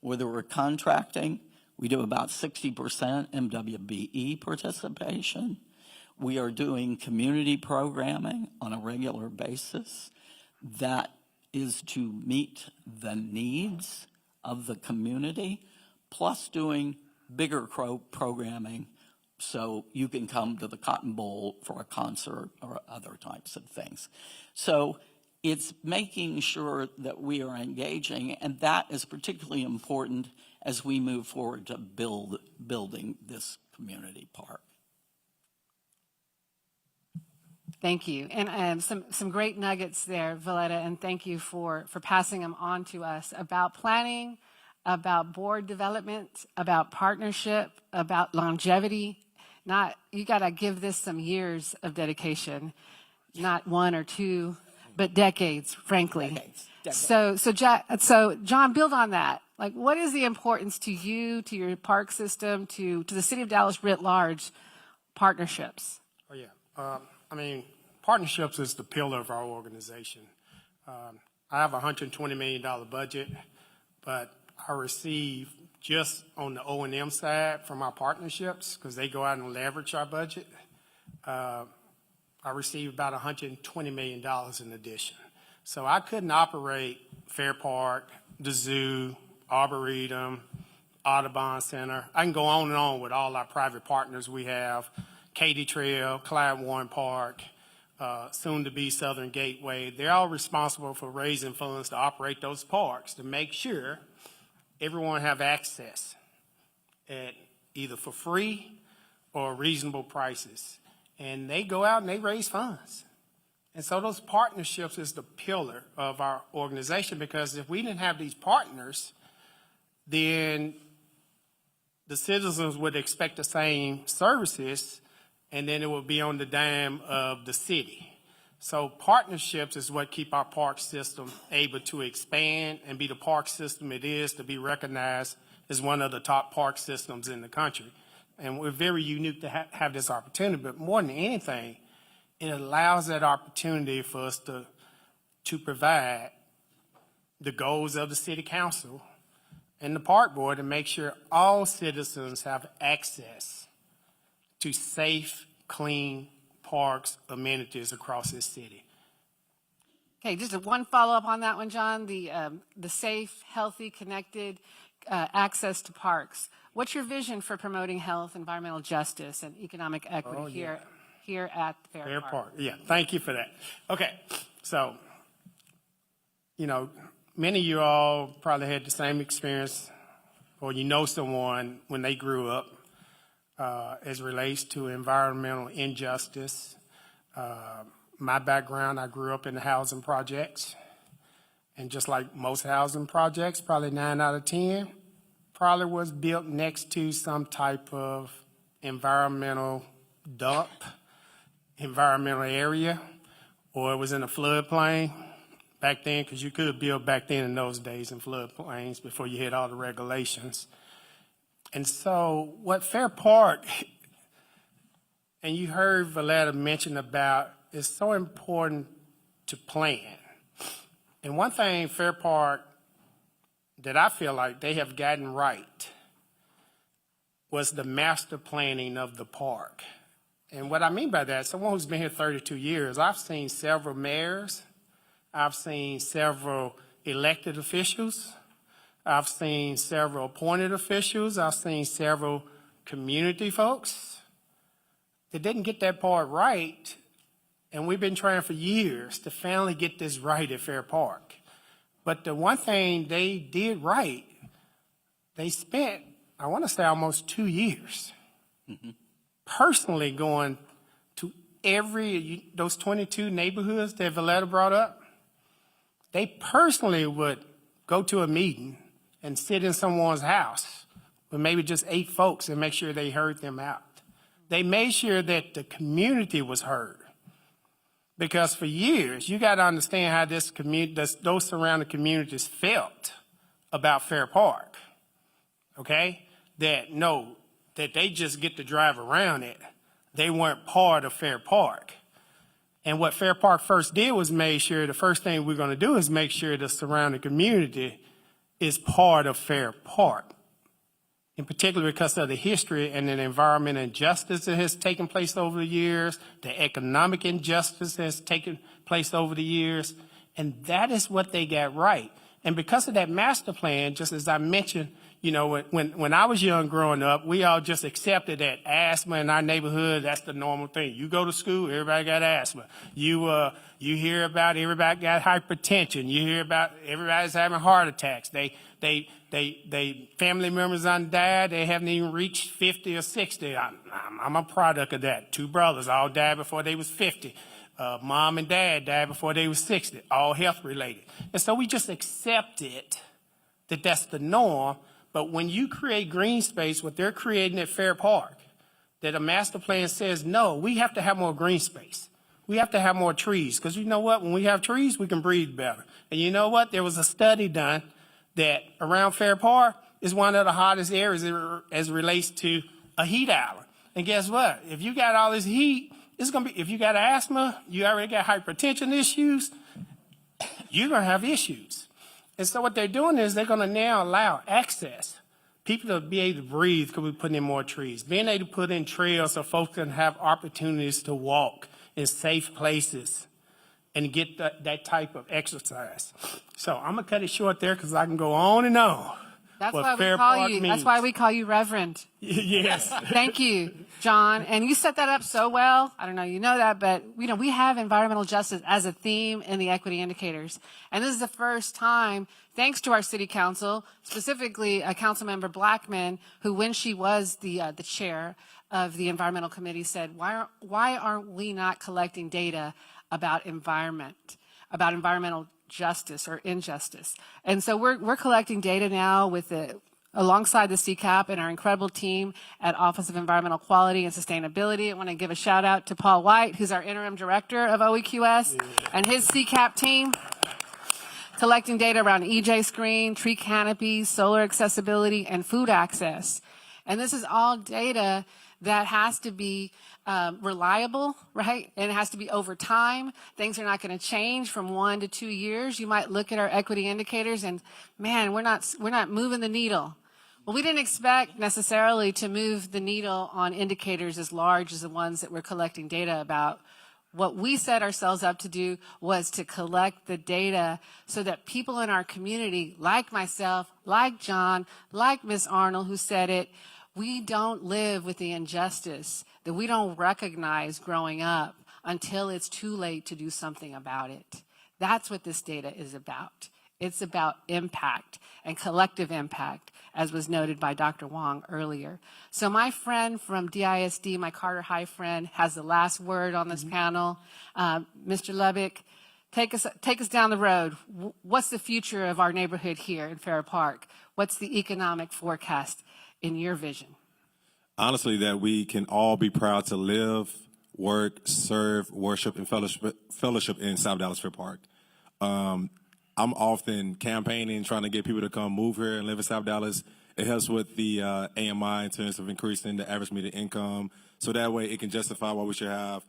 whether we're contracting, we do about 60% MWBE participation. We are doing community programming on a regular basis that is to meet the needs of the community, plus doing bigger programming so you can come to the Cotton Bowl for a concert or other types of things. So it's making sure that we are engaging, and that is particularly important as we move forward to building this community park. Thank you. And some great nuggets there, Valletta, and thank you for passing them on to us about planning, about board development, about partnership, about longevity. You got to give this some years of dedication, not 1 or 2, but decades, frankly. Decades. So John, build on that. Like, what is the importance to you, to your park system, to the city of Dallas writ large, partnerships? Oh, yeah. Partnerships is the pillar of our organization. I have a $120 million budget, but I receive just on the O&M side from our partnerships, because they go out and leverage our budget, I receive about $120 million in addition. So I couldn't operate Fair Park, the zoo, Arboretum, Audubon Center. I can go on and on with all our private partners we have, Katy Trail, Clyde Warren Park, soon to be Southern Gateway. They're all responsible for raising funds to operate those parks to make sure everyone have access at either for free or reasonable prices. And they go out and they raise funds. And so those partnerships is the pillar of our organization, because if we didn't have these partners, then the citizens would expect the same services, and then it would be on the dime of the city. So partnerships is what keep our park system able to expand and be the park system it is, to be recognized as one of the top park systems in the country. And we're very unique to have this opportunity, but more than anything, it allows that opportunity for us to provide the goals of the city council and the park board to make sure all citizens have access to safe, clean parks, amenities across this city. Okay, just one follow-up on that one, John. The safe, healthy, connected access to parks. What's your vision for promoting health, environmental justice, and economic equity here at Fair Park? Yeah, thank you for that. Okay, so, many of you all probably had the same experience, or you know someone when they grew up as relates to environmental injustice. My background, I grew up in the housing projects. And just like most housing projects, probably 9 out of 10 probably was built next to some type of environmental dump, environmental area, or it was in a floodplain back then, because you could build back then in those days in floodplains before you hit all the regulations. And so what Fair Park, and you heard Valletta mention about, is so important to plan. And one thing Fair Park that I feel like they have gotten right was the master planning of the park. And what I mean by that, someone who's been here 32 years, I've seen several mayors, I've seen several elected officials, I've seen several appointed officials, I've seen several community folks that didn't get that part right. And we've been trying for years to finally get this right at Fair Park. But the one thing they did right, they spent, I want to say, almost 2 years personally going to those 22 neighborhoods that Valletta brought up. They personally would go to a meeting and sit in someone's house with maybe just 8 folks and make sure they heard them out. They made sure that the community was heard. Because for years, you got to understand how those surrounding communities felt about Fair Park, okay? That they just get to drive around it. They weren't part of Fair Park. And what Fair Park first did was made sure, the first thing we're going to do is make sure the surrounding community is part of Fair Park. In particular, because of the history and the environmental injustice that has taken place over the years, the economic injustice that has taken place over the years, and that is what they got right. And because of that master plan, just as I mentioned, when I was young growing up, we all just accepted that asthma in our neighborhood, that's the normal thing. You go to school, everybody got asthma. You hear about everybody got hypertension. You hear about everybody's having heart attacks. They family members done died. They haven't even reached 50 or 60. I'm a product of that. 2 brothers all died before they was 50. Mom and dad died before they was 60, all health related. And so we just accepted that that's the norm. But when you create green space, what they're creating at Fair Park, that a master plan says, no, we have to have more green space. We have to have more trees. Because you know what? When we have trees, we can breathe better. And you know what? There was a study done that around Fair Park is one of the hottest areas as it relates to a heat island. And guess what? If you got all this heat, it's going to be, if you got asthma, you already got hypertension issues, you're going to have issues. And so what they're doing is they're going to now allow access. People to be able to breathe because we're putting in more trees. Being able to put in trails so folks can have opportunities to walk in safe places and get that type of exercise. So I'm going to cut it short there because I can go on and on. That's why we call you Reverend. Yes. Thank you, John. And you set that up so well. I don't know, you know that, but we have environmental justice as a theme in the equity indicators. And this is the first time, thanks to our city council, specifically Councilmember Blackman, who when she was the chair of the environmental committee said, why aren't we not collecting data about environmental justice or injustice? And so we're collecting data now alongside the CCAP and our incredible team at Office of Environmental Quality and Sustainability. I want to give a shout out to Paul White, who's our interim director of OEQS, and his CCAP team, collecting data around EJ screen, tree canopies, solar accessibility, and food access. And this is all data that has to be reliable, right? And it has to be over time. Things are not going to change from 1 to 2 years. You might look at our equity indicators and, man, we're not moving the needle. Well, we didn't expect necessarily to move the needle on indicators as large as the ones that we're collecting data about What we set ourselves up to do was to collect the data so that people in our community, like myself, like John, like Ms. Arnold, who said it, we don't live with the injustice that we don't recognize growing up until it's too late to do something about it. That's what this data is about. It's about impact and collective impact, as was noted by Dr. Wong earlier. So my friend from DISD, my Carter High friend, has the last word on this panel. Mr. Lubbock, take us down the road. What's the future of our neighborhood here in Fair Park? What's the economic forecast in your vision? Honestly, that we can all be proud to live, work, serve, worship, and fellowship in South Dallas Fair Park. I'm often campaigning, trying to get people to come move here and live in South Dallas. It helps with the AMI in terms of increasing the average median income. So that way it can justify why we should have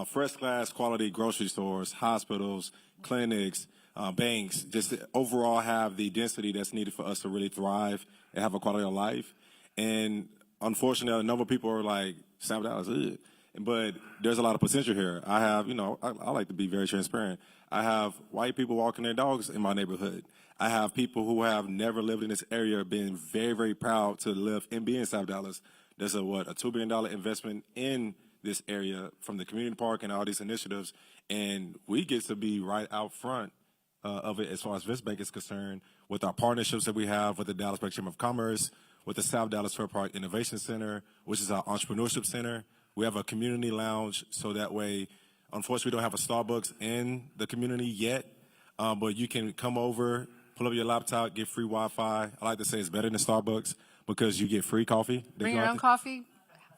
first-class quality grocery stores, hospitals, clinics, banks, just to overall have the density that's needed for us to really thrive and have a quality of life. And unfortunately, a number of people are like, South Dallas, ugh. But there's a lot of potential here. I have, I like to be very transparent. I have white people walking their dogs in my neighborhood. I have people who have never lived in this area being very, very proud to live and be in South Dallas. There's a $2 billion investment in this area from the community park and all these initiatives. And we get to be right out front of it as far as Vist Bank is concerned with our partnerships that we have with the Dallas Bank Chamber of Commerce, with the South Dallas Fair Park Innovation Center, which is our entrepreneurship center. We have a community lounge, so that way, unfortunately, we don't have a Starbucks in the community yet, but you can come over, pull up your laptop, get free Wi-Fi. I like to say it's better than Starbucks because you get free coffee. Bring your own coffee,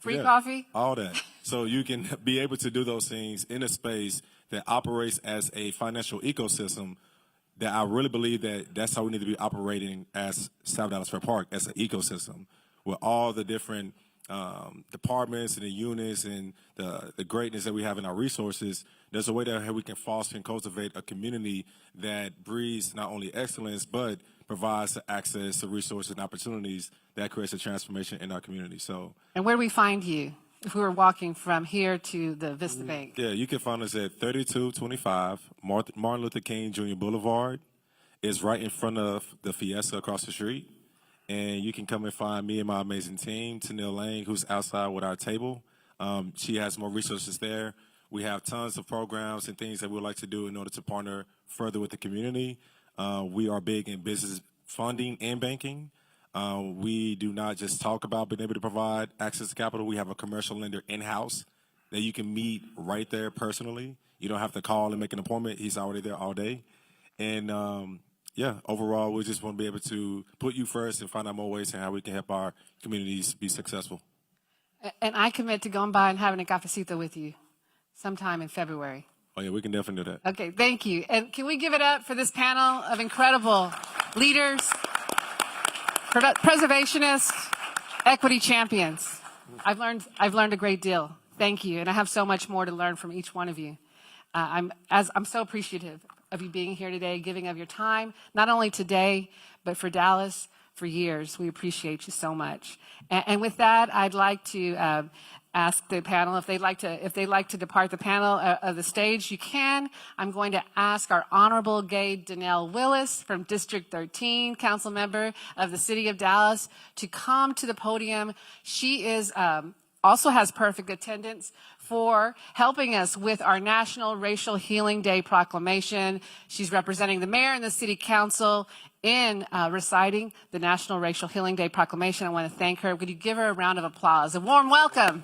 free coffee. All that. So you can be able to do those things in a space that operates as a financial ecosystem that I really believe that's how we need to be operating as South Dallas Fair Park, as an ecosystem with all the different departments and the units and the greatness that we have in our resources. There's a way that we can foster and cultivate a community that breeds not only excellence, but provides the access to resources and opportunities that creates a transformation in our community. So, and where do we find you if we were walking from here to the Vista Bank? Yeah, you can find us at 3225 Martin Luther King Jr. Boulevard. It's right in front of the Fiesta across the street. And you can come and find me and my amazing team, Tanil Lang, who's outside with our table. She has more resources there. We have tons of programs and things that we would like to do in order to partner further with the community. We are big in business funding and banking. We do not just talk about being able to provide access to capital. We have a commercial lender in-house that you can meet right there personally. You don't have to call and make an appointment. He's already there all day. And yeah, overall, we just want to be able to put you first and find out more ways and how we can help our communities be successful. And I commit to going by and having a cafecito with you sometime in February. Oh, yeah, we can definitely do that. Okay, thank you. And can we give it up for this panel of incredible leaders, preservationists, equity champions? I've learned a great deal. Thank you. And I have so much more to learn from each one of you. I'm so appreciative of you being here today, giving of your time, not only today, but for Dallas for years. We appreciate you so much. And with that, I'd like to ask the panel if they'd like to depart the panel of the stage. You can. I'm going to ask our Honorable Gay Donnell Willis from District 13, council member of the City of Dallas, to come to the podium. She is also has perfect attendance for helping us with our National Racial Healing Day proclamation. She's representing the mayor and the city council in reciting the National Racial Healing Day proclamation. I want to thank her. Would you give her a round of applause? A warm welcome.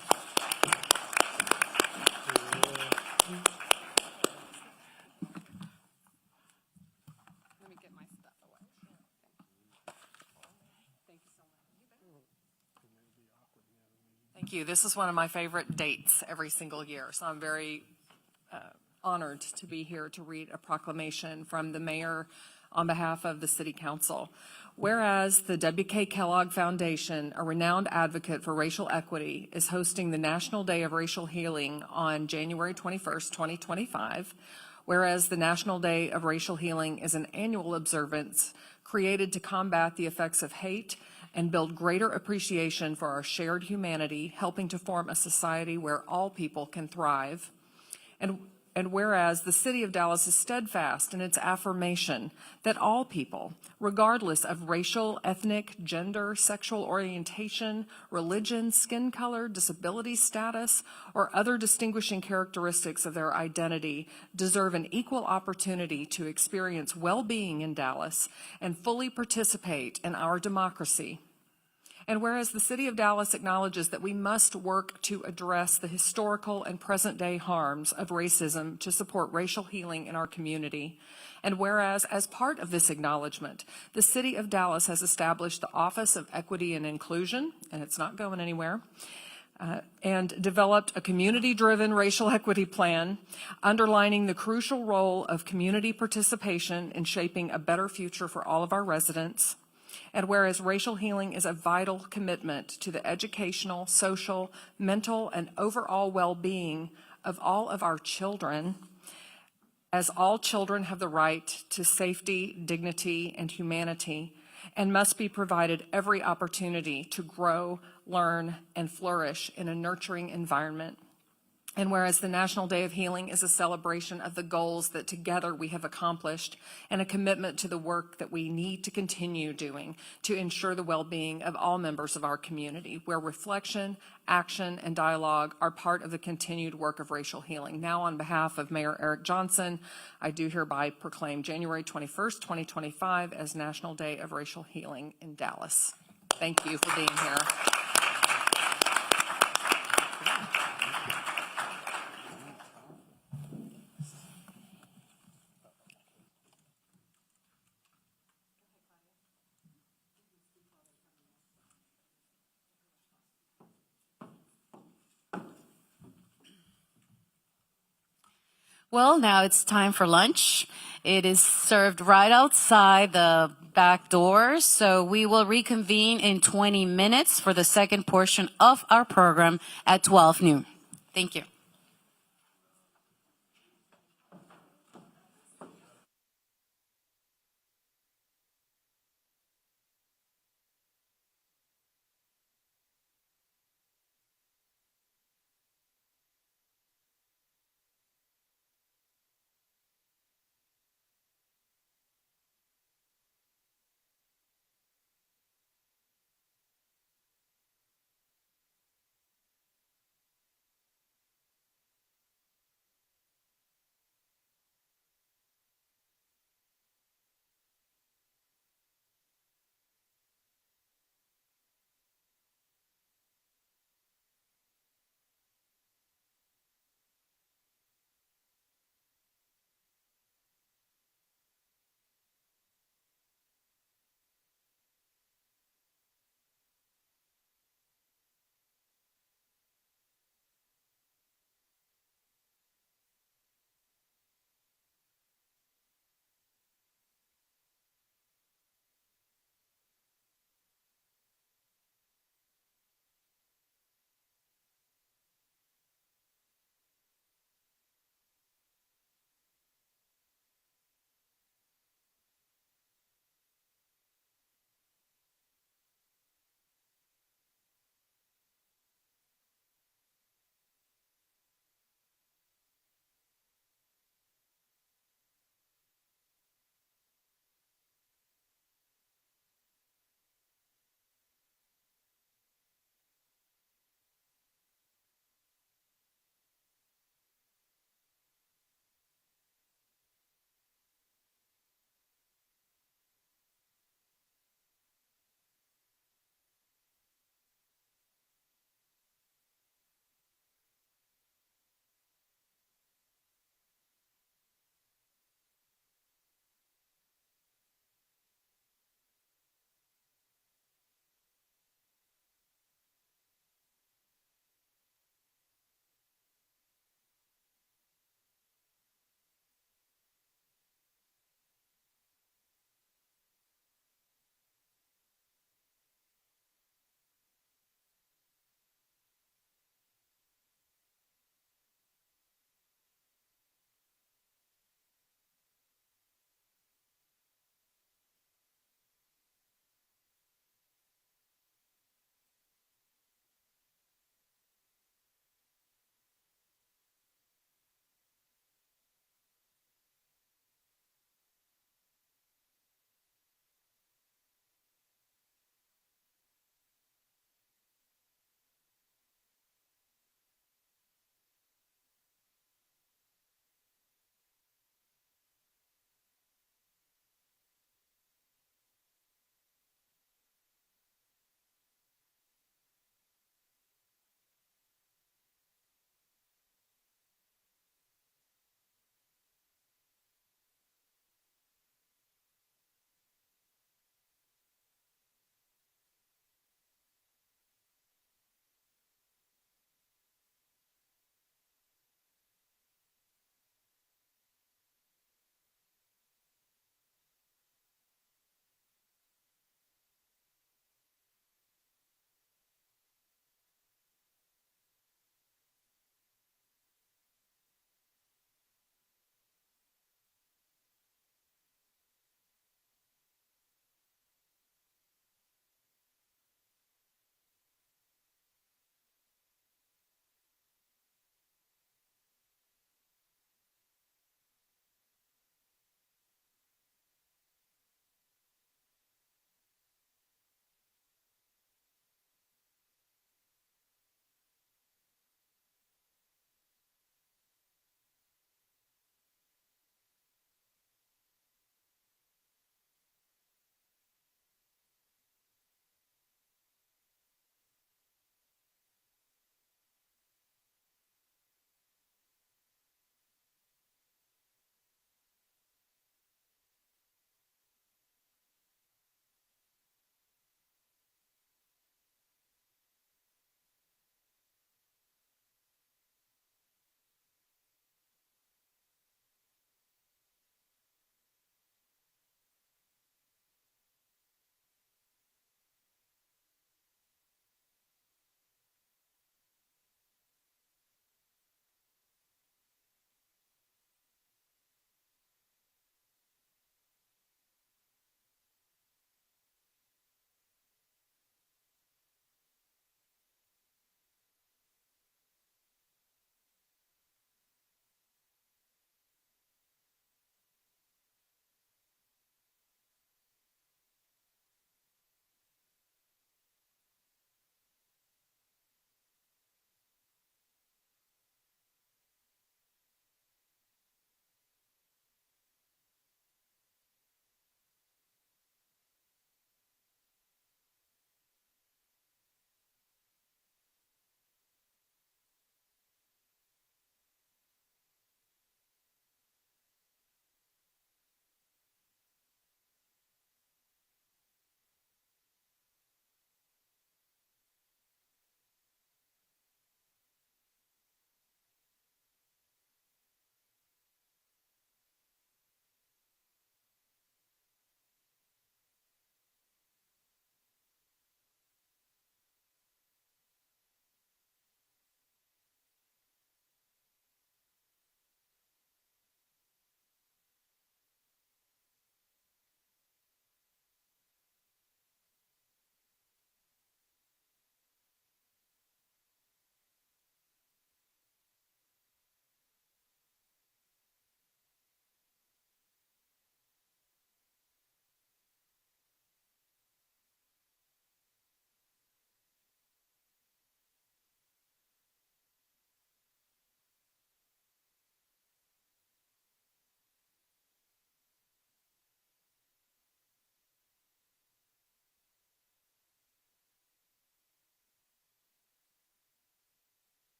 Thank you. This is one of my favorite dates every single year, so I'm very honored to be here to read a proclamation from the mayor on behalf of the City Council. Whereas the W.K. Kellogg Foundation, a renowned advocate for racial equity, is hosting the National Day of Racial Healing on January 21st, 2025, whereas the National Day of Racial Healing is an annual observance created to combat the effects of hate and build greater appreciation for our shared humanity, helping to form a society where all people can thrive. And whereas the city of Dallas is steadfast in its affirmation that all people, regardless of racial, ethnic, gender, sexual orientation, religion, skin color, disability status, or other distinguishing characteristics of their identity, deserve an equal opportunity to experience well-being in Dallas and fully participate in our democracy. And whereas the city of Dallas acknowledges that we must work to address the historical and present-day harms of racism to support racial healing in our community, and whereas as part of this acknowledgement, the city of Dallas has established the Office of Equity and Inclusion, and it's not going anywhere, and developed a community-driven racial equity plan, underlining the crucial role of community participation in shaping a better future for all of our residents. And whereas racial healing is a vital commitment to the educational, social, mental, and overall well-being of all of our children, as all children have the right to safety, dignity, and humanity, and must be provided every opportunity to grow, learn, and flourish in a nurturing environment. And whereas the National Day of Healing is a celebration of the goals that together we have accomplished and a commitment to the work that we need to continue doing to ensure the well-being of all members of our community, where reflection, action, and dialogue are part of the continued work of racial healing. Now, on behalf of Mayor Eric Johnson, I do hereby proclaim January 21st, 2025 as National Day of Racial Healing in Dallas. Thank you for being here. Well, now it's time for lunch. It is served right outside the back doors, so we will reconvene in 20 minutes for the second portion of our program at 12 noon. Thank you.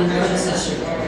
predecessor.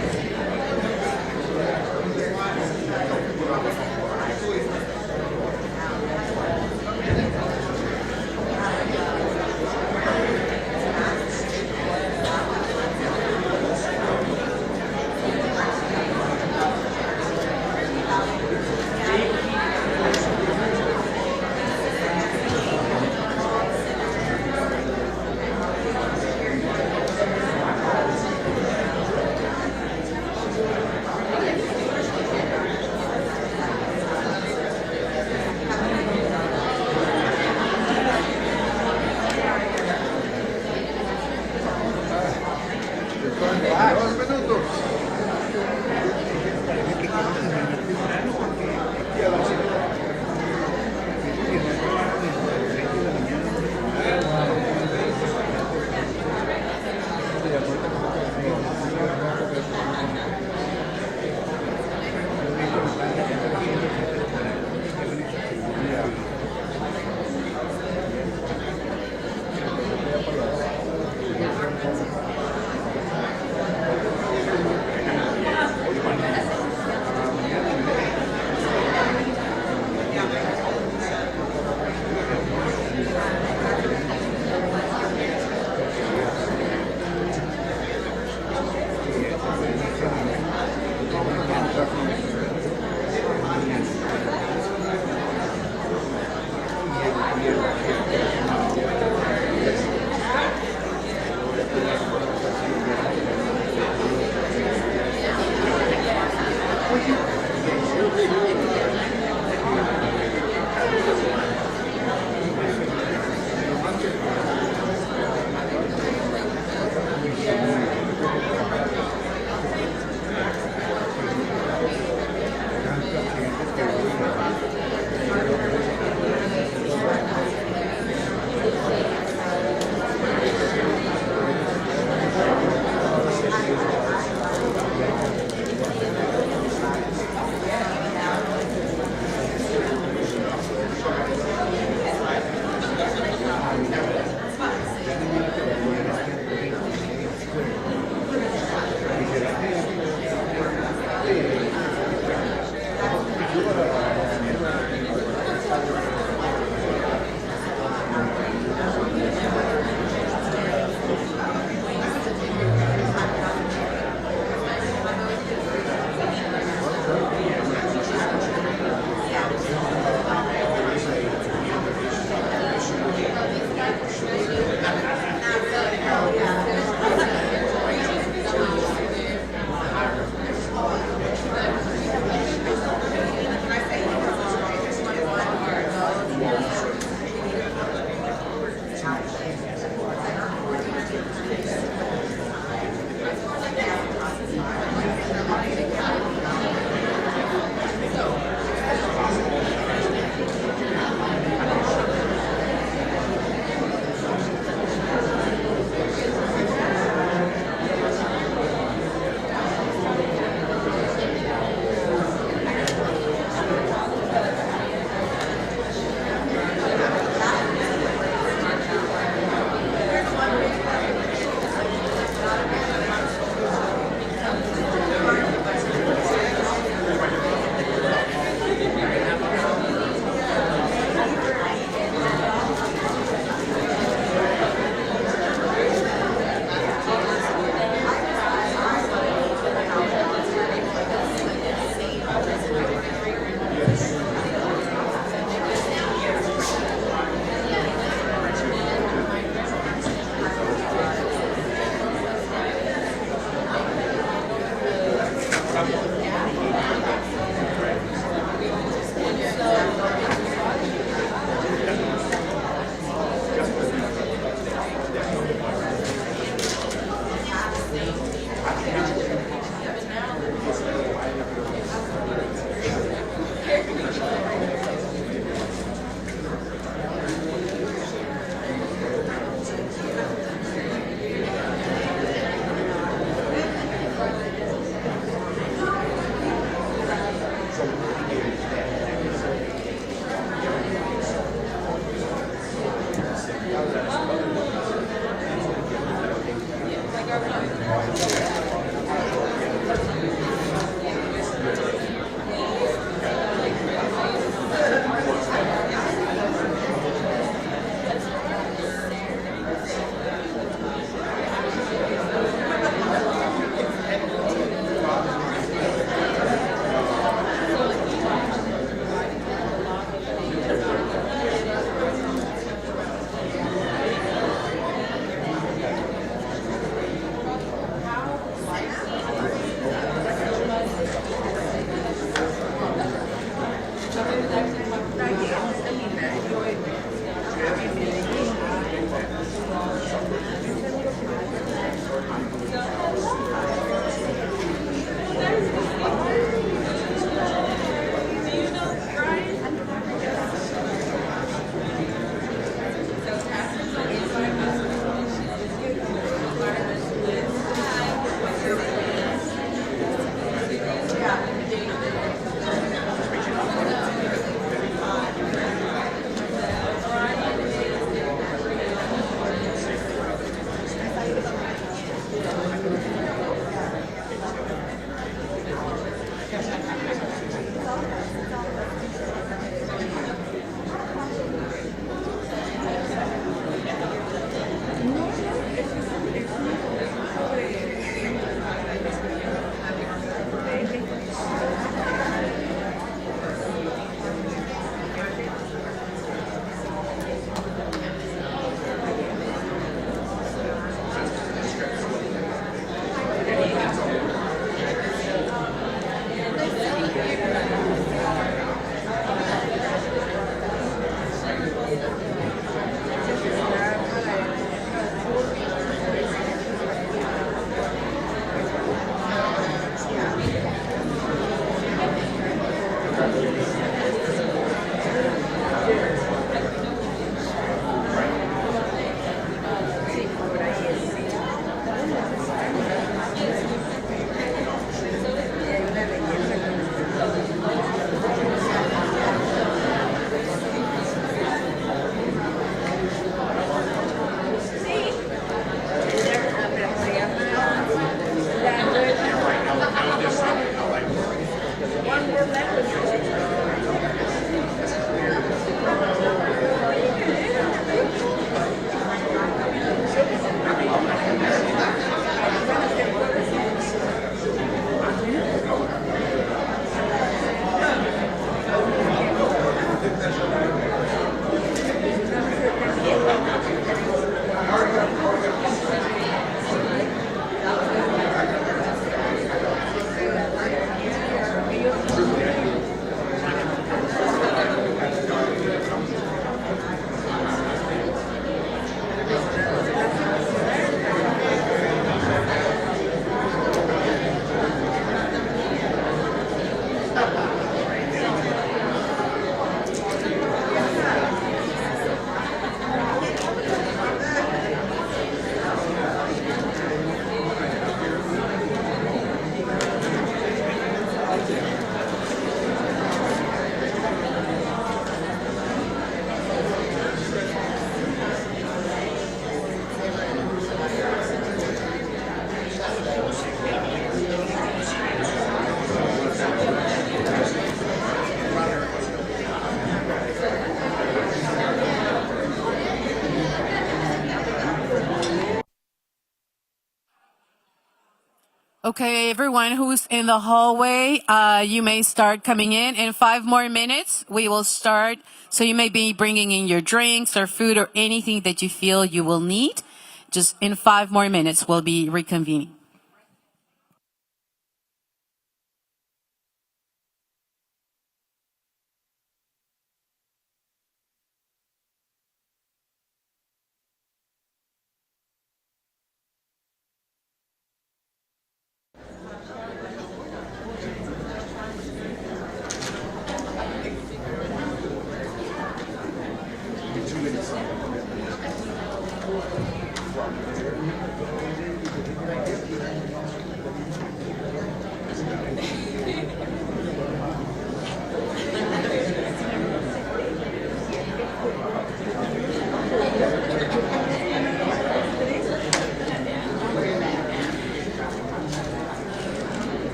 Okay, everyone who's in the hallway, you may start coming in. In 5 more minutes, we will start. So you may be bringing in your drinks or food or anything that you feel you will need. Just in 5 more minutes, we'll be reconvening.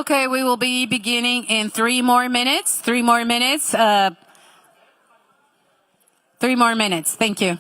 Okay, we will be beginning in 3 more minutes. 3 more minutes. 3 more minutes. Thank you.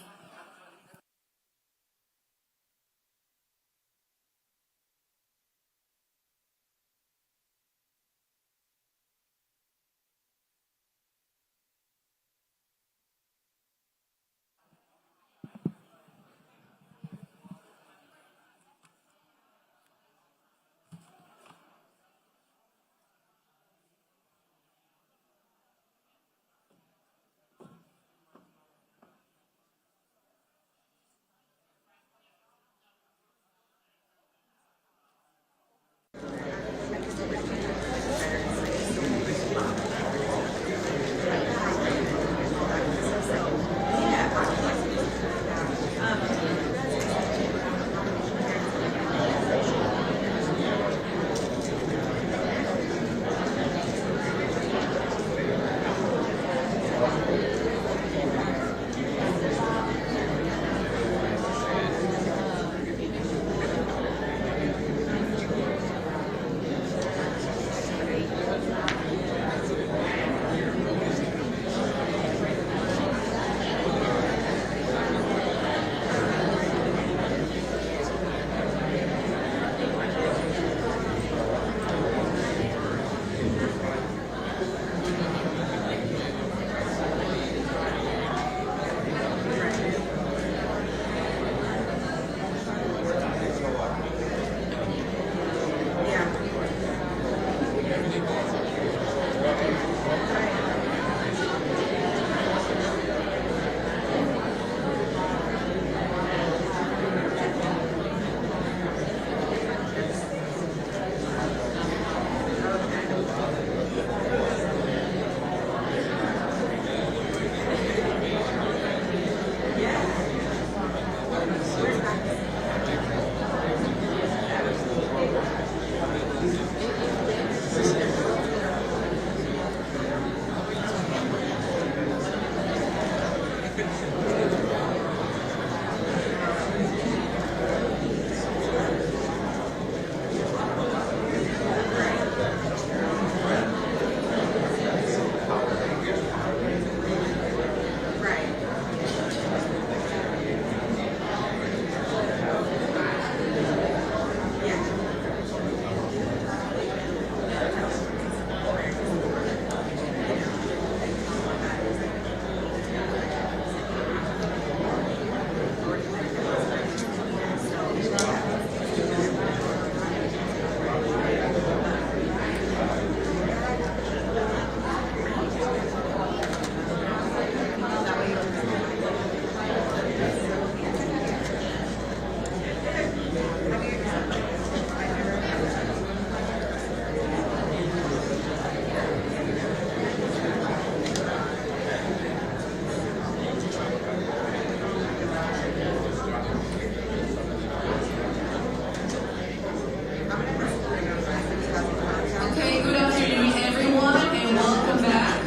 Okay, good afternoon, everyone, and welcome back.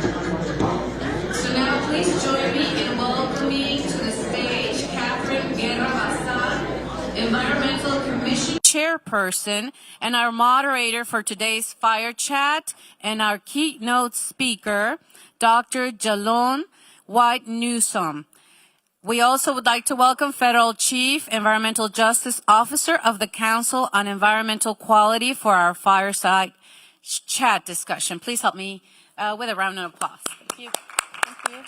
So now please join me in welcoming to the stage Catherine Guerra-Bazan, Environmental Commission Chairperson, and our moderator for today's Fire Chat, and our keynote speaker, Dr. Jalon White Newsome. We also would like to welcome Federal Chief Environmental Justice Officer of the Council on Environmental Quality for our fireside chat discussion. Please help me with a round of applause. Thank you. Thank you.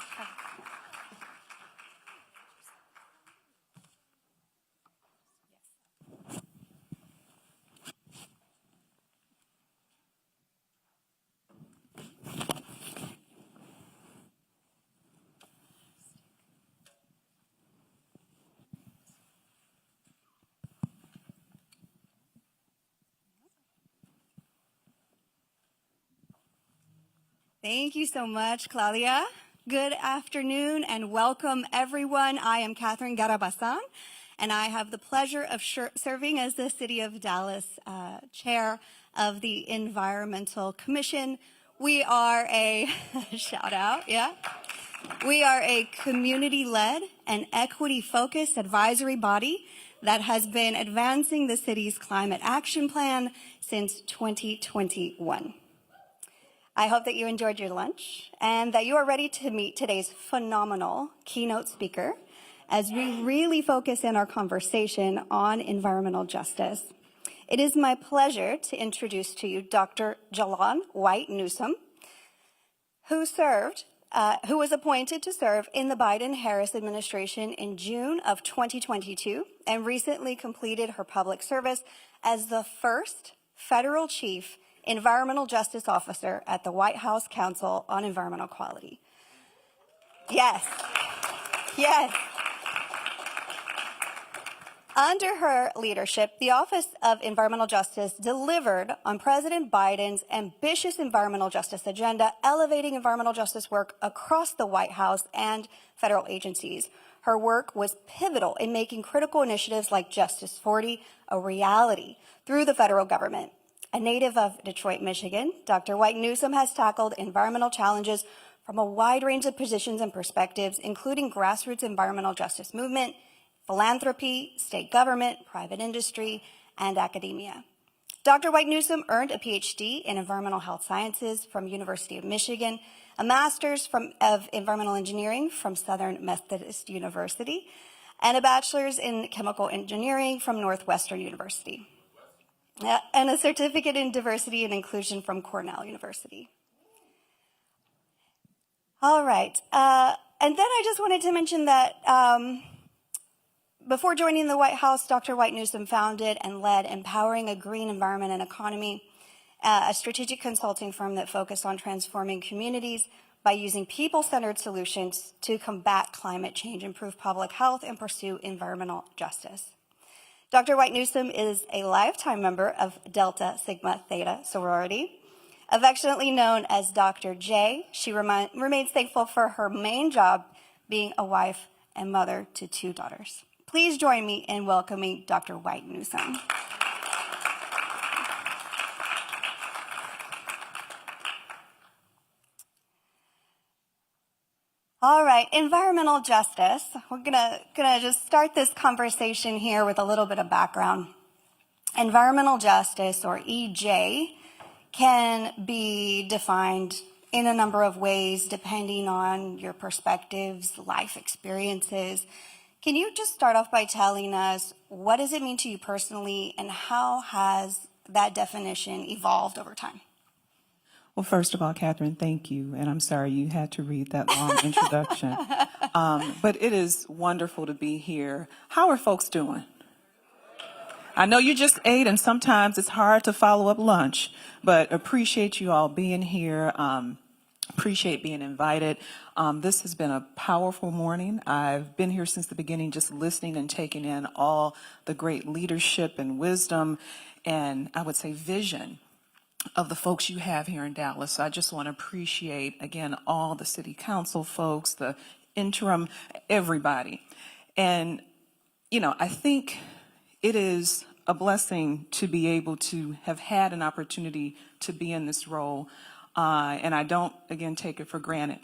Thank you so much, Claudia. Good afternoon and welcome, everyone. I am Catherine Guerra-Bazan, and I have the pleasure of serving as the City of Dallas Chair of the Environmental Commission. We are a, shout out, yeah. We are a community-led and equity-focused advisory body that has been advancing the city's climate action plan since 2021. I hope that you enjoyed your lunch and that you are ready to meet today's phenomenal keynote speaker as we really focus in our conversation on environmental justice. It is my pleasure to introduce to you Dr. Jalon White Newsom, who was appointed to serve in the Biden-Harris administration in June of 2022 and recently completed her public service as the first federal chief environmental justice officer at the White House Council on Environmental Quality. Yes. Under her leadership, the Office of Environmental Justice delivered on President Biden's ambitious environmental justice agenda, elevating environmental justice work across the White House and federal agencies. Her work was pivotal in making critical initiatives like Justice 40 a reality through the federal government. A native of Detroit, Michigan, Dr. White Newsom has tackled environmental challenges from a wide range of positions and perspectives, including grassroots environmental justice movement, philanthropy, state government, private industry, and academia. Dr. White Newsom earned a PhD in environmental health sciences from University of Michigan, a master's of environmental engineering from Southern Methodist University, and a bachelor's in chemical engineering from Northwestern University, and a certificate in diversity and inclusion from Cornell University. All right, and then I just wanted to mention that before joining the White House, Dr. White Newsom founded and led Empowering a Green Environment and Economy, a strategic consulting firm that focused on transforming communities by using people-centered solutions to combat climate change, improve public health, and pursue environmental justice. Dr. White Newsom is a lifetime member of Delta Sigma Theta sorority. Affectionately known as Dr. J, she remains thankful for her main job being a wife and mother to 2 daughters. Please join me in welcoming Dr. White Newsom. All right, environmental justice. We're gonna just start this conversation here with a little bit of background. Environmental justice, or EJ, can be defined in a number of ways depending on your perspectives, life experiences. Can you just start off by telling us what does it mean to you personally and how has that definition evolved over time? Well, first of all, Catherine, thank you. And I'm sorry you had to read that long introduction. But it is wonderful to be here. How are folks doing? I know you just ate and sometimes it's hard to follow up lunch, but appreciate you all being here. Appreciate being invited. This has been a powerful morning. I've been here since the beginning, just listening and taking in all the great leadership and wisdom and I would say vision of the folks you have here in Dallas. So I just want to appreciate, again, all the city council folks, the interim, everybody. And, you know, I think it is a blessing to be able to have had an opportunity to be in this role. And I don't, again, take it for granted.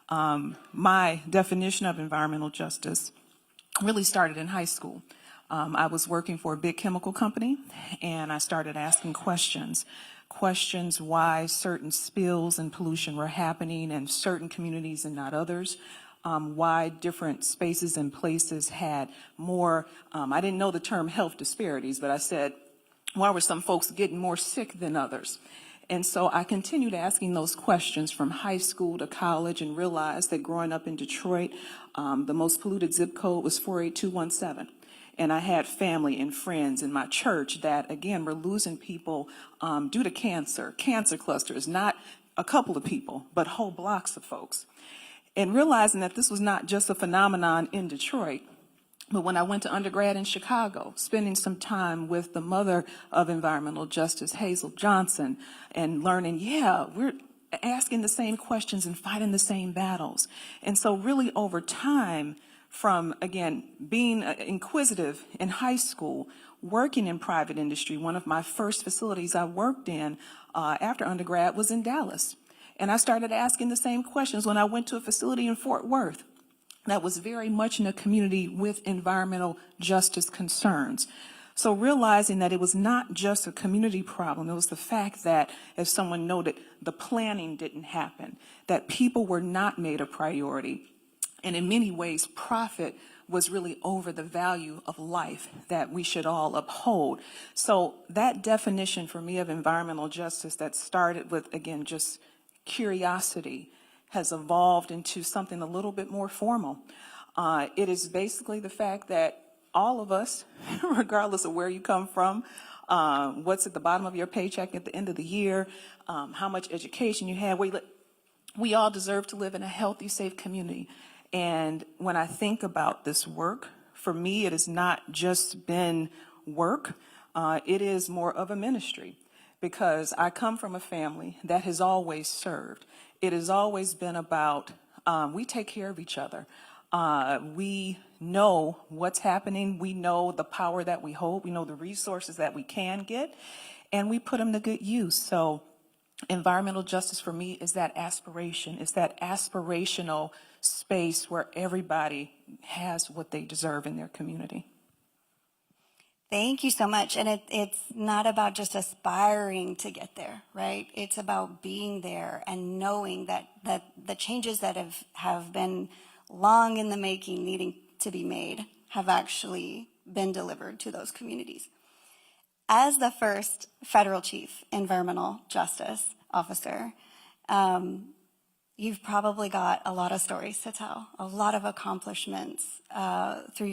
My definition of environmental justice really started in high school. I was working for a big chemical company, and I started asking questions why certain spills and pollution were happening in certain communities and not others, why different spaces and places had more, I didn't know the term health disparities, but I said, why were some folks getting more sick than others? And so I continued asking those questions from high school to college and realized that growing up in Detroit, the most polluted zip code was 48217. And I had family and friends in my church that, again, were losing people due to cancer clusters, not a couple of people, but whole blocks of folks. And realizing that this was not just a phenomenon in Detroit, but when I went to undergrad in Chicago, spending some time with the mother of environmental justice, Hazel Johnson, and learning, we're asking the same questions and fighting the same battles. And so really over time, from, again, being inquisitive in high school, working in private industry, one of my first facilities I worked in after undergrad was in Dallas. And I started asking the same questions when I went to a facility in Fort Worth. that was very much in a community with environmental justice concerns. So realizing that it was not just a community problem, it was the fact that, as someone noted, the planning didn't happen, that people were not made a priority. And in many ways, profit was really over the value of life that we should all uphold. So that definition for me of environmental justice that started with, again, just curiosity has evolved into something a little bit more formal. It is basically the fact that all of us, regardless of where you come from, what's at the bottom of your paycheck at the end of the year, how much education you have, we all deserve to live in a healthy, safe community. And when I think about this work, for me, it has not just been work, it is more of a ministry, because I come from a family that has always served. It has always been about, we take care of each other. We know what's happening. We know the power that we hold. We know the resources that we can get, and we put them to good use. So environmental justice for me is that aspiration. It's that aspirational space where everybody has what they deserve in their community. Thank you so much. And it's not about just aspiring to get there, right? It's about being there and knowing that the changes that have been long in the making, needing to be made, have actually been delivered to those communities. As the first federal chief environmental justice officer, you've probably got a lot of stories to tell, a lot of accomplishments through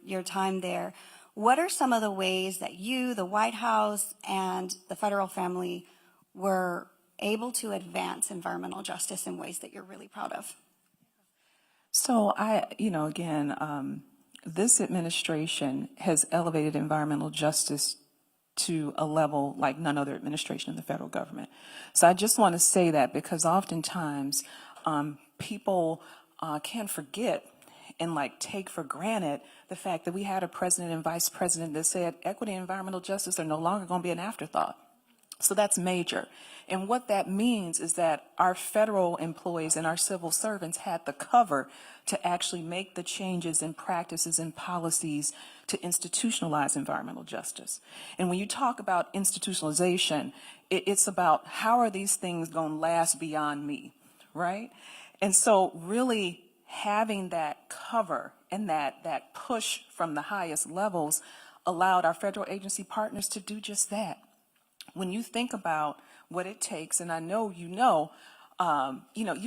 your time there. What are some of the ways that you, the White House, and the federal family were able to advance environmental justice in ways that you're really proud of? So this administration has elevated environmental justice to a level like none other administration in the federal government. So I just want to say that, because oftentimes people can forget and take for granted the fact that we had a president and vice president that said equity and environmental justice are no longer going to be an afterthought. So that's major. And what that means is that our federal employees and our civil servants had the cover to actually make the changes in practices and policies to institutionalize environmental justice. And when you talk about institutionalization, it's about how are these things going to last beyond me, right? And so really having that cover and that push from the highest levels allowed our federal agency partners to do just that. When you think about what it takes, and I know you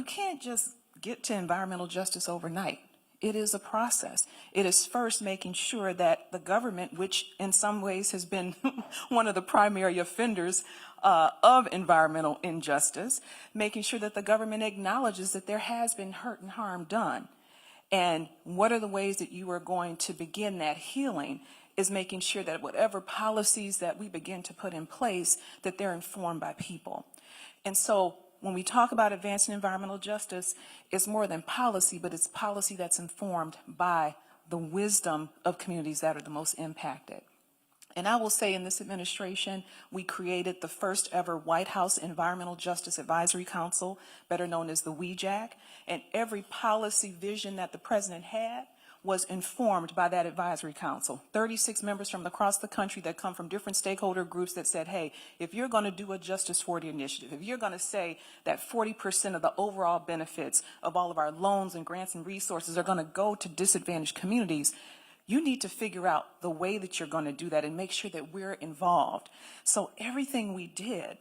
can't just get to environmental justice overnight. It is a process. It is first making sure that the government, which in some ways has been one of the primary offenders of environmental injustice, making sure that the government acknowledges that there has been hurt and harm done. And what are the ways that you are going to begin that healing is making sure that whatever policies that we begin to put in place, that they're informed by people. And so when we talk about advancing environmental justice, it's more than policy, but it's policy that's informed by the wisdom of communities that are the most impacted. And I will say in this administration, we created the first ever White House Environmental Justice Advisory Council, better known as the WEJAC, and every policy vision that the president had was informed by that advisory council. 36 members from across the country that come from different stakeholder groups that said, hey, if you're going to do a Justice 40 initiative, if you're going to say that 40% of the overall benefits of all of our loans and grants and resources are going to go to disadvantaged communities, you need to figure out the way that you're going to do that and make sure that we're involved. So everything we did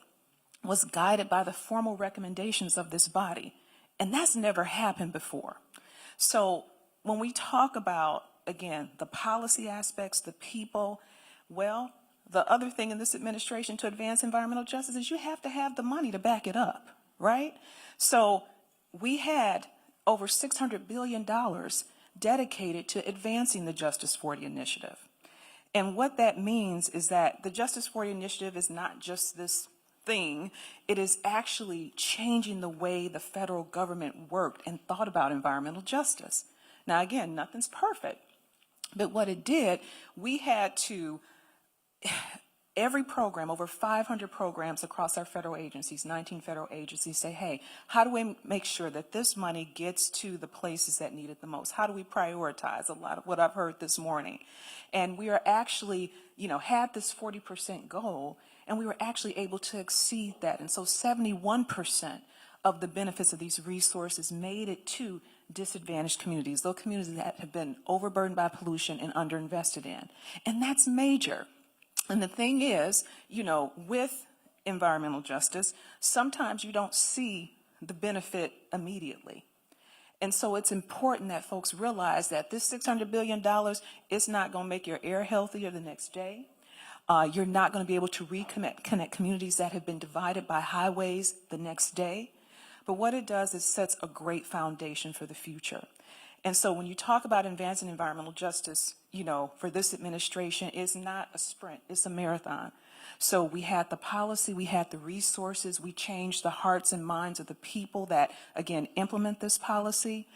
was guided by the formal recommendations of this body. And that's never happened before. So when we talk about, again, the policy aspects, the people, well, the other thing in this administration to advance environmental justice is you have to have the money to back it up, right? So we had over $600 billion dedicated to advancing the Justice 40 initiative. And what that means is that the Justice 40 initiative is not just this thing, it is actually changing the way the federal government worked and thought about environmental justice. Now, again, nothing's perfect, but what it did, we had to every program, over 500 programs across our federal agencies, 19 federal agencies, say, hey, how do we make sure that this money gets to the places that need it the most? How do we prioritize? A lot of what I've heard this morning. And we are actually, had this 40% goal, and we were actually able to exceed that. And so 71% of the benefits of these resources made it to disadvantaged communities, those communities that have been overburdened by pollution and underinvested in. And that's major. And the thing is, with environmental justice, sometimes you don't see the benefit immediately. And so it's important that folks realize that this $600 billion is not going to make your air healthier the next day. You're not going to be able to connect communities that have been divided by highways the next day. But what it does is sets a great foundation for the future. And so when you talk about advancing environmental justice, for this administration, it's not a sprint, it's a marathon. So we had the policy, we had the resources, we changed the hearts and minds of the people that, again, implement this policy.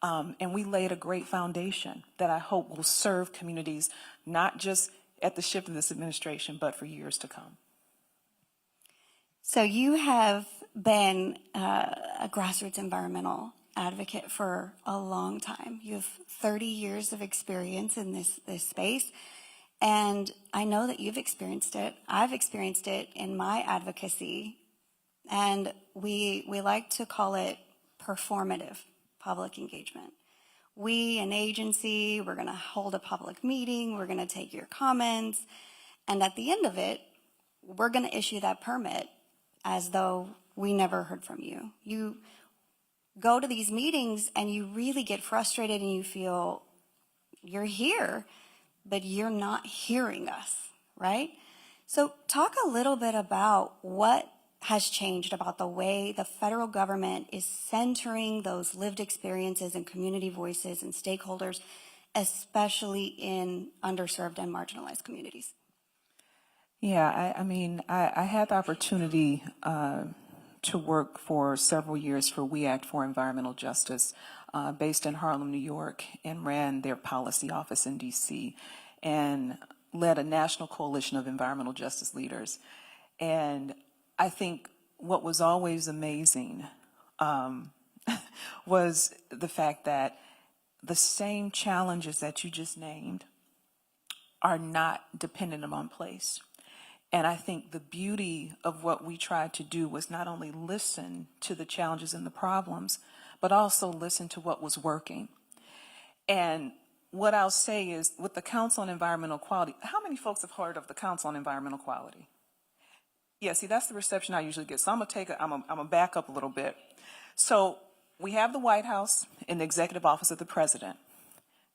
And we laid a great foundation that I hope will serve communities, not just at the shift of this administration, but for years to come. So you have been a grassroots environmental advocate for a long time. You have 30 years of experience in this space. And I know that you've experienced it. I've experienced it in my advocacy. And we like to call it performative public engagement. We, an agency, we're going to hold a public meeting. We're going to take your comments. And at the end of it, we're going to issue that permit as though we never heard from you. You go to these meetings and you really get frustrated and you feel you're here, but you're not hearing us, right? So talk a little bit about what has changed about the way the federal government is centering those lived experiences and community voices and stakeholders, especially in underserved and marginalized communities. Yeah, I had the opportunity to work for several years for We Act for Environmental Justice, based in Harlem, New York, and ran their policy office in D.C., and led a national coalition of environmental justice leaders. And I think what was always amazing was the fact that the same challenges that you just named are not dependent upon place. And I think the beauty of what we tried to do was not only listen to the challenges and the problems, but also listen to what was working. And what I'll say is, with the Council on Environmental Quality, how many folks have heard of the Council on Environmental Quality? Yeah, see, that's the reception I usually get. So I'm gonna back up a little bit. So we have the White House and the Executive Office of the President.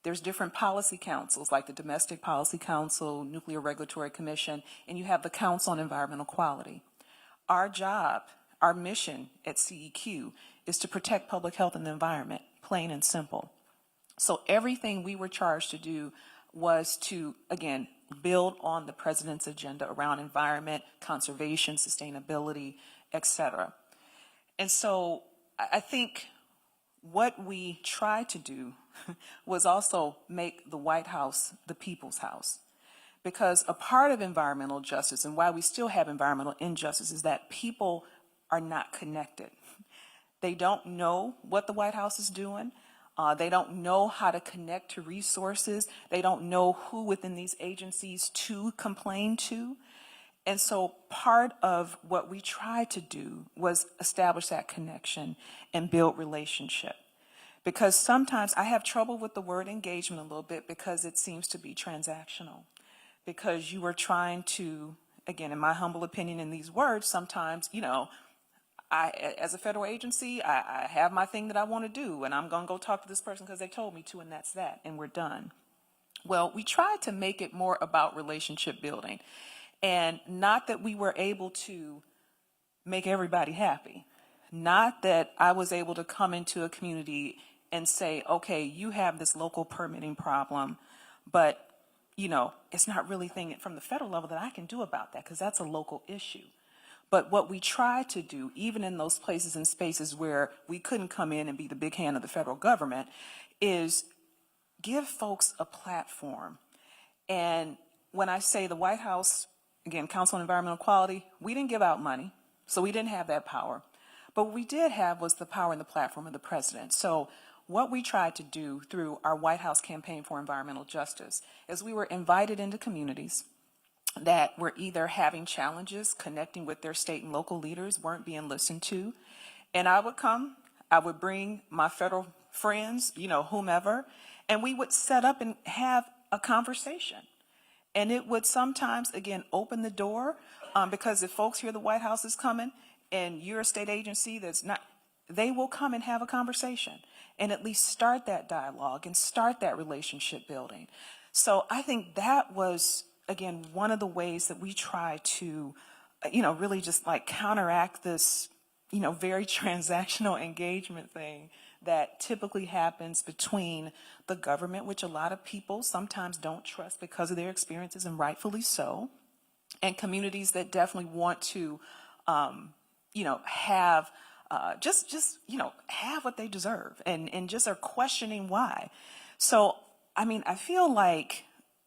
There's different policy councils, like the Domestic Policy Council, Nuclear Regulatory Commission, and you have the Council on Environmental Quality. Our job, our mission at CEQ is to protect public health and the environment, plain and simple. So everything we were charged to do was to, again, build on the president's agenda around environment, conservation, sustainability, et cetera. And so I think what we tried to do was also make the White House the people's house. Because a part of environmental justice, and why we still have environmental injustice, is that people are not connected. They don't know what the White House is doing. They don't know how to connect to resources. They don't know who within these agencies to complain to. And so part of what we tried to do was establish that connection and build relationship. Because sometimes I have trouble with the word engagement a little bit, because it seems to be transactional. Because you are trying to, again, in my humble opinion, in these words, sometimes, as a federal agency, I have my thing that I want to do, and I'm going to go talk to this person because they told me to, and that's that, and we're done. Well, we tried to make it more about relationship building. And not that we were able to make everybody happy. Not that I was able to come into a community and say, okay, you have this local permitting problem, but, it's not really thing from the federal level that I can do about that, because that's a local issue. But what we tried to do, even in those places and spaces where we couldn't come in and be the big hand of the federal government, is give folks a platform. And when I say the White House again, Council on Environmental Quality, we didn't give out money, so we didn't have that power. But what we did have was the power and the platform of the president. So what we tried to do through our White House campaign for environmental justice is we were invited into communities that were either having challenges connecting with their state and local leaders, weren't being listened to. And I would come, I would bring my federal friends, whomever, and we would set up and have a conversation. And it would sometimes, again, open the door, because if folks hear the White House is coming and you're a state agency that's not, they will come and have a conversation and at least start that dialogue and start that relationship building. So I think that was, again, one of the ways that we try to, really just like counteract this, very transactional engagement thing that typically happens between the government, which a lot of people sometimes don't trust because of their experiences, and rightfully so, and communities that definitely want to, have have what they deserve, and just are questioning why. So, I feel like,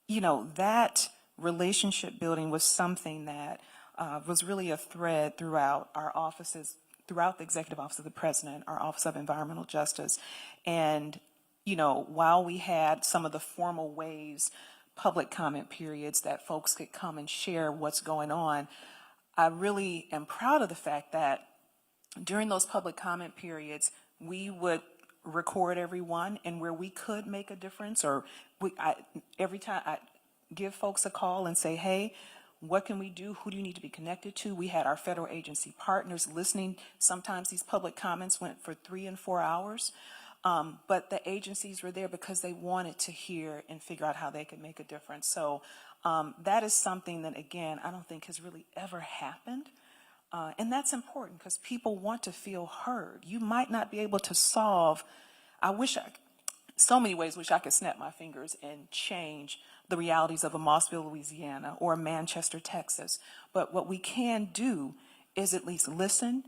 that relationship building was something that was really a thread throughout our offices, throughout the Executive Office of the President, our Office of Environmental Justice. And, while we had some of the formal ways, public comment periods that folks could come and share what's going on, I really am proud of the fact that during those public comment periods, we would record everyone, and where we could make a difference, or every time I give folks a call and say, hey, what can we do? Who do you need to be connected to? We had our federal agency partners listening. Sometimes these public comments went for 3 and 4 hours, but the agencies were there because they wanted to hear and figure out how they could make a difference. So that is something that, again, I don't think has really ever happened. And that's important because people want to feel heard. You might not be able to solve, so many ways wish I could snap my fingers and change the realities of a Mossville, Louisiana, or Manchester, Texas. But what we can do is at least listen,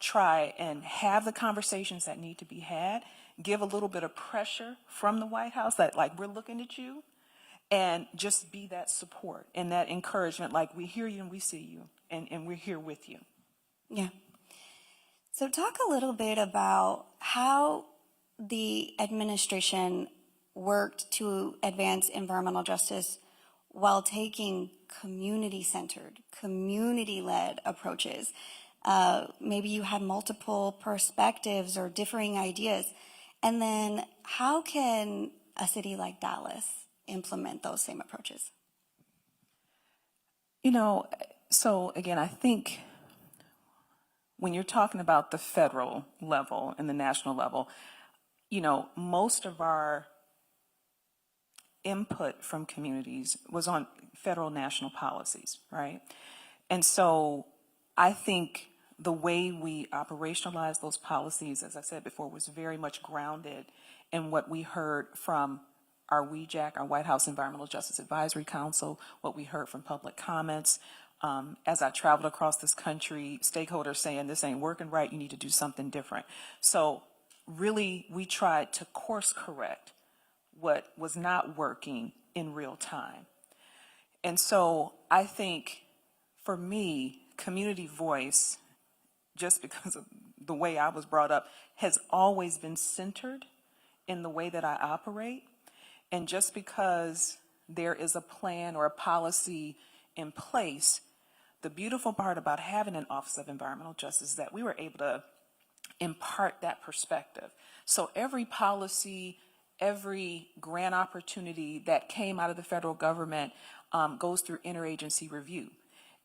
try and have the conversations that need to be had, give a little bit of pressure from the White House that, like, we're looking at you, and just be that support and that encouragement, like, we hear you and we see you, and we're here with you. Yeah. So talk a little bit about how the administration worked to advance environmental justice while taking community-centered, community-led approaches. Maybe you had multiple perspectives or differing ideas. And then how can a city like Dallas implement those same approaches? So again, I think when you're talking about the federal level and the national level, most of our input from communities was on federal national policies, right? And so I think the way we operationalized those policies, as I said before, was very much grounded in what we heard from our WEJAC, our White House Environmental Justice Advisory Council, what we heard from public comments. As I traveled across this country, stakeholders saying this ain't working right, you need to do something different. So really, we tried to course correct what was not working in real time. And so I think for me, community voice, just because of the way I was brought up, has always been centered in the way that I operate. And just because there is a plan or a policy in place, the beautiful part about having an Office of Environmental Justice is that we were able to impart that perspective. So every policy, every grant opportunity that came out of the federal government goes through interagency review.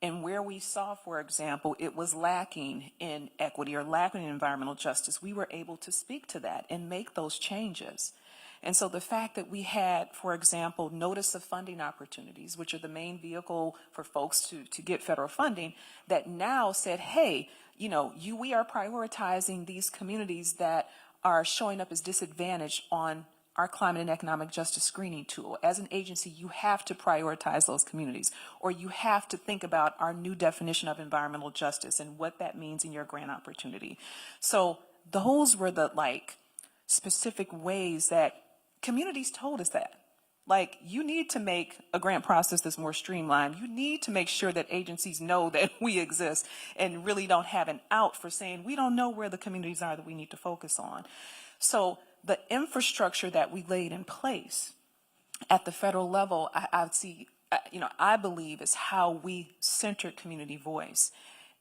And where we saw, for example, it was lacking in equity or lacking in environmental justice, we were able to speak to that and make those changes. And so the fact that we had, for example, notice of funding opportunities, which are the main vehicle for folks to get federal funding, that now said, hey, we are prioritizing these communities that are showing up as disadvantaged on our climate and economic justice screening tool. As an agency, you have to prioritize those communities, or you have to think about our new definition of environmental justice and what that means in your grant opportunity. So those were the specific ways that communities told us that. Like, you need to make a grant process that's more streamlined. You need to make sure that agencies know that we exist and really don't have an out for saying, we don't know where the communities are that we need to focus on. So the infrastructure that we laid in place at the federal level, I believe is how we centered community voice.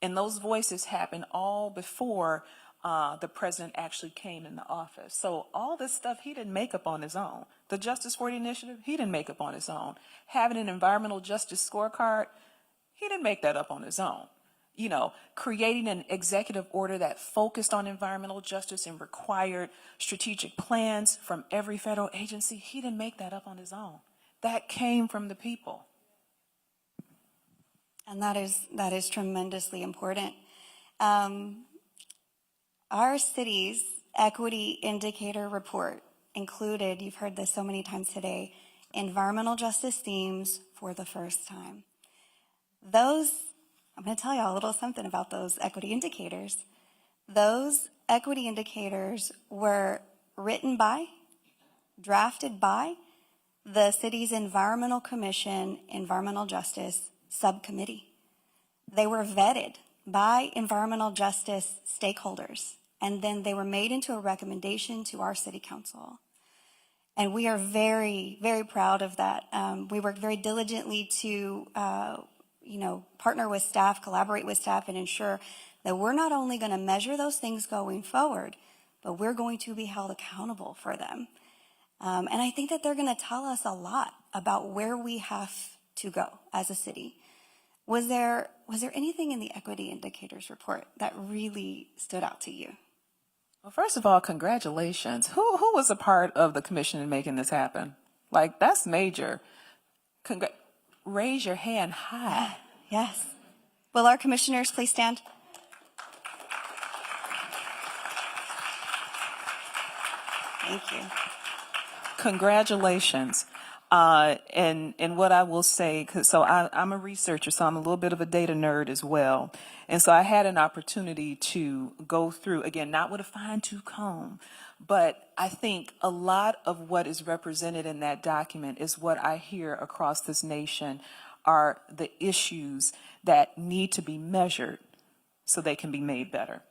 And those voices happened all before the president actually came into office. So all this stuff he didn't make up on his own. The Justice 40 Initiative, he didn't make up on his own. Having an environmental justice scorecard, he didn't make that up on his own. You know, creating an executive order that focused on environmental justice and required strategic plans from every federal agency, he didn't make that up on his own. That came from the people. And that is tremendously important. Our city's equity indicator report included, you've heard this so many times today, environmental justice themes for the first time. I'm going to tell you a little something about those equity indicators. Those equity indicators were written by, drafted by the city's Environmental Commission Environmental Justice Subcommittee. They were vetted by environmental justice stakeholders, and then they were made into a recommendation to our city council. And we are very, very proud of that. We work very diligently to, partner with staff, collaborate with staff, and ensure that we're not only going to measure those things going forward, but we're going to be held accountable for them. And I think that they're going to tell us a lot about where we have to go as a city. Was there anything in the equity indicators report that really stood out to you? Well, first of all, congratulations. Who was a part of the commission in making this happen? Like, that's major. Raise your hand high. Yes. Will our commissioners please stand? Thank you. Congratulations. And what I will say, I'm a researcher, so I'm a little bit of a data nerd as well. And so I had an opportunity to go through, again, not with a fine-tooth comb, but I think a lot of what is represented in that document is what I hear across this nation are the issues that need to be measured so they can be made better.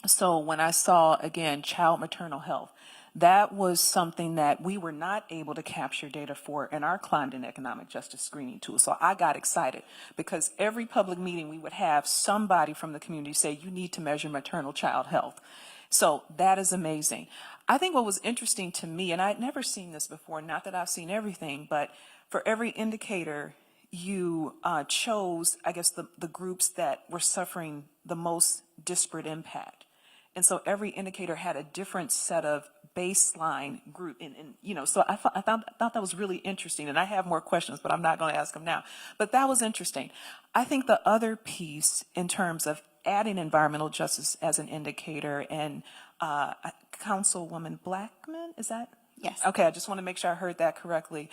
So when I saw, again, child maternal health, that was something that we were not able to capture data for in our climate and economic justice screening tool. So I got excited because every public meeting we would have somebody from the community say, you need to measure maternal child health. So that is amazing. I think what was interesting to me, and I'd never seen this before, not that I've seen everything, but for every indicator, you chose, I guess, the groups that were suffering the most disparate impact. And so every indicator had a different set of baseline group. So I thought that was really interesting. And I have more questions, but I'm not going to ask them now. But that was interesting. I think the other piece in terms of adding environmental justice as an indicator, and Councilwoman Blackman, is that? Yes. Okay, I just want to make sure I heard that correctly.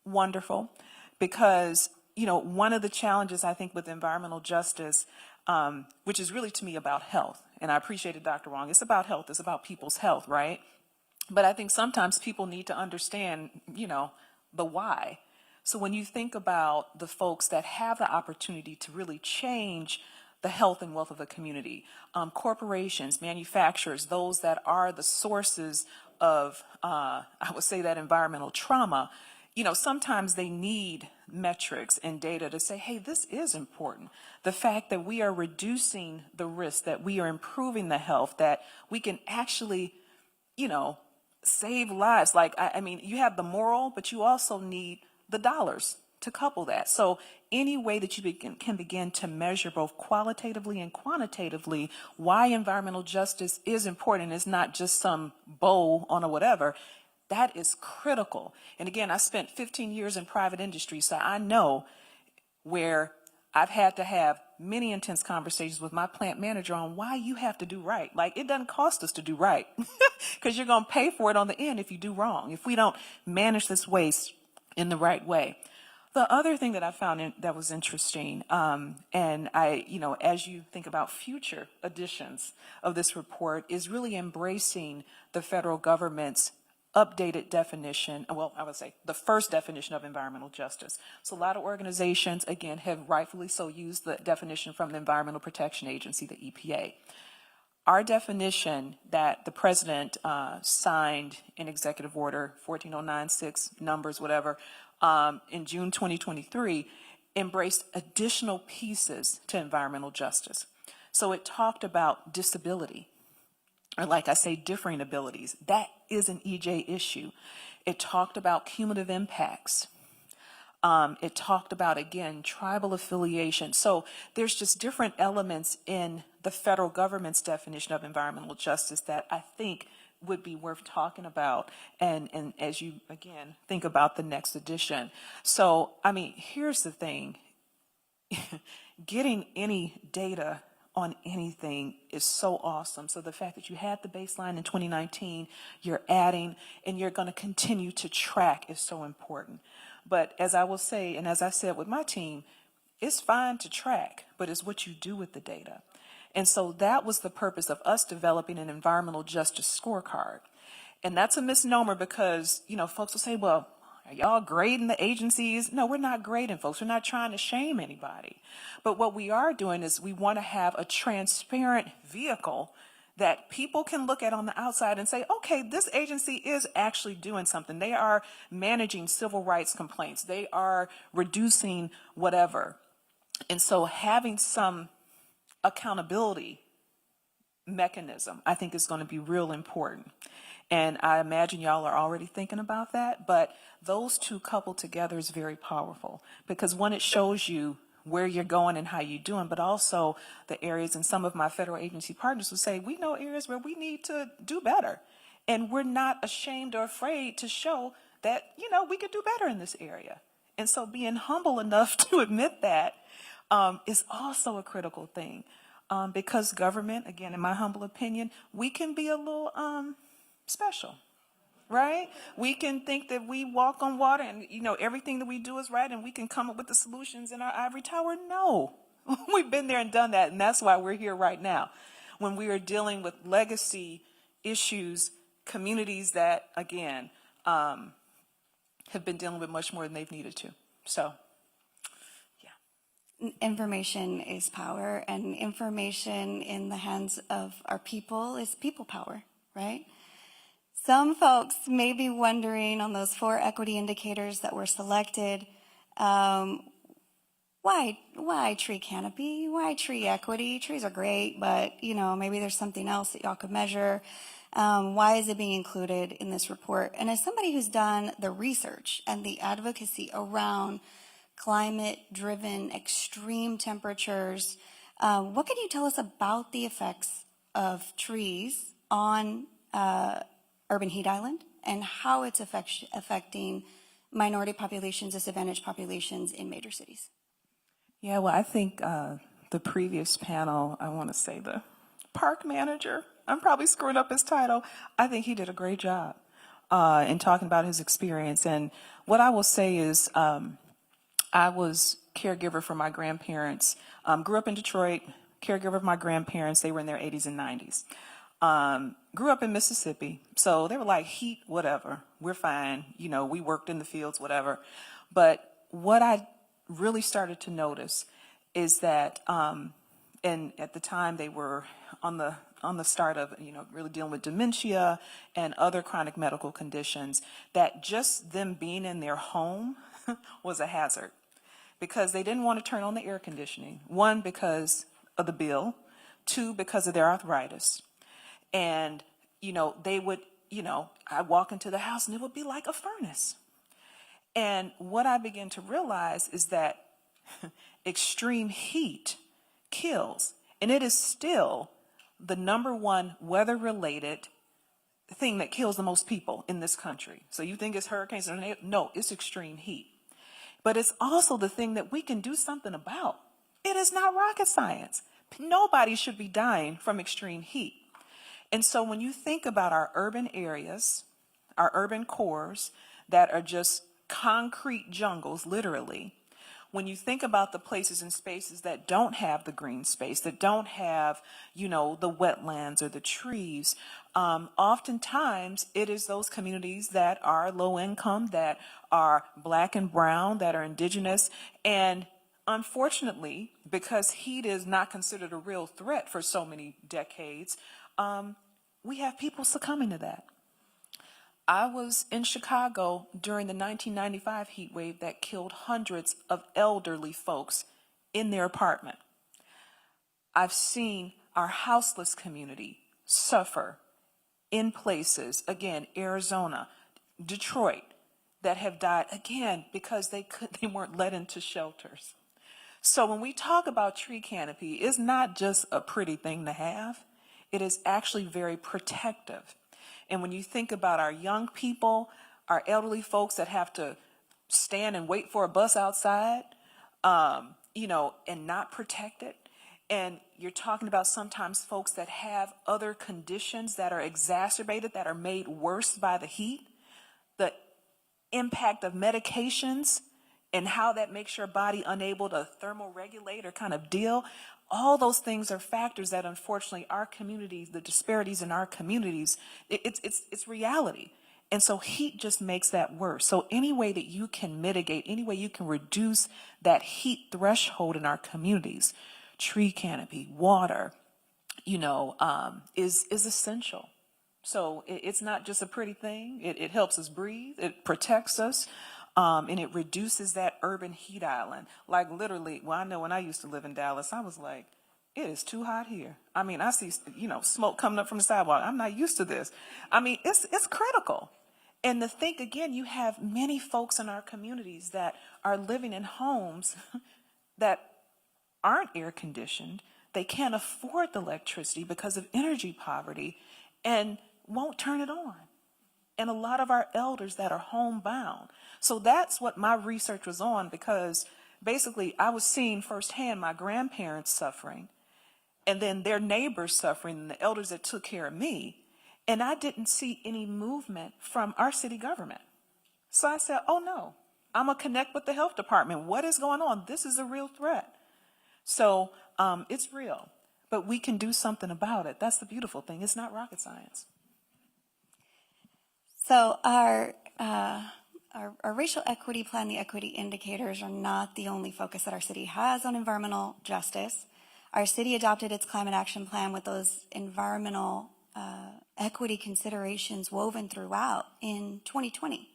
Wonderful. Because, one of the challenges I think with environmental justice, which is really to me about health, and I appreciated Dr. Wong, it's about health, it's about people's health, right? But I think sometimes people need to understand, the why. So when you think about the folks that have the opportunity to really change the health and wealth of a community, corporations, manufacturers, those that are the sources of, I would say, that environmental trauma, sometimes they need metrics and data to say, hey, this is important. The fact that we are reducing the risk, that we are improving the health, that we can actually, save lives. Like, you have the moral, but you also need the dollars to couple that. So any way that you can begin to measure both qualitatively and quantitatively why environmental justice is important, is not just some bow on a whatever. That is critical. And again, I spent 15 years in private industry, so I know where I've had to have many intense conversations with my plant manager on why you have to do right. Like, it doesn't cost us to do right because you're going to pay for it on the end if you do wrong, if we don't manage this waste in the right way. The other thing that I found that was interesting, and as you think about future editions of this report, is really embracing the federal government's updated definition, well, I would say the first definition of environmental justice. So a lot of organizations, again, have rightfully so used the definition from the Environmental Protection Agency, the EPA. Our definition that the president signed in Executive Order 14096, numbers, whatever, in June 2023, embraced additional pieces to environmental justice. So it talked about disability, or like I say, differing abilities. That is an EJ issue. It talked about cumulative impacts. It talked about, again, tribal affiliation. So there's just different elements in the federal government's definition of environmental justice that I think would be worth talking about. And as you, again, think about the next edition. So, I mean, here's the thing. Getting any data on anything is so awesome. So the fact that you had the baseline in 2019, you're adding, and you're going to continue to track is so important. But as I will say, and as I said with my team, it's fine to track, but it's what you do with the data. And so that was the purpose of us developing an environmental justice scorecard. And that's a misnomer because, you know, folks will say, well, are y'all grading the agencies? No, we're not grading folks. We're not trying to shame anybody. But what we are doing is we want to have a transparent vehicle that people can look at on the outside and say, okay, this agency is actually doing something. They are managing civil rights complaints. They are reducing whatever. And so having some accountability mechanism, I think, is going to be real important. And I imagine y'all are already thinking about that, but those two coupled together is very powerful because one, it shows you where you're going and how you're doing, but also the areas, and some of my federal agency partners will say, we know areas where we need to do better. And we're not ashamed or afraid to show that, you know, we could do better in this area. And so being humble enough to admit that is also a critical thing. Because government, again, in my humble opinion, we can be a little special, right? We can think that we walk on water and, you know, everything that we do is right and we can come up with the solutions in our ivory tower. No, we've been there and done that. And that's why we're here right now. When we are dealing with legacy issues, communities that, again, have been dealing with much more than they've needed to. So, yeah. Information is power, and information in the hands of our people is people power, right? Some folks may be wondering on those 4 equity indicators that were selected, why tree canopy? Why tree equity? Trees are great, but you know, maybe there's something else that y'all could measure. Why is it being included in this report? And as somebody who's done the research and the advocacy around climate-driven extreme temperatures, what can you tell us about the effects of trees on urban heat island and how it's affecting minority populations, disadvantaged populations in major cities? Yeah, well, I think the previous panel, I want to say the park manager, I'm probably screwing up his title. I think he did a great job in talking about his experience. And what I will say is I was caregiver for my grandparents, grew up in Detroit, caregiver of my grandparents. They were in their 80s and 90s. Grew up in Mississippi, so they were like, heat, whatever, we're fine. You know, we worked in the fields, whatever. But what I really started to notice is that, and at the time they were on the start of, you know, really dealing with dementia and other chronic medical conditions, that just them being in their home was a hazard because they didn't want to turn on the air conditioning. 1, because of the bill. 2, because of their arthritis. And, you know, they would, you know, I walk into the house and it would be like a furnace. And what I began to realize is that extreme heat kills. And it is still the #1 weather-related thing that kills the most people in this country. So you think it's hurricanes? No, it's extreme heat. But it's also the thing that we can do something about. It is not rocket science. Nobody should be dying from extreme heat. And so when you think about our urban areas, our urban cores that are just concrete jungles, literally, when you think about the places and spaces that don't have the green space, that don't have, you know, the wetlands or the trees, Oftentimes, it is those communities that are low income, that are black and brown, that are indigenous. And unfortunately, because heat is not considered a real threat for so many decades, we have people succumbing to that. I was in Chicago during the 1995 heat wave that killed hundreds of elderly folks in their apartment. I've seen our houseless community suffer in places, again, Arizona, Detroit, that have died, again, because they weren't let into shelters. So when we talk about tree canopy, it's not just a pretty thing to have. It is actually very protective. And when you think about our young people, our elderly folks that have to stand and wait for a bus outside, and not protected, and you're talking about sometimes folks that have other conditions that are exacerbated, that are made worse by the heat, the impact of medications and how that makes your body unable to thermoregulate or kind of deal. All those things are factors that unfortunately our communities, the disparities in our communities, it's reality. And so heat just makes that worse. So any way that you can mitigate, any way you can reduce that heat threshold in our communities, tree canopy, water, is essential. So it's not just a pretty thing. It helps us breathe. It protects us. And it reduces that urban heat island. Like literally, well, I know when I used to live in Dallas, I was like, it is too hot here. I mean, I see, smoke coming up from the sidewalk. I'm not used to this. I mean, it's critical. And to think again, you have many folks in our communities that are living in homes that aren't air conditioned. They can't afford the electricity because of energy poverty and won't turn it on. And a lot of our elders that are homebound. So that's what my research was on, because basically I was seeing firsthand my grandparents suffering and then their neighbors suffering and the elders that took care of me. And I didn't see any movement from our city government. So I said, oh no, I'm going to connect with the health department. What is going on? This is a real threat. So it's real, but we can do something about it. That's the beautiful thing. It's not rocket science. So our racial equity plan, the equity indicators, are not the only focus that our city has on environmental justice. Our city adopted its climate action plan with those environmental equity considerations woven throughout in 2020.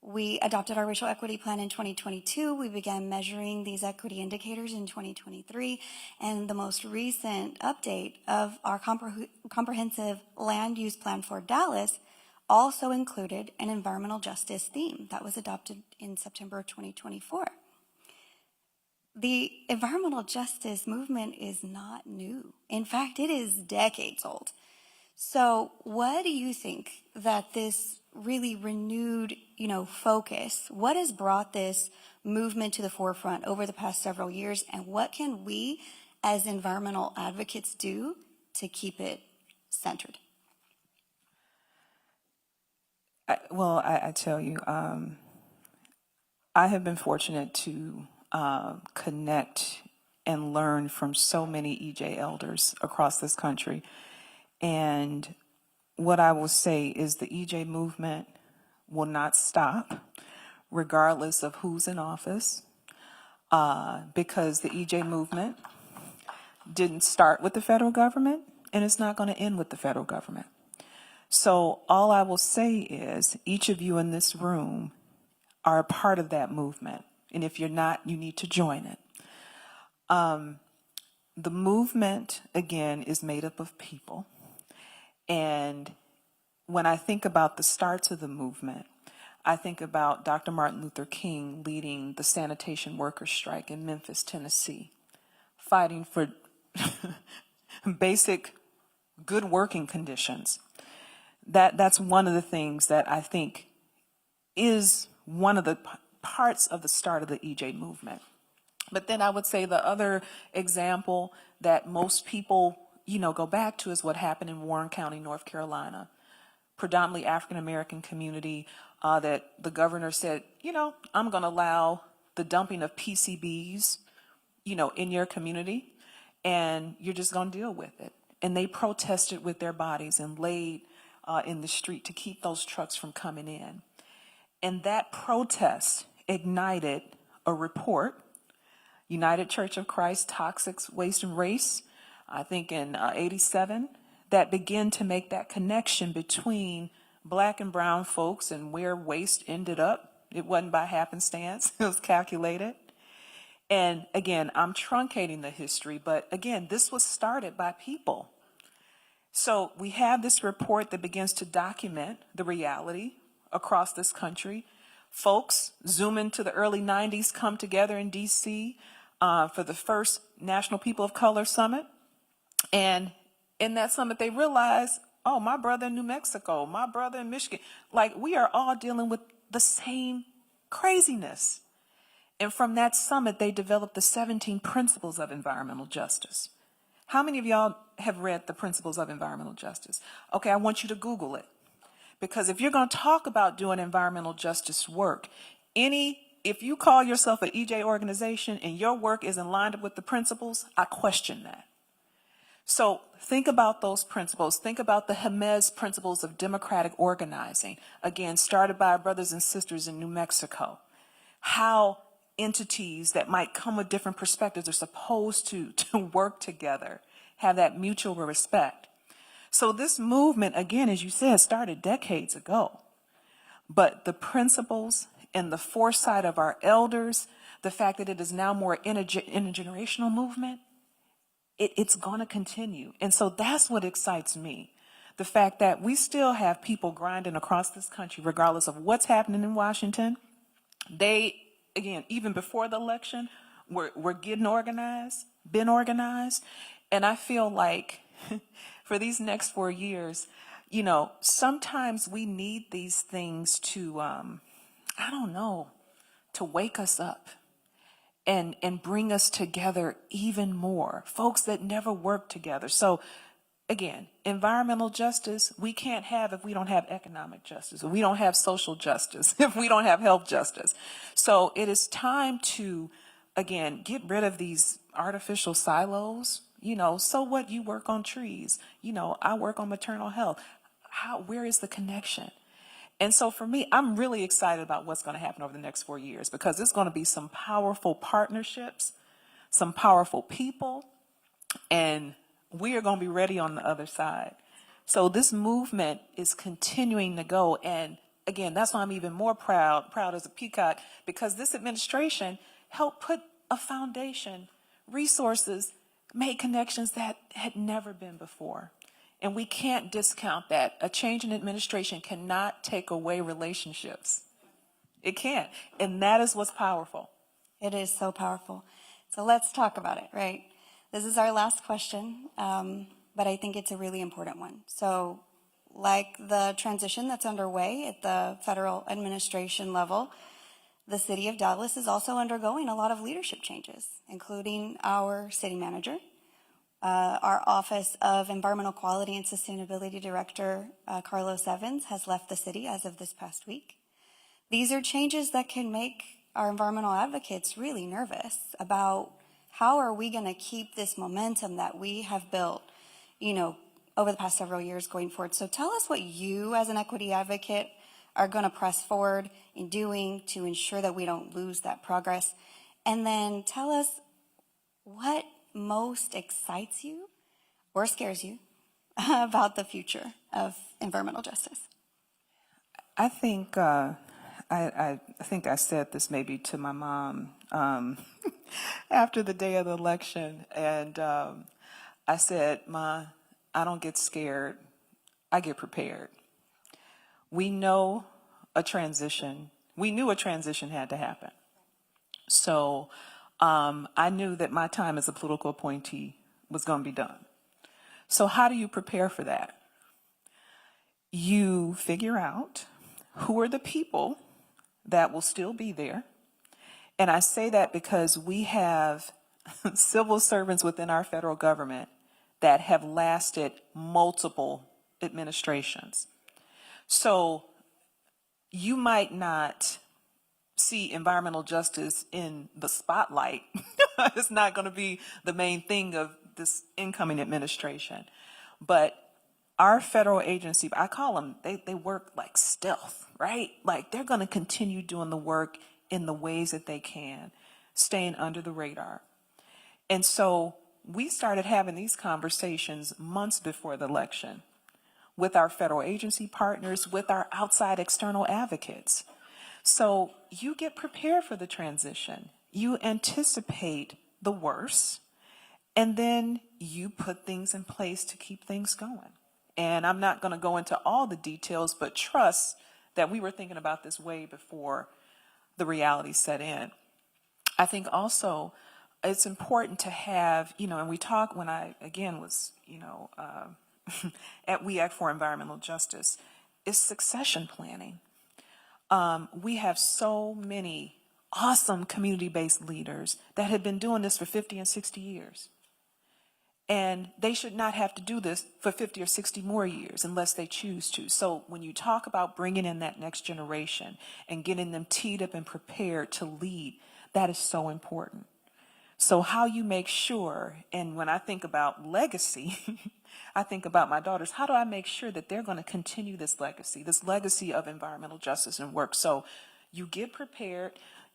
We adopted our racial equity plan in 2022. We began measuring these equity indicators in 2023. And the most recent update of our comprehensive land use plan for Dallas also included an environmental justice theme that was adopted in September of 2024. The environmental justice movement is not new. In fact, it is decades old. So what do you think that this really renewed, focus, what has brought this movement to the forefront over the past several years, and what can we as environmental advocates do to keep it centered? I tell you, I have been fortunate to connect and learn from so many EJ elders across this country. And what I will say is the EJ movement will not stop, regardless of who's in office, because the EJ movement didn't start with the federal government, and it's not going to end with the federal government. So all I will say is each of you in this room are a part of that movement. And if you're not, you need to join it. The movement, again, is made up of people. And when I think about the starts of the movement, I think about Dr. Martin Luther King leading the sanitation workers strike in Memphis, Tennessee, fighting for basic good working conditions. That's one of the things that I think is one of the parts of the start of the EJ movement. But then I would say the other example that most people, go back to is what happened in Warren County, North Carolina. Predominantly African-American community that the governor said, I'm going to allow the dumping of PCBs, in your community, and you're just going to deal with it. and they protested with their bodies and laid in the street to keep those trucks from coming in. And that protest ignited a report, United Church of Christ, Toxic Waste and Race, I think in 87, that began to make that connection between black and brown folks and where waste ended up. It wasn't by happenstance, it was calculated. And again, I'm truncating the history, but again, this was started by people. So we have this report that begins to document the reality across this country. Folks, zoom into the early 90s, come together in DC for the first National People of Color Summit. And in that summit, they realized, oh, my brother in New Mexico, my brother in Michigan, like we are all dealing with the same craziness. And from that summit, they developed the 17 principles of environmental justice. How many of y'all have read the principles of environmental justice? Okay, I want you to Google it. Because if you're going to talk about doing environmental justice work, if you call yourself an EJ organization and your work isn't lined up with the principles, I question that. So think about those principles. Think about the Jemez principles of democratic organizing, again, started by our brothers and sisters in New Mexico. How entities that might come with different perspectives are supposed to work together, have that mutual respect. So this movement, again, as you said, started decades ago. But the principles and the foresight of our elders, the fact that it is now more intergenerational movement, it's going to continue. And so that's what excites me. The fact that we still have people grinding across this country, regardless of what's happening in Washington. They, again, even before the election, we're getting organized, been organized. And I feel like for these next 4 years, you know, sometimes we need these things to, to wake us up and bring us together even more. Folks that never worked together. So again, environmental justice, we can't have if we don't have economic justice, if we don't have social justice, if we don't have health justice. So it is time to, again, get rid of these artificial silos. You know, so what, you work on trees, you know, I work on maternal health. Where is the connection? And so for me, I'm really excited about what's going to happen over the next 4 years, because there's going to be some powerful partnerships, some powerful people, and we are going to be ready on the other side. So this movement is continuing to go. And again, that's why I'm even more proud as a peacock, because this administration helped put a foundation, resources, made connections that had never been before. And we can't discount that. A change in administration cannot take away relationships. It can't. And that is what's powerful. It is so powerful. So let's talk about it, right? This is our last question, but I think it's a really important one. So like the transition that's underway at the federal administration level, the city of Dallas is also undergoing a lot of leadership changes, including our city manager. Our Office of Environmental Quality and Sustainability Director, Carlos Evans, has left the city as of this past week. These are changes that can make our environmental advocates really nervous about how are we going to keep this momentum that we have built, you know, over the past several years going forward. So tell us what you as an equity advocate are going to press forward in doing to ensure that we don't lose that progress. And then tell us what most excites you or scares you about the future of environmental justice. I think I think I said this maybe to my mom after the day of the election, and I said, "Ma, I don't get scared. I get prepared." We know a transition. We knew a transition had to happen. So I knew that my time as a political appointee was going to be done. So how do you prepare for that? You figure out who are the people that will still be there. And I say that because we have civil servants within our federal government that have lasted multiple administrations. So you might not see environmental justice in the spotlight. It's not going to be the main thing of this incoming administration. But our federal agency, I call them, they work like stealth, right? Like they're going to continue doing the work in the ways that they can, staying under the radar. And so we started having these conversations months before the election with our federal agency partners, with our outside external advocates. So you get prepared for the transition. You anticipate the worst, and then you put things in place to keep things going. And I'm not going to go into all the details, but trust that we were thinking about this way before the reality set in. I think also it's important to have, and we talk when I, again, was, at We Act for Environmental Justice, is succession planning. We have so many awesome community-based leaders that have been doing this for 50 and 60 years. And they should not have to do this for 50 or 60 more years unless they choose to. So when you talk about bringing in that next generation and getting them teed up and prepared to lead, that is so important. So how you make sure, and when I think about legacy, I think about my daughters, how do I make sure that they're going to continue this legacy of environmental justice and work? So you get prepared.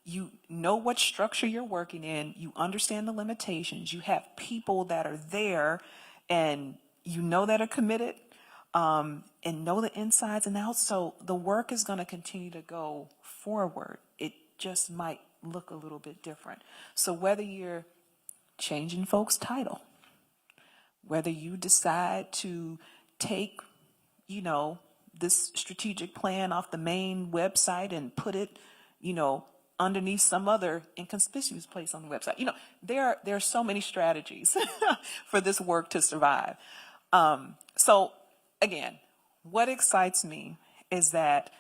You know what structure you're working in. You understand the limitations. You have people that are there and that are committed and know the insides and outs. So the work is going to continue to go forward. It just might look a little bit different. So whether you're changing folks' title, whether you decide to take, this strategic plan off the main website and put it, underneath some other inconspicuous place on the website. There are so many strategies for this work to survive. So again, what excites me is that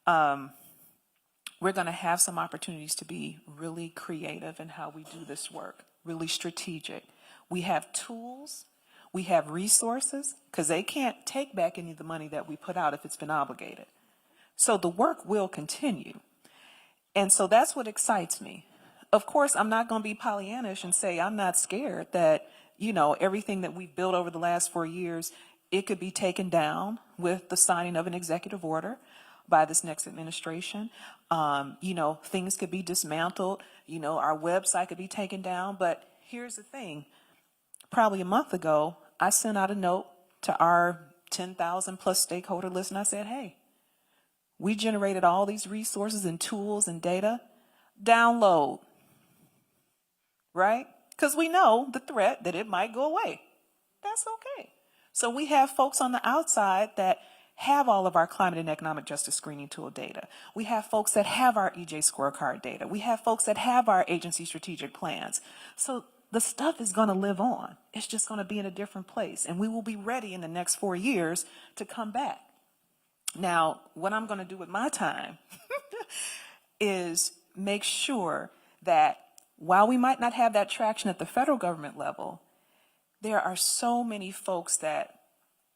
we're going to have some opportunities to be really creative in how we do this work, really strategic. We have tools, we have resources, because they can't take back any of the money that we put out if it's been obligated. So the work will continue. And so that's what excites me. Of course, I'm not going to be Pollyannish and say I'm not scared that, everything that we've built over the last 4 years, it could be taken down with the signing of an executive order by this next administration. Things could be dismantled. Our website could be taken down. But here's the thing. Probably a month ago, I sent out a note to our 10,000 plus stakeholder list, and I said, hey, we generated all these resources and tools and data. Download, right? Because we know the threat that it might go away. That's okay. So we have folks on the outside that have all of our climate and economic justice screening tool data. We have folks that have our EJ scorecard data. We have folks that have our agency strategic plans. So the stuff is going to live on. It's just going to be in a different place. And we will be ready in the next 4 years to come back. Now, what I'm going to do with my time is make sure that while we might not have that traction at the federal government level, there are so many folks that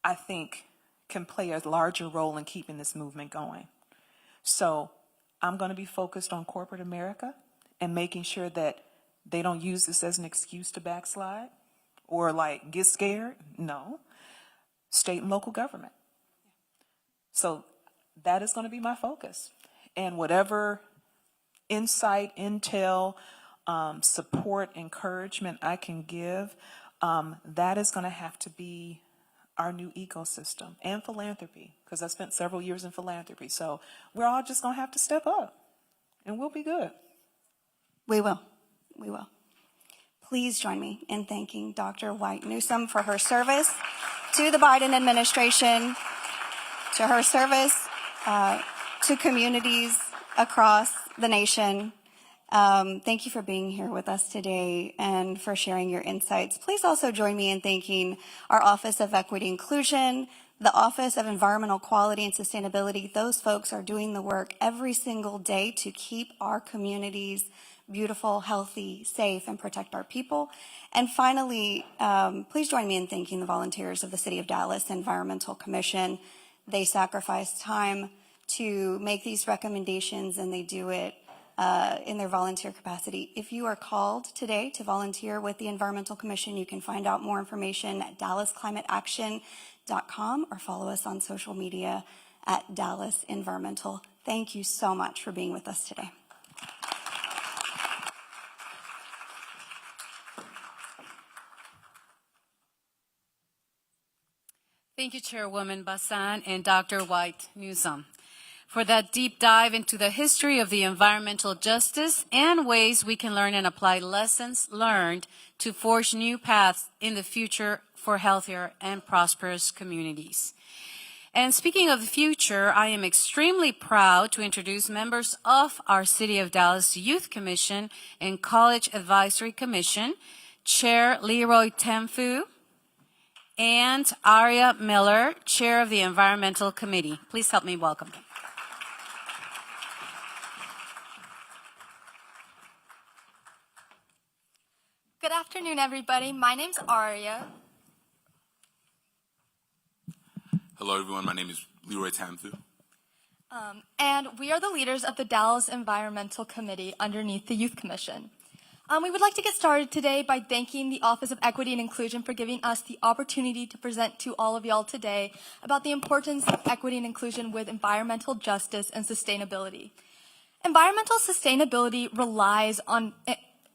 I think can play a larger role in keeping this movement going. So I'm going to be focused on corporate America and making sure that they don't use this as an excuse to backslide or get scared. No. State and local government. So that is going to be my focus. And whatever insight, intel, support, encouragement I can give, that is going to have to be our new ecosystem, and philanthropy, because I spent several years in philanthropy. So we're all just going to have to step up, and we'll be good. We will. We will. Please join me in thanking Dr. White Newsom for her service to the Biden administration, to her service to communities across the nation. Thank you for being here with us today and for sharing your insights. Please also join me in thanking our Office of Equity Inclusion, the Office of Environmental Quality and Sustainability. Those folks are doing the work every single day to keep our communities beautiful, healthy, safe, and protect our people. And finally, please join me in thanking the volunteers of the City of Dallas Environmental Commission. They sacrifice time to make these recommendations, and they do it in their volunteer capacity. If you are called today to volunteer with the Environmental Commission, you can find out more information at dallasclimateaction.com or follow us on social media at Dallas Environmental. Thank you so much for being with us today. Thank you, Chairwoman Bassan and Dr. White Newsom, for that deep dive into the history of the environmental justice and ways we can learn and apply lessons learned to forge new paths in the future for healthier and prosperous communities. And speaking of the future, I am extremely proud to introduce members of our City of Dallas Youth Commission and College Advisory Commission, Chair Leroy Temfu, and Aria Miller, Chair of the Environmental Committee. Please help me welcome them. Good afternoon, everybody. My name's Aria. Hello, everyone. My name is Leroy Tamthu. And we are the leaders of the Dallas Environmental Committee underneath the Youth Commission. We would like to get started today by thanking the Office of Equity and Inclusion for giving us the opportunity to present to all of y'all today about the importance of equity and inclusion with environmental justice and sustainability. Environmental sustainability relies on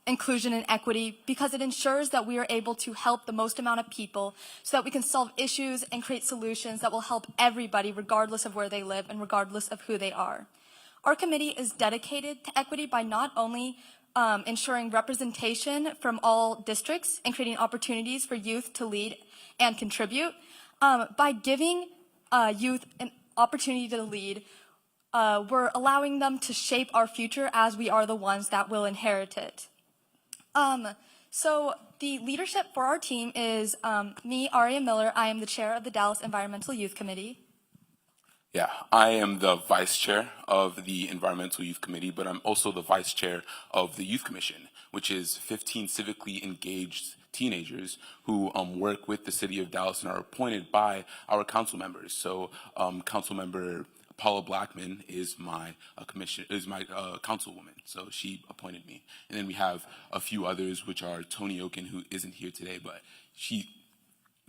inclusion and equity because it ensures that we are able to help the most amount of people so that we can solve issues and create solutions that will help everybody regardless of where they live and regardless of who they are. Our committee is dedicated to equity by not only ensuring representation from all districts and creating opportunities for youth to lead and contribute. By giving youth an opportunity to lead, we're allowing them to shape our future as we are the ones that will inherit it. So the leadership for our team is me, Aria Miller. I am the chair of the Dallas Environmental Youth Committee. Yeah, I am the vice chair of the Environmental Youth Committee, but I'm also the vice chair of the Youth Commission, which is 15 civically engaged teenagers who work with the city of Dallas and are appointed by our council members. So council member Paula Blackman is my councilwoman, so she appointed me. And then we have a few others, which are Tony Oken, who isn't here today, but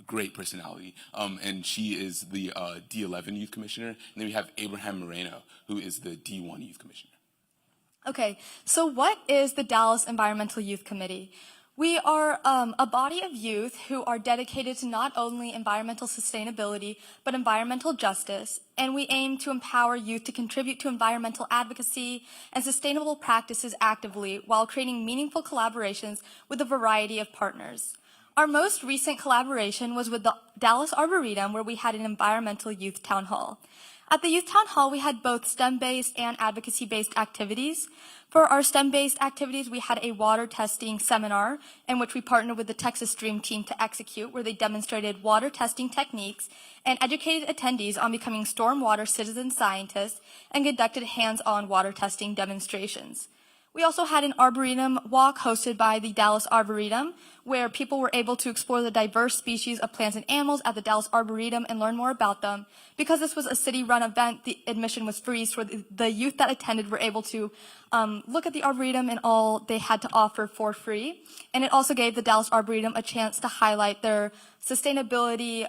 great personality, and she is the D11 Youth Commissioner. And then we have Abraham Moreno, who is the D1 Youth Commissioner. Okay, so what is the Dallas Environmental Youth Committee? We are a body of youth who are dedicated to not only environmental sustainability, but environmental justice, and we aim to empower youth to contribute to environmental advocacy and sustainable practices actively while creating meaningful collaborations with a variety of partners. Our most recent collaboration was with the Dallas Arboretum, where we had an environmental youth town hall. At the youth town hall, we had both STEM-based and advocacy-based activities. For our STEM-based activities, we had a water testing seminar in which we partnered with the Texas Dream Team to execute, where they demonstrated water testing techniques and educated attendees on becoming stormwater citizen scientists and conducted hands-on water testing demonstrations. We also had an Arboretum walk hosted by the Dallas Arboretum, where people were able to explore the diverse species of plants and animals at the Dallas Arboretum and learn more about them. Because this was a city-run event, the admission was free, so the youth that attended were able to look at the Arboretum and all they had to offer for free. And it also gave the Dallas Arboretum a chance to highlight their sustainability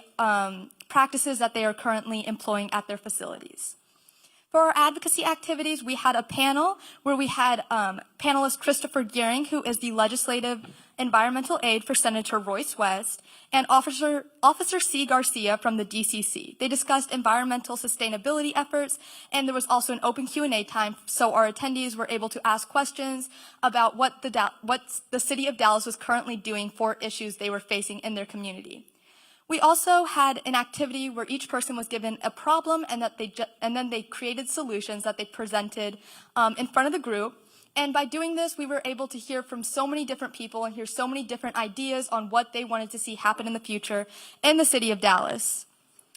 practices that they are currently employing at their facilities. For our advocacy activities, we had a panel where we had panelist Christopher Gearing, who is the legislative environmental aide for Senator Royce West, and Officer C. Garcia from the DCC. They discussed environmental sustainability efforts, and there was also an open Q&A time, so our attendees were able to ask questions about what the city of Dallas was currently doing for issues they were facing in their community. We also had an activity where each person was given a problem and then they created solutions that they presented in front of the group. And by doing this, we were able to hear from so many different people and hear so many different ideas on what they wanted to see happen in the future in the city of Dallas.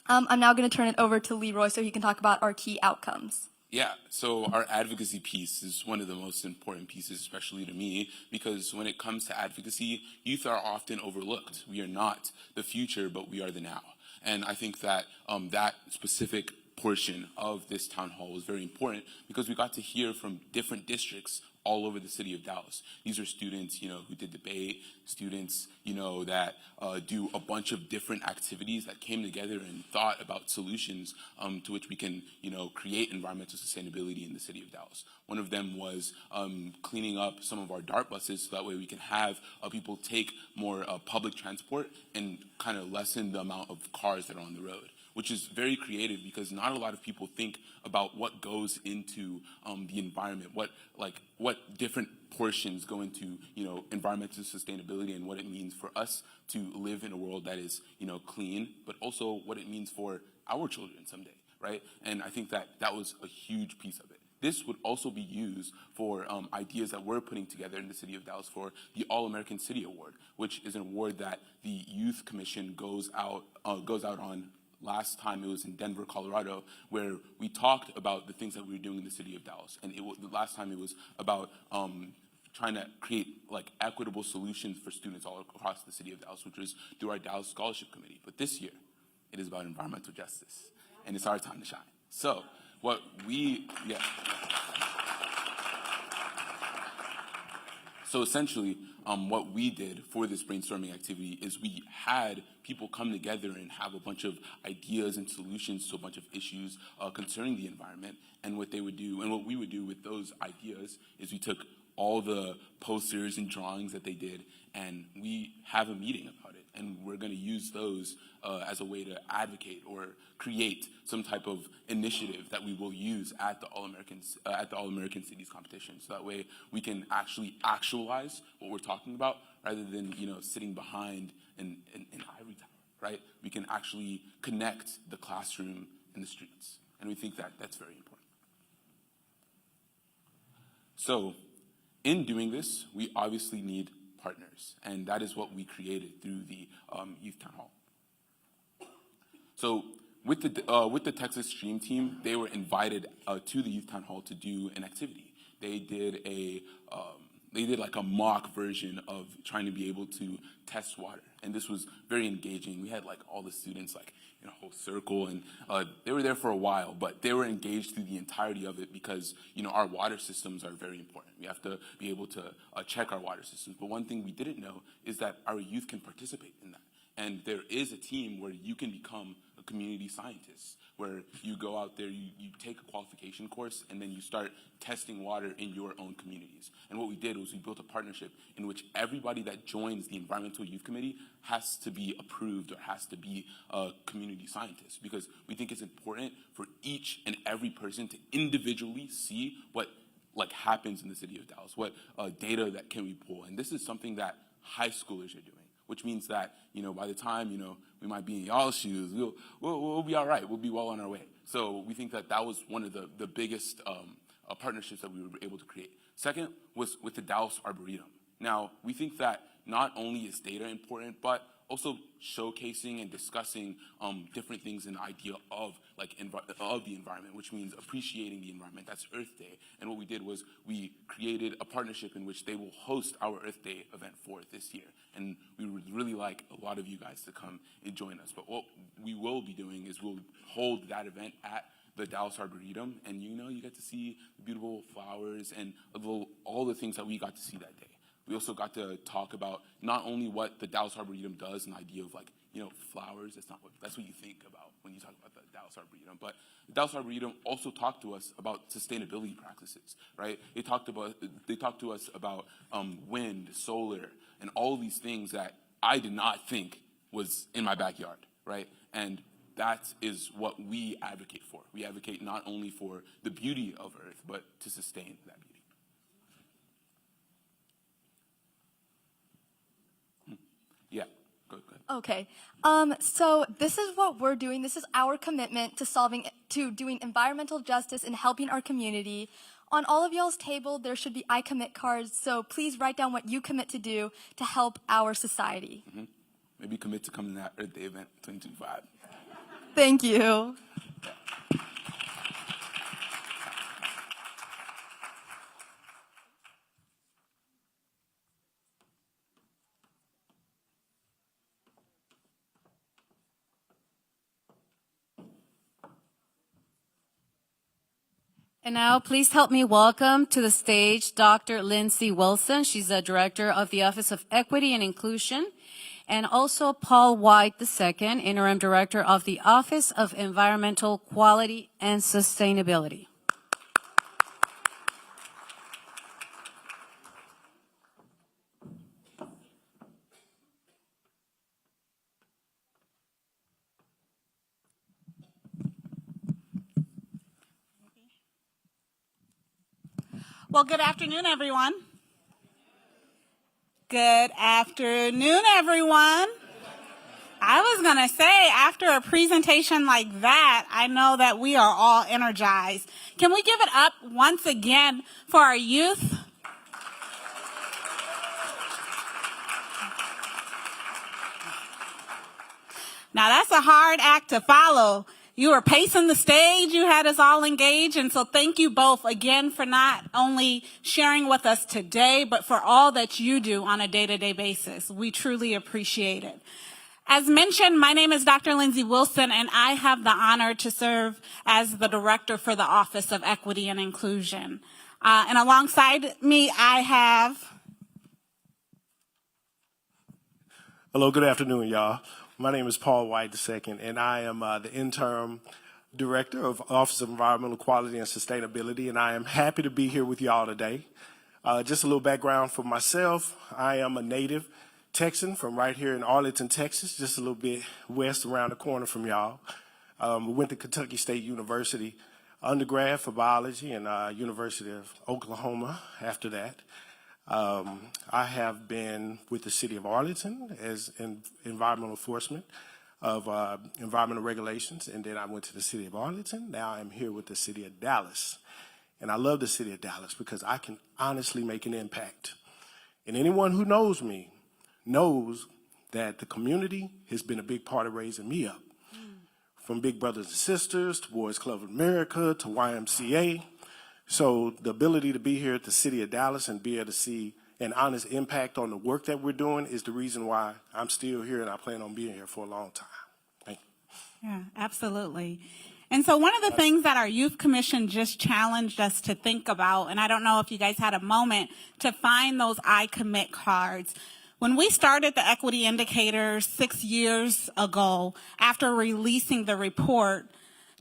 I'm now going to turn it over to Leroy so he can talk about our key outcomes. Yeah, so our advocacy piece is one of the most important pieces, especially to me, because when it comes to advocacy, youth are often overlooked. We are not the future, but we are the now. And I think that that specific portion of this town hall was very important because we got to hear from different districts all over the city of Dallas. These are students, who did debate, students, that do a bunch of different activities that came together and thought about solutions to which we can, create environmental sustainability in the city of Dallas. One of them was cleaning up some of our DART buses so that way we can have people take more public transport and kind of lessen the amount of cars that are on the road, which is very creative because not a lot of people think about what goes into the environment, what different portions go into, environmental sustainability and what it means for us to live in a world that is, clean, but also what it means for our children someday, right? And I think that was a huge piece of it. This would also be used for ideas that we're putting together in the city of Dallas for the All-American City Award, which is an award that the Youth Commission goes out on. Last time it was in Denver, Colorado, where we talked about the things that we were doing in the city of Dallas. And the last time it was about trying to create equitable solutions for students all across the city of Dallas, which is through our Dallas Scholarship Committee. But this year, it is about environmental justice, and it's our time to shine. So So essentially, what we did for this brainstorming activity is we had people come together and have a bunch of ideas and solutions to a bunch of issues concerning the environment. And what they would do, and what we would do with those ideas, is we took all the posters and drawings that they did, and we have a meeting about it. And we're going to use those as a way to advocate or create some type of initiative that we will use at the All-American Cities competition. So that way we can actually actualize what we're talking about rather than, sitting behind an ivory tower, right? We can actually connect the classroom and the streets. And we think that that's very important. So in doing this, we obviously need partners, and that is what we created through the Youth Town Hall. So with the Texas Stream team, they were invited to the Youth Town Hall to do an activity. They did like a mock version of trying to be able to test water, and this was very engaging. We had all the students in a whole circle, and they were there for a while, but they were engaged through the entirety of it because our water systems are very important. We have to be able to check our water systems. But one thing we didn't know is that our youth can participate in that, and there is a team where you can become a community scientist, where you go out there, you take a qualification course, and then you start testing water in your own communities. And what we did was we built a partnership in which everybody that joins the Environmental Youth Committee has to be approved or has to be a community scientist, because we think it's important for each and every person to individually see what happens in the city of Dallas, what data that can we pull. And this is something that high schoolers are doing, which means that, by the time, we might be in y'all's shoes, we'll be all right. We'll be well on our way. So we think that was one of the biggest partnerships that we were able to create. Second was with the Dallas Arboretum. Now, we think that not only is data important, but also showcasing and discussing different things in the idea of the environment, which means appreciating the environment. That's Earth Day. And what we did was we created a partnership in which they will host our Earth Day event for this year. And we would really like a lot of you guys to come and join us. But what we will be doing is we'll hold that event at the Dallas Arboretum, and you get to see the beautiful flowers and all the things that we got to see that day. We also got to talk about not only what the Dallas Arboretum does, an idea of flowers. That's what you think about when you talk about the Dallas Arboretum. But the Dallas Arboretum also talked to us about sustainability practices, right? They talked to us about wind, solar, and all of these things that I did not think was in my backyard, right? And that is what we advocate for. We advocate not only for the beauty of Earth, but to sustain that beauty. Yeah, go ahead. Okay. So this is what we're doing. This is our commitment to doing environmental justice and helping our community. On all of y'all's table, there should be I commit cards. So please write down what you commit to do to help our society. Mm-hmm. Maybe commit to coming to that Earth Day event 2025. Thank you. And now, please help me welcome to the stage Dr. Lindsay Wilson. She's the Director of the Office of Equity and Inclusion, and also Paul White II, Interim Director of the Office of Environmental Quality and Sustainability. Well, good afternoon, everyone. Good afternoon, everyone. I was going to say, after a presentation like that, I know that we are all energized. Can we give it up once again for our youth? Now, that's a hard act to follow. You were pacing the stage, you had us all engaged, and so thank you both again for not only sharing with us today, but for all that you do on a day-to-day basis. We truly appreciate it. As mentioned, my name is Dr. Lindsay Wilson, and I have the honor to serve as the Director for the Office of Equity and Inclusion. And alongside me, I have... Hello, good afternoon, y'all. My name is Paul White II, and I am the interim director of Office of Environmental Quality and Sustainability, and I am happy to be here with y'all today. Just a little background for myself. I am a native Texan from right here in Arlington, Texas, just a little bit west around the corner from y'all. We went to Kentucky State University, undergrad for biology, and University of Oklahoma after that. I have been with the City of Arlington as in environmental enforcement of environmental regulations, and then I went to the City of Arlington. Now I'm here with the City of Dallas. And I love the City of Dallas because I can honestly make an impact. And anyone who knows me knows that the community has been a big part of raising me up. From Big Brothers and Sisters to Boys Club of America to YMCA. So the ability to be here at the City of Dallas and be able to see an honest impact on the work that we're doing is the reason why I'm still here, and I plan on being here for a long time. Thank you. Yeah, absolutely. And so one of the things that our Youth Commission just challenged us to think about, and I don't know if you guys had a moment to find those I Commit cards. When we started the equity indicators 6 years ago, after releasing the report,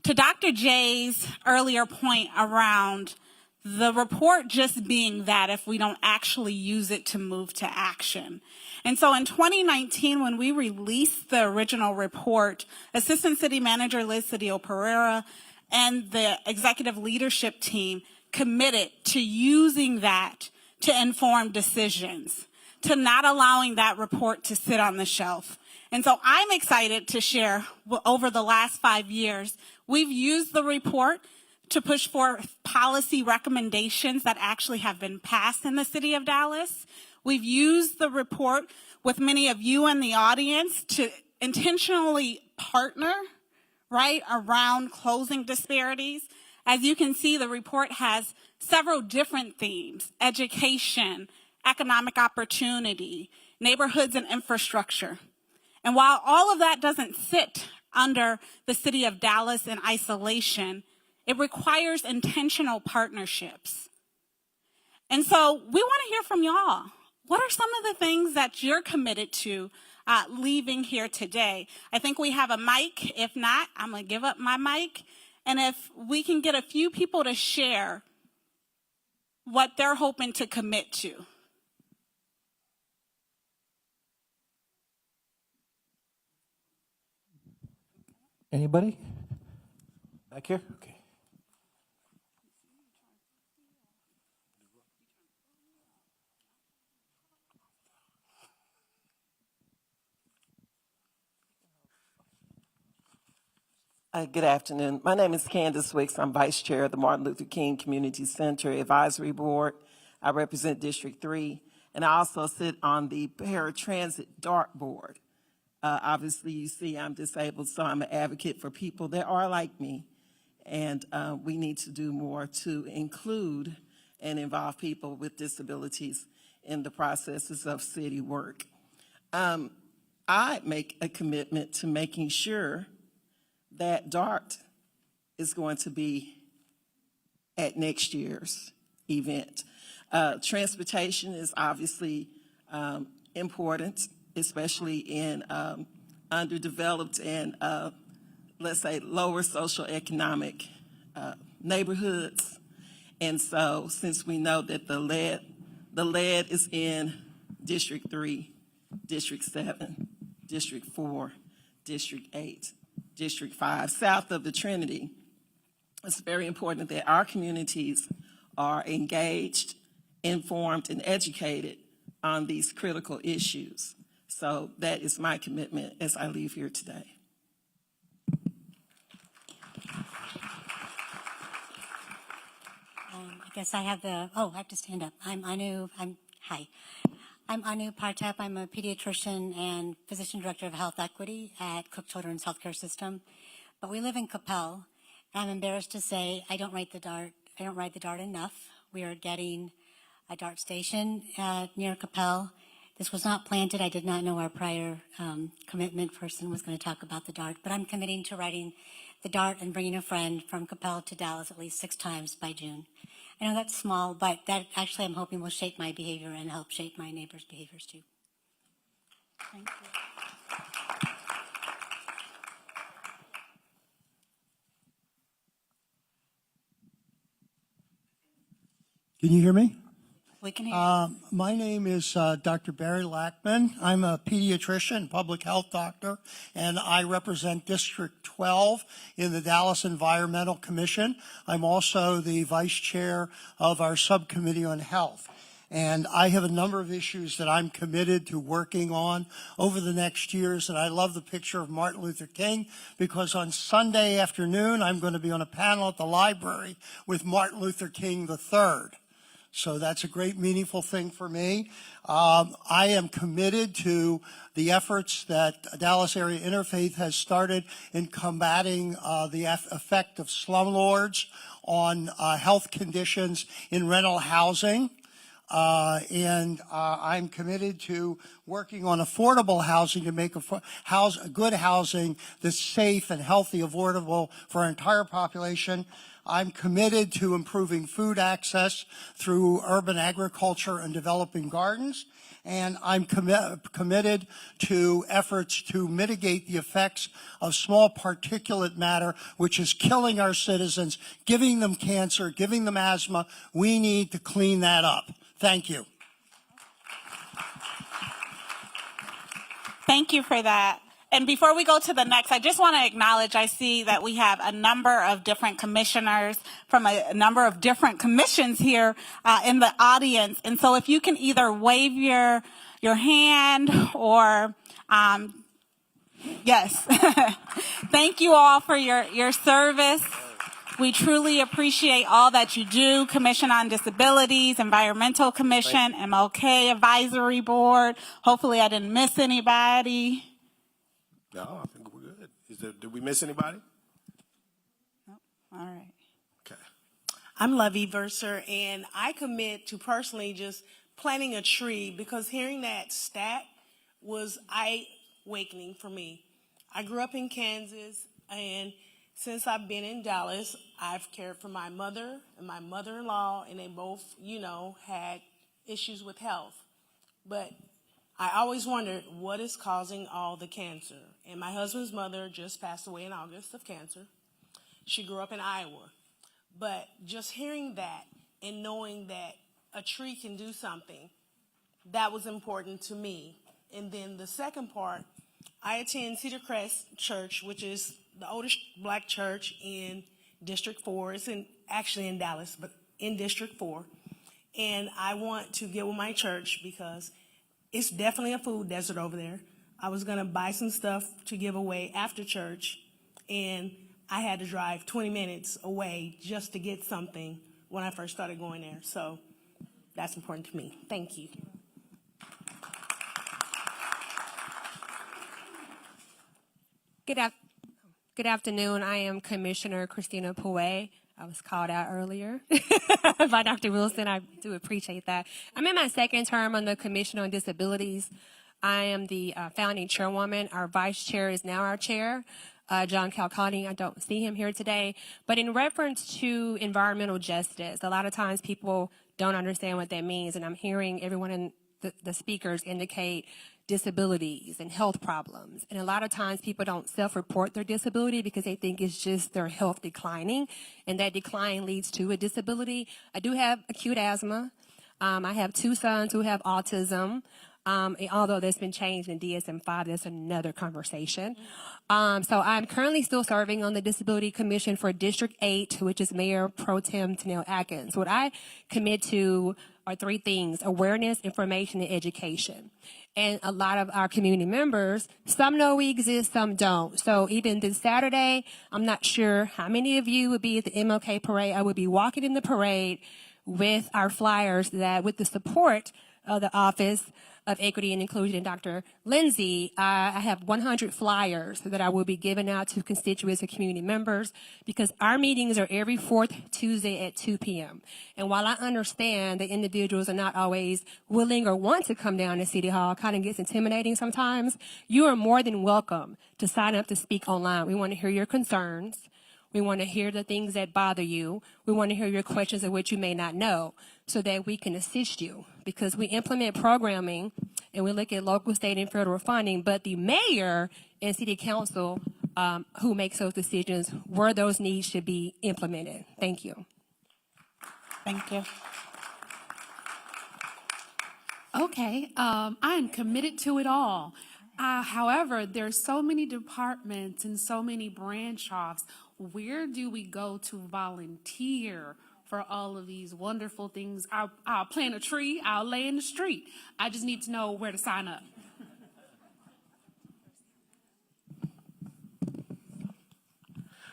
to Dr. J's earlier point around the report just being that if we don't actually use it to move to action. And so in 2019, when we released the original report, Assistant City Manager Liz Cedillo Pereira and the executive leadership team committed to using that to inform decisions, to not allowing that report to sit on the shelf. And so I'm excited to share over the last 5 years, we've used the report to push for policy recommendations that actually have been passed in the City of Dallas. We've used the report with many of you in the audience to intentionally partner, right, around closing disparities. As you can see, the report has several different themes: education, economic opportunity, neighborhoods and infrastructure. And while all of that doesn't sit under the City of Dallas in isolation, it requires intentional partnerships. And so we want to hear from y'all. What are some of the things that you're committed to leaving here today? I think we have a mic. If not, I'm going to give up my mic. And if we can get a few people to share what they're hoping to commit to. Anybody? Back here? Okay. Good afternoon. My name is Candace Wicks. I'm Vice Chair of the Martin Luther King Community Center Advisory Board. I represent District 3, and I also sit on the Paratransit DART Board. Obviously, you see I'm disabled, so I'm an advocate for people that are like me, and we need to do more to include and involve people with disabilities in the processes of city work. I make a commitment to making sure that DART is going to be at next year's event. Transportation is obviously important, especially in underdeveloped and, let's say, lower socioeconomic neighborhoods. And so since we know that the lead is in District 3, District 7, District 4, District 8, District 5, south of the Trinity, it's very important that our communities are engaged, informed, and educated on these critical issues. So that is my commitment as I leave here today. I guess I have I have to stand up. Hi. I'm Anu Partep. I'm a pediatrician and physician director of health equity at Cook Children's Healthcare System. But we live in Capel. I'm embarrassed to say I don't ride the DART enough. We are getting a DART station near Capel. This was not planted. I did not know our prior commitment person was going to talk about the DART, but I'm committing to riding the DART and bringing a friend from Capel to Dallas at least 6 times by June. I know that's small, but that actually I'm hoping will shape my behavior and help shape my neighbors' behaviors too. Thank you. Can you hear me? We can hear you. My name is Dr. Barry Lackman. I'm a pediatrician, public health doctor, and I represent District 12 in the Dallas Environmental Commission. I'm also the vice chair of our subcommittee on health. And I have a number of issues that I'm committed to working on over the next years. And I love the picture of Martin Luther King because on Sunday afternoon, I'm going to be on a panel at the library with Martin Luther King III. So that's a great, meaningful thing for me. I am committed to the efforts that Dallas Area Interfaith has started in combating the effect of slumlords on health conditions in rental housing. I'm committed to working on affordable housing to make good housing that's safe and healthy, affordable for our entire population. I'm committed to improving food access through urban agriculture and developing gardens. And I'm committed to efforts to mitigate the effects of small particulate matter, which is killing our citizens, giving them cancer, giving them asthma. We need to clean that up. Thank you. Thank you for that. And before we go to the next, I just want to acknowledge, I see that we have a number of different commissioners from a number of different commissions here in the audience. And so if you can either wave your hand or, yes. Thank you all for your service. We truly appreciate all that you do. Commission on Disabilities, Environmental Commission, MLK Advisory Board. Hopefully I didn't miss anybody. No, I think we're good. Did we miss anybody? No. All right. Okay. I'm Lovey Verser, and I commit to personally just planting a tree because hearing that stat was eye-awakening for me. I grew up in Kansas, and since I've been in Dallas, I've cared for my mother and my mother-in-law, and they both, had issues with health. But I always wondered what is causing all the cancer. And my husband's mother just passed away in August of cancer. She grew up in Iowa. But just hearing that and knowing that a tree can do something, that was important to me. And then the second part, I attend Cedar Crest Church, which is the oldest black church in District 4. It's actually in Dallas, but in District 4. And I want to get with my church because it's definitely a food desert over there. I was going to buy some stuff to give away after church, and I had to drive 20 minutes away just to get something when I first started going there. So that's important to me. Thank you. Good afternoon. I am Commissioner Christina Pouet. I was called out earlier by Dr. Wilson. I do appreciate that. I'm in my second term on the Commission on Disabilities. I am the founding chairwoman. Our vice chair is now our chair. John Calcani. I don't see him here today. But in reference to environmental justice, a lot of times people don't understand what that means. And I'm hearing everyone in the speakers indicate disabilities and health problems. And a lot of times people don't self-report their disability because they think it's just their health declining. And that decline leads to a disability. I do have acute asthma. I have 2 sons who have autism. Although that's been changed in DSM-5, that's another conversation. So I'm currently still serving on the Disability Commission for District 8, which is Mayor Pro Tem Tanel Atkins. What I commit to are 3 things: awareness, information, and education. And a lot of our community members, some know we exist, some don't. So even this Saturday, I'm not sure how many of you would be at the MLK parade. I would be walking in the parade with our flyers that, with the support of the Office of Equity and Inclusion and Dr. Lindsay, I have 100 flyers that I will be giving out to constituents and community members, because our meetings are every 4th Tuesday at 2 p.m. And while I understand that individuals are not always willing or want to come down to City Hall, kind of gets intimidating sometimes, you are more than welcome to sign up to speak online. We want to hear your concerns. We want to hear the things that bother you. We want to hear your questions of which you may not know, so that we can assist you, because we implement programming and we look at local, state, and federal funding, but the mayor and city council who makes those decisions where those needs should be implemented. Thank you. Thank you. Okay, I'm committed to it all. However, there's so many departments and so many branch offs. Where do we go to volunteer for all of these wonderful things? I'll plant a tree, I'll lay in the street. I just need to know where to sign up.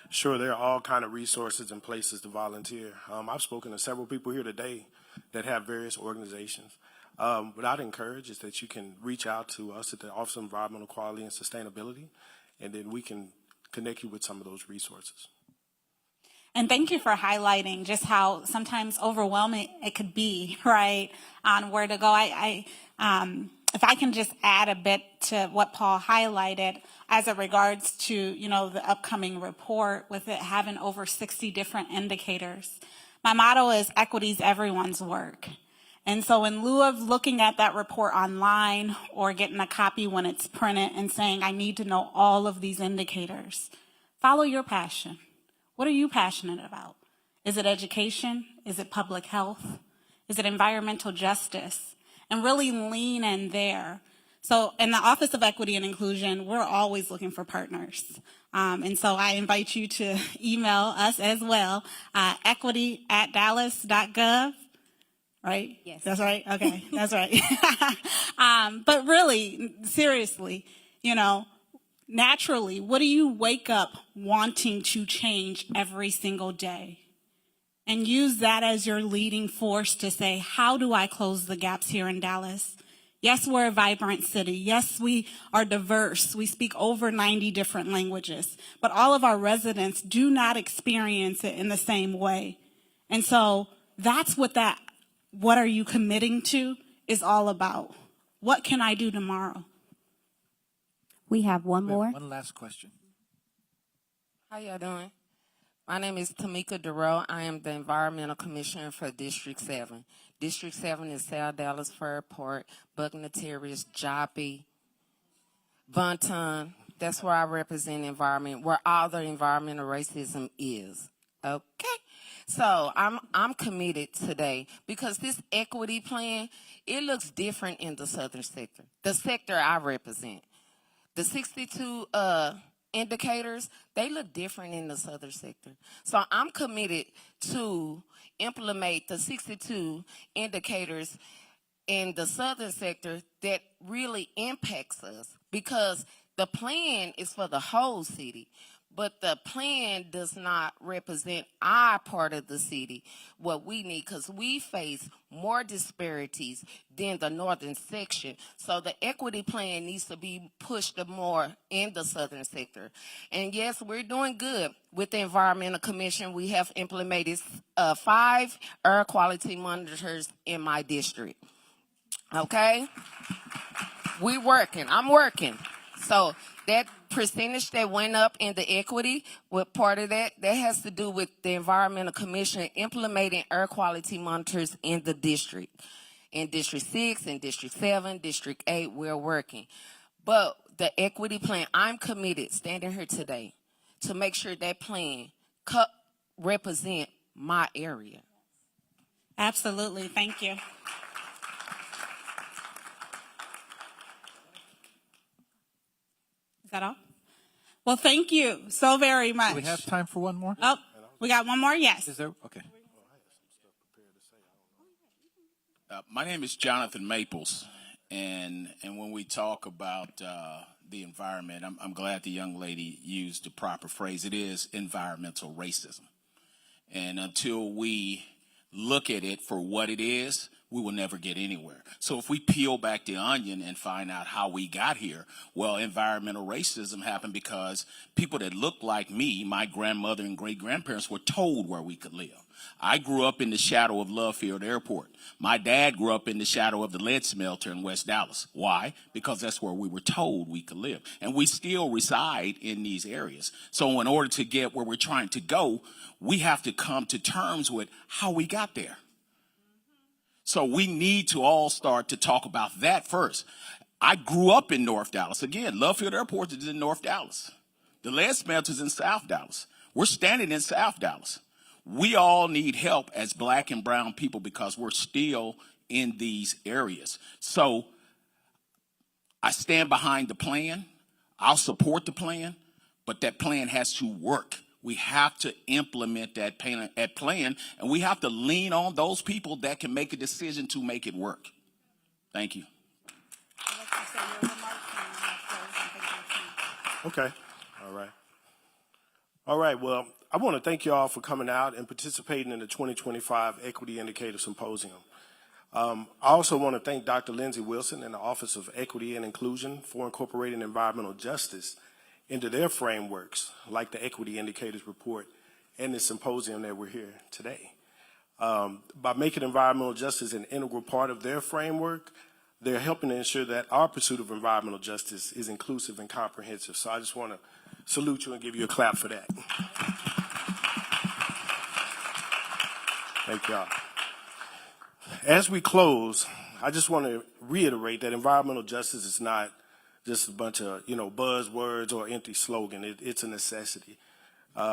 Sure, there are all kind of resources and places to volunteer. I've spoken to several people here today that have various organizations. What I'd encourage is that you can reach out to us at the Office of Environmental Quality and Sustainability, and then we can connect you with some of those resources. And thank you for highlighting just how sometimes overwhelming it could be, right, on where to go. If I can just add a bit to what Paul highlighted as it regards to, the upcoming report, with it having over 60 different indicators. My motto is equity's everyone's work. And so in lieu of looking at that report online or getting a copy when it's printed and saying, I need to know all of these indicators, follow your passion. What are you passionate about? Is it education? Is it public health? Is it environmental justice? And really lean in there. So in the Office of Equity and Inclusion, we're always looking for partners. And so I invite you to email us as well, equity@dallas.gov. Right? Yes. That's right? Okay, that's right. But really, seriously, naturally, what do you wake up wanting to change every single day? And use that as your leading force to say, how do I close the gaps here in Dallas? Yes, we're a vibrant city. Yes, we are diverse. We speak over 90 different languages. But all of our residents do not experience it in the same way. And so that's what are you committing to is all about. What can I do tomorrow? We have one more. One last question. How y'all doing? My name is Tamika Durrell. I am the Environmental Commissioner for District 7. District 7 is South Dallas, Fairport, Buckner Terrace, Joppy, Bunton. That's where I represent environment, where all the environmental racism is. Okay? So I'm committed today because this equity plan, it looks different in the southern sector, the sector I represent. The 62 indicators, they look different in the southern sector. So I'm committed to implement the 62 indicators in the southern sector that really impacts us, because the plan is for the whole city. But the plan does not represent our part of the city, what we need, because we face more disparities than the northern section. So the equity plan needs to be pushed more in the southern sector. And yes, we're doing good with the Environmental Commission. We have implemented 5 air quality monitors in my district. Okay? We're working. I'm working. So that percentage that went up in the equity, what part of that has to do with the Environmental Commission implementing air quality monitors in the district. In District 6, in District 7, District 8, we're working. But the equity plan, I'm committed, standing here today, to make sure that plan represent my area. Absolutely. Thank you. Is that all? Well, thank you so very much. Do we have time for one more? Oh, we got one more? Yes. Is there? Okay. My name is Jonathan Maples, and when we talk about the environment, I'm glad the young lady used the proper phrase. It is environmental racism. And until we look at it for what it is, we will never get anywhere. So if we peel back the onion and find out how we got here, well, environmental racism happened because people that looked like me, my grandmother and great-grandparents, were told where we could live. I grew up in the shadow of Love Field Airport. My dad grew up in the shadow of the lead smelter in West Dallas. Why? Because that's where we were told we could live. And we still reside in these areas. So in order to get where we're trying to go, we have to come to terms with how we got there. So we need to all start to talk about that first. I grew up in North Dallas. Again, Love Field Airport is in North Dallas. The lead smelter is in South Dallas. We're standing in South Dallas. We all need help as black and brown people because we're still in these areas. So I stand behind the plan. I'll support the plan, but that plan has to work. We have to implement that plan, and we have to lean on those people that can make a decision to make it work. Thank you. Okay. All right. Well, I want to thank you all for coming out and participating in the 2025 Equity Indicator Symposium. I also want to thank Dr. Lindsay Wilson and the Office of Equity and Inclusion for incorporating environmental justice into their frameworks, like the Equity Indicators Report and the symposium that we're here today. By making environmental justice an integral part of their framework, they're helping to ensure that our pursuit of environmental justice is inclusive and comprehensive. So I just want to salute you and give you a clap for that. Thank y'all. As we close, I just want to reiterate that environmental justice is not just a bunch of, buzzwords or empty slogan. It's a necessity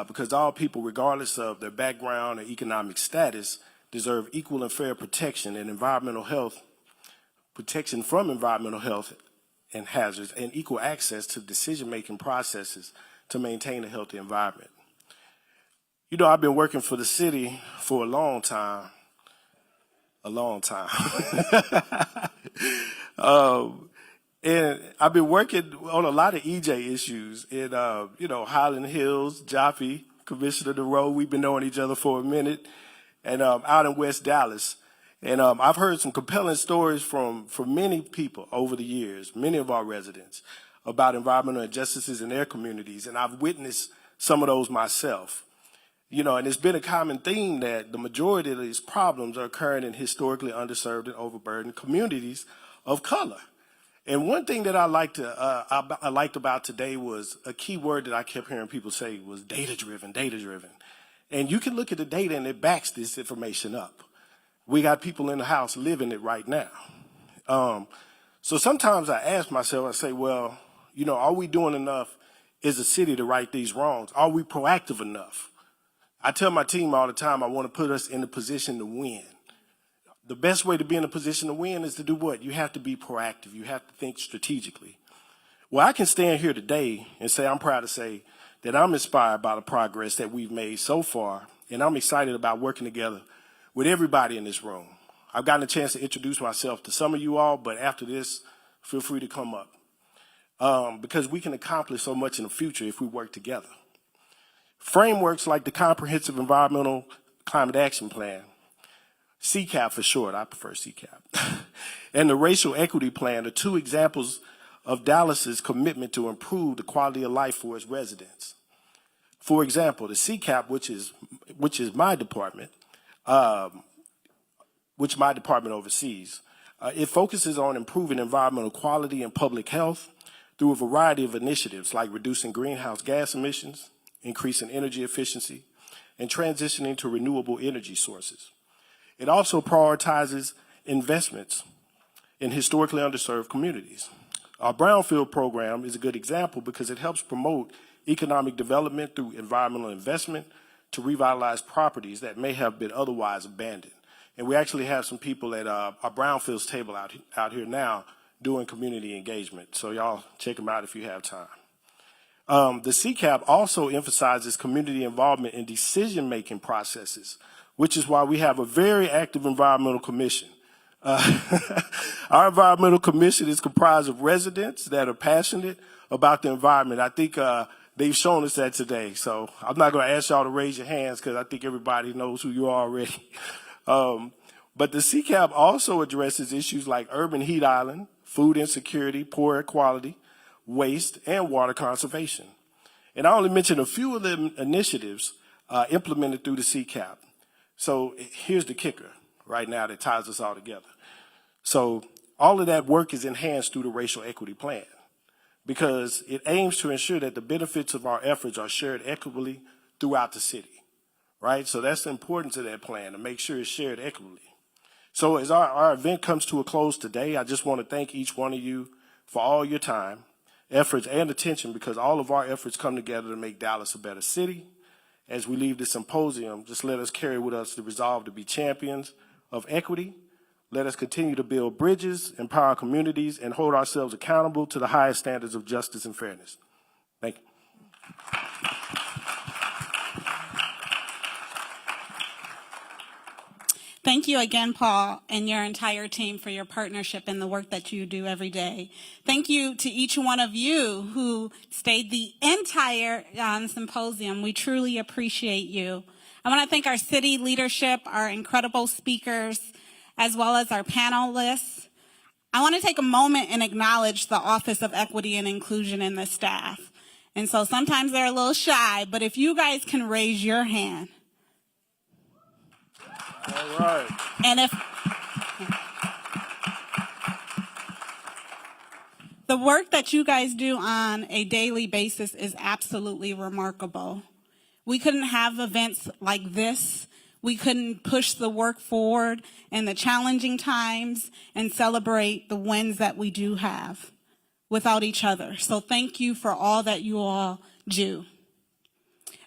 because all people, regardless of their background or economic status, deserve equal and fair protection and protection from environmental health and hazards, and equal access to decision-making processes to maintain a healthy environment. I've been working for the city for a long time. And I've been working on a lot of EJ issues in, Highland Hills, Jaffe, Commissioner DeRoe. We've been knowing each other for a minute, and out in West Dallas. And I've heard some compelling stories from many people over the years, many of our residents, about environmental injustices in their communities. And I've witnessed some of those myself. And it's been a common theme that the majority of these problems are occurring in historically underserved and overburdened communities of color. And one thing that I liked about today was a key word that I kept hearing people say was data-driven. And you can look at the data and it backs this information up. We got people in the house living it right now. So sometimes I ask myself, I say, well, are we doing enough as a city to right these wrongs? Are we proactive enough? I tell my team all the time, I want to put us in a position to win. The best way to be in a position to win is to do what? You have to be proactive. You have to think strategically. Well, I can stand here today and say, I'm proud to say that I'm inspired by the progress that we've made so far, and I'm excited about working together with everybody in this room. I've gotten a chance to introduce myself to some of you all, but after this, feel free to come up because we can accomplish so much in the future if we work together. Frameworks like the Comprehensive Environmental Climate Action Plan, CCAP for short, I prefer CCAP, and the Racial Equity Plan are two examples of Dallas's commitment to improve the quality of life for its residents. For example, the CCAP, which is my department, which my department oversees, it focuses on improving environmental quality and public health through a variety of initiatives like reducing greenhouse gas emissions, increasing energy efficiency, and transitioning to renewable energy sources. It also prioritizes investments in historically underserved communities. Our Brownfield program is a good example because it helps promote economic development through environmental investment to revitalize properties that may have been otherwise abandoned. And we actually have some people at our Brownfields table out here now doing community engagement. So y'all check them out if you have time. The CCAP also emphasizes community involvement in decision-making processes, which is why we have a very active environmental commission. Our environmental commission is comprised of residents that are passionate about the environment. I think they've shown us that today. So I'm not going to ask y'all to raise your hands because I think everybody knows who you are already. But the CCAP also addresses issues like urban heat island, food insecurity, poor air quality, waste, and water conservation. And I only mentioned a few of the initiatives implemented through the CCAP. So here's the kicker right now that ties us all together. So all of that work is enhanced through the Racial Equity Plan because it aims to ensure that the benefits of our efforts are shared equitably throughout the city, right? So that's the importance of that plan, to make sure it's shared equitably. So as our event comes to a close today, I just want to thank each one of you for all your time, efforts, and attention, because all of our efforts come together to make Dallas a better city. As we leave the symposium, just let us carry with us the resolve to be champions of equity. Let us continue to build bridges, empower communities, and hold ourselves accountable to the highest standards of justice and fairness. Thank you. Thank you again, Paul, and your entire team for your partnership and the work that you do every day. Thank you to each one of you who stayed the entire symposium. We truly appreciate you. I want to thank our city leadership, our incredible speakers, as well as our panelists. I want to take a moment and acknowledge the Office of Equity and Inclusion and the staff. And so sometimes they're a little shy, but if you guys can raise your hand. All right. And if the work that you guys do on a daily basis is absolutely remarkable. We couldn't have events like this. We couldn't push the work forward in the challenging times and celebrate the wins that we do have without each other. So thank you for all that you all do.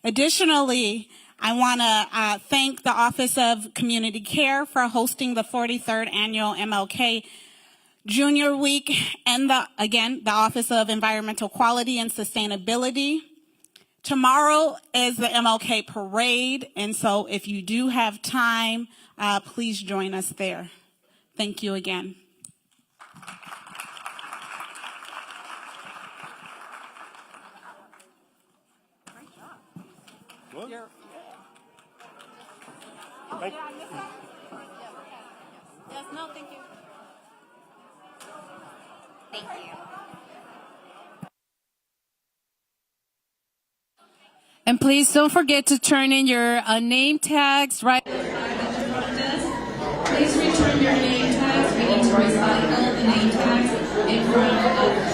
Additionally, I want to thank the Office of Community Care for hosting the 43rd Annual MLK Junior Week and the Office of Environmental Quality and Sustainability. Tomorrow is the MLK Parade, and so if you do have time, please join us there. Thank you again. Thank you. Yes, no, thank you. Thank you. And please don't forget to turn in your name tags, right? Please return your name tags. We need to recycle the name tags in front of